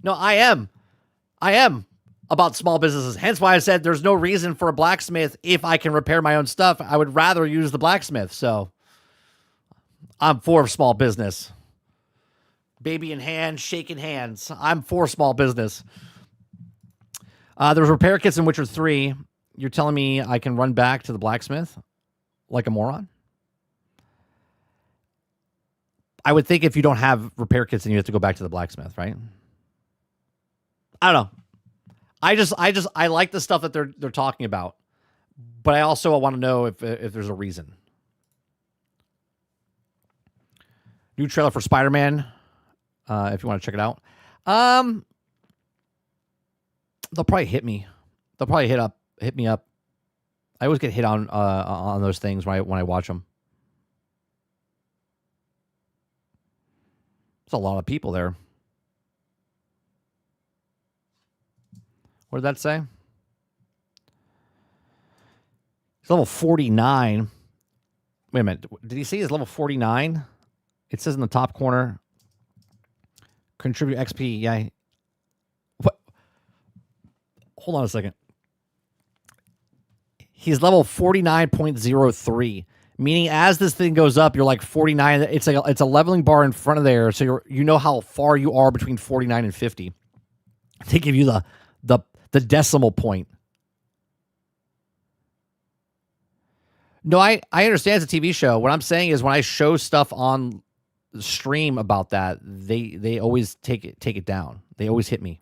No, I am about small businesses. Hence why I said there's no reason for a blacksmith if I can repair my own stuff. I would rather use the blacksmith. So I'm for small business. Baby in hand, shaking hands. I'm for small business. There's repair kits in Witcher 3. You're telling me I can run back to the blacksmith like a moron? I would think if you don't have repair kits, then you have to go back to the blacksmith, right? I don't know. I like the stuff that they're talking about, but I also want to know if there's a reason. New trailer for Spider-Man, if you want to check it out. They'll probably hit me. They'll probably hit me up. I always get hit on those things when I watch them. There's a lot of people there. What did that say? It's level 49. Wait a minute. Did he say he's level 49? It says in the top corner. Contribute XP. Yeah. What? Hold on a second. He's level 49.03. Meaning as this thing goes up, you're like 49. It's a leveling bar in front of there. So you know how far you are between 49 and 50. They give you the decimal point. No, I understand it's a TV show. What I'm saying is when I show stuff on the stream about that, they always take it down. They always hit me.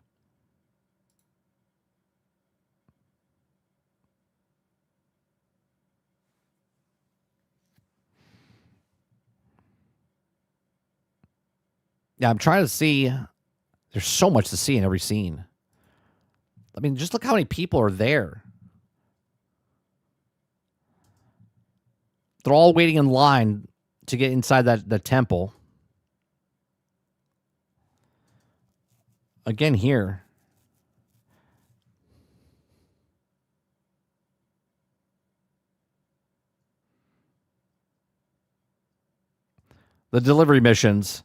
Yeah, I'm trying to see. There's so much to see in every scene. I mean, just look how many people are there. They're all waiting in line to get inside the temple. Again here. The delivery missions.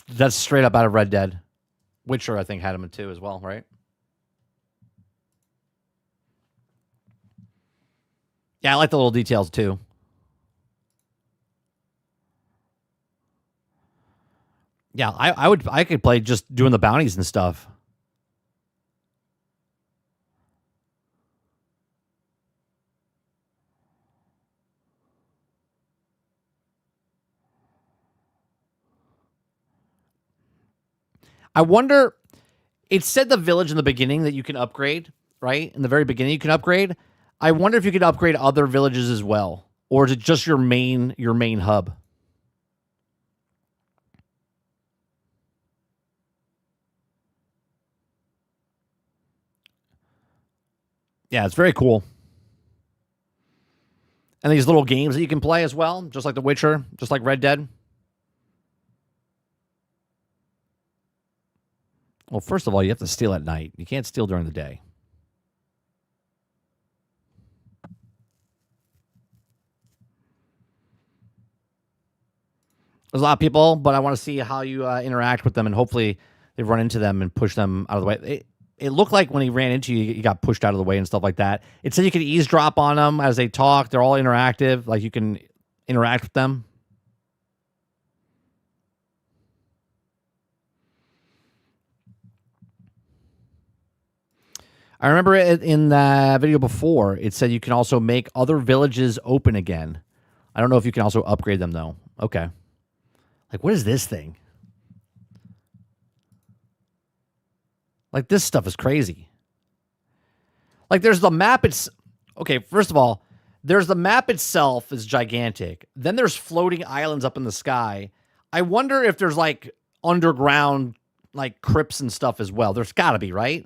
That's straight up out of Red Dead. Witcher, I think, had them too as well, right? Yeah, I like the little details too. Yeah, I could play just doing the bounties and stuff. I wonder, it said the village in the beginning that you can upgrade, right? In the very beginning you can upgrade. I wonder if you could upgrade other villages as well, or is it just your main hub? Yeah, it's very cool. And these little games that you can play as well, just like The Witcher, just like Red Dead. Well, first of all, you have to steal at night. You can't steal during the day. There's a lot of people, but I want to see how you interact with them, and hopefully they run into them and push them out of the way. It looked like when he ran into you, you got pushed out of the way and stuff like that. It said you could eavesdrop on them as they talk. They're all interactive. Like, you can interact with them. I remember it in the video before, it said you can also make other villages open again. I don't know if you can also upgrade them, though. Okay. Like, what is this thing? Like, this stuff is crazy. Like, there's the map. Okay, first of all, there's the map itself is gigantic. Then there's floating islands up in the sky. I wonder if there's, like, underground, like, crypts and stuff as well. There's got to be, right?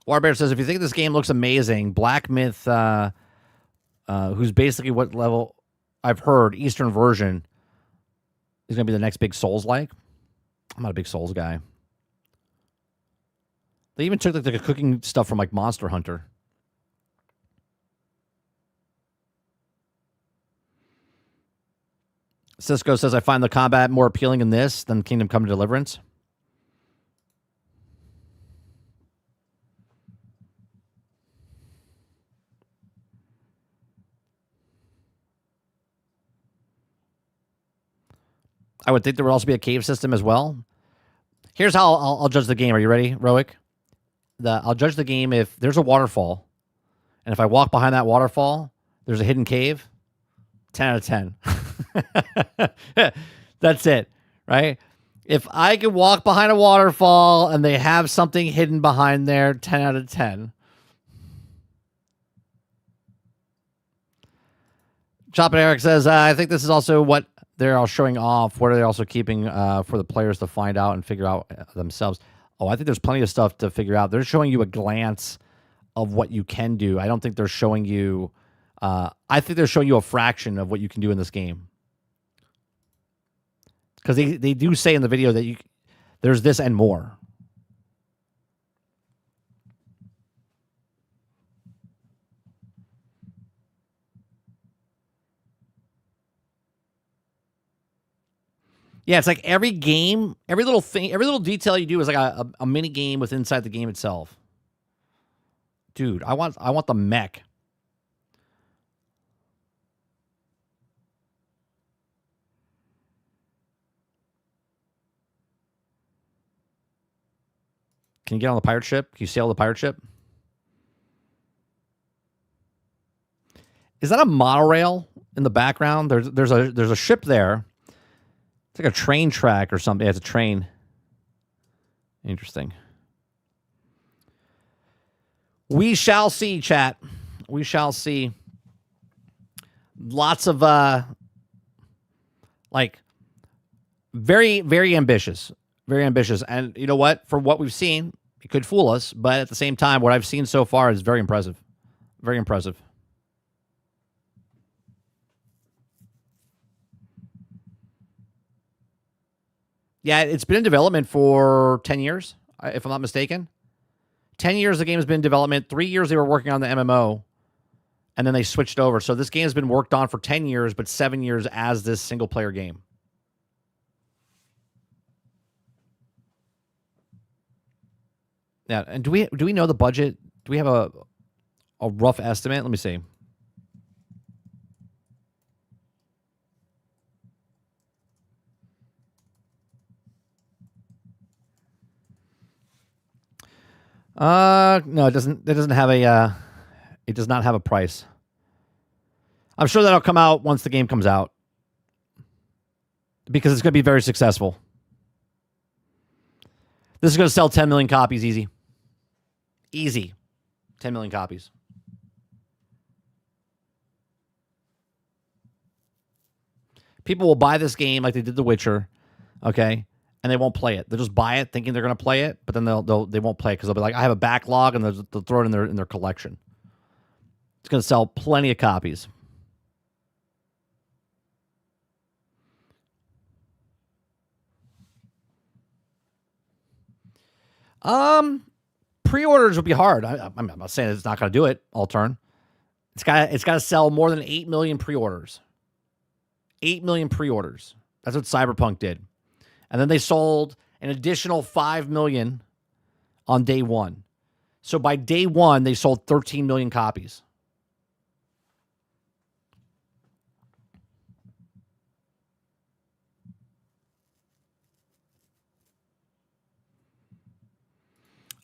Warbear says, if you think this game looks amazing, Black Myth, who's basically what level I've heard, Eastern version, is going to be the next big Souls-like. I'm not a big Souls guy. They even took like the cooking stuff from like Monster Hunter. Cisco says, I find the combat more appealing in this than Kingdom Come Deliverance. I would think there would also be a cave system as well. Here's how I'll judge the game. Are you ready, Roic? I'll judge the game if there's a waterfall, and if I walk behind that waterfall, there's a hidden cave. 10 out of 10. That's it, right? If I can walk behind a waterfall and they have something hidden behind there, 10 out of 10. Chop and Eric says, I think this is also what they're all showing off. What are they also keeping for the players to find out and figure out themselves? Oh, I think there's plenty of stuff to figure out. They're showing you a glance of what you can do. I don't think they're showing you... I think they're showing you a fraction of what you can do in this game. Because they do say in the video that there's this and more. Yeah, it's like every game, every little thing, every little detail you do is like a mini game within inside the game itself. Dude, I want the mech. Can you get on the pirate ship? Can you sail the pirate ship? Is that a monorail in the background? There's a ship there. It's like a train track or something. Yeah, it's a train. Interesting. We shall see, chat. We shall see. Lots of like very, very ambitious. Very ambitious. And you know what? For what we've seen, it could fool us, but at the same time, what I've seen so far is very impressive. Very impressive. Yeah, it's been in development for 10 years, if I'm not mistaken. 10 years the game has been in development. 3 years they were working on the MMO, and then they switched over. So this game has been worked on for 10 years, but 7 years as this single-player game. Yeah, and do we know the budget? Do we have a rough estimate? Let me see. No, it doesn't. It doesn't have a. It does not have a price. I'm sure that'll come out once the game comes out, because it's going to be very successful. This is going to sell 10 million copies easy. Easy. 10 million copies. People will buy this game like they did The Witcher, okay? And they won't play it. They'll just buy it thinking they're going to play it, but then they won't play it because they'll be like, I have a backlog, and they'll throw it in their collection. It's going to sell plenty of copies. pre-orders would be hard. I'm not saying it's not going to do it all turn. It's got to sell more than 8 million pre-orders. 8 million pre-orders. That's what Cyberpunk did. And then they sold an additional 5 million on day one. So by day one, they sold 13 million copies.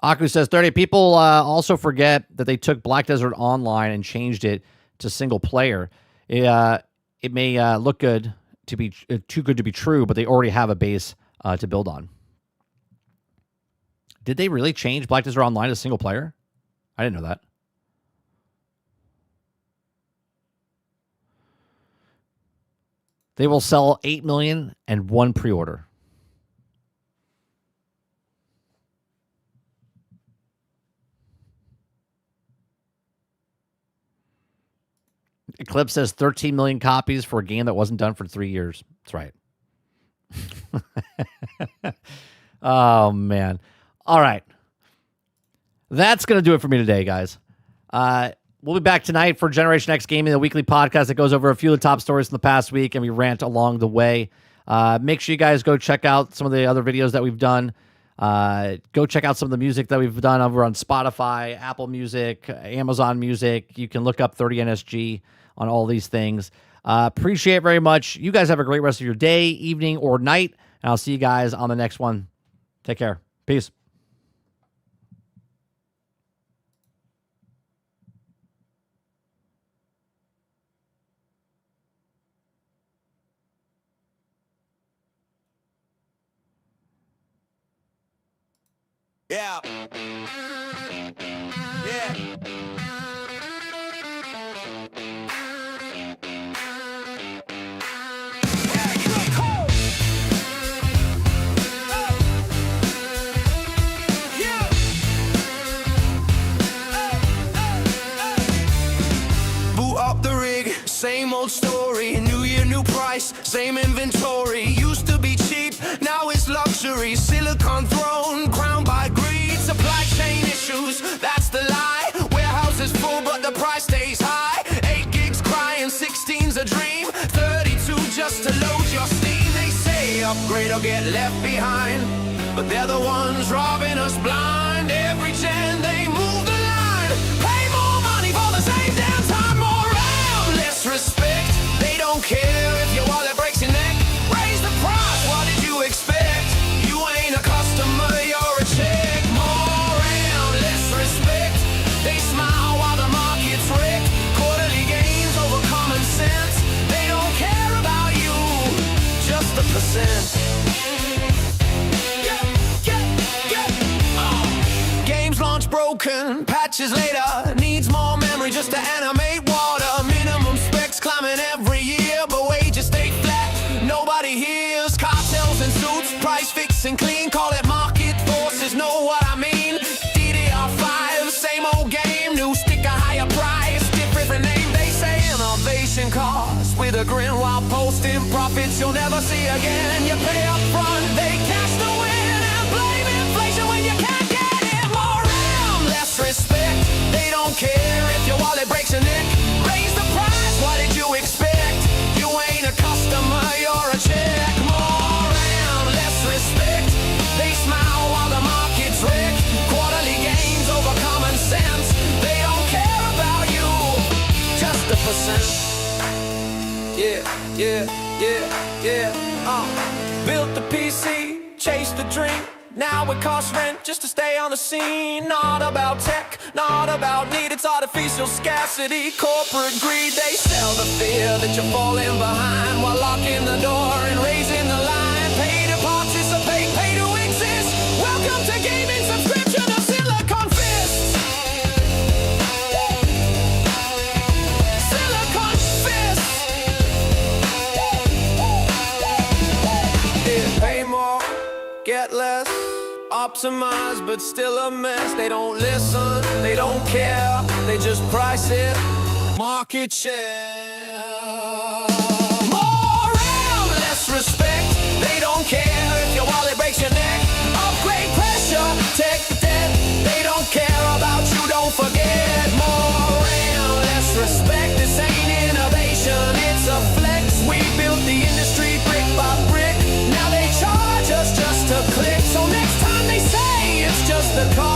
Aku says 30 people also forget that they took Black Desert Online and changed it to single player. It may look good to be too good to be true, but they already have a base to build on. Did they really change Black Desert Online to single player? I didn't know that. They will sell 8 million and one pre-order. Eclipse says 13 million copies for a game that wasn't done for 3 years. That's right. Oh, man. All right. That's going to do it for me today, guys. We'll be back tonight for Generation X Gaming, the weekly podcast that goes over a few of the top stories from the past week, and we rant along the way. Make sure you guys go check out some of the other videos that we've done. Go check out some of the music that we've done over on Spotify, Apple Music, Amazon Music. You can look up 30NSG on all these things. Appreciate it very much. You guys have a great rest of your day, evening, or night, and I'll see you guys on the next one. Take care. Peace. Yeah. Yeah. Boot up the rig, same old story. New year, new price, same inventory. Used to be cheap, now it's luxury. Silicon throne, crowned by greed. Supply chain issues, that's the lie. Warehouses full, but the price stays high. 8 gigs crying, 16's a dream. 32 just to load your Steam. They say upgrade or get left behind, but they're the ones robbing us blind. Every gen they move the line. Pay more money for the same damn time. More RAM, less respect. They don't care if your wallet breaks your neck. Raise the price, what did you expect? You ain't a customer, you're a check. More RAM, less respect. They smile while the market's wrecked. Quarterly gains over common sense. They don't care about you, just the percent. Games launch broken, patches later. Needs more memory just to animate water. Minimum specs climbing every year, but wages stay flat. Nobody hears. Cartels and suits, price fixing clean. Call it market forces, know what I mean. DDR5, same old game. New sticker, higher price, different name. They say innovation costs with a grin while posting profits you'll never see again. You pay up front, they cash the win and blame inflation when you can't get it. More RAM, less respect. They don't care if your wallet breaks your neck. Raise the price, what did you expect? You ain't a customer, you're a check. More RAM, less respect. They smile while the market's wrecked. Quarterly gains over common sense. They don't care about you, just the percent. Yeah. Built the PC, chased the dream. Now it costs rent just to stay on the scene. Not about tech, not about need. It's artificial scarcity, corporate greed. They sell the fear that you're falling behind while locking the door and raising the line. Pay to participate, pay to exist. Welcome to gaming subscription of Silicon Fist. Silicon Fist. Yeah, pay more, get less. Optimized but still a mess. They don't listen, they don't care. They just price it, market share. More RAM, less respect. They don't care if your wallet breaks your neck. Upgrade pressure, take the debt. They don't care. the car.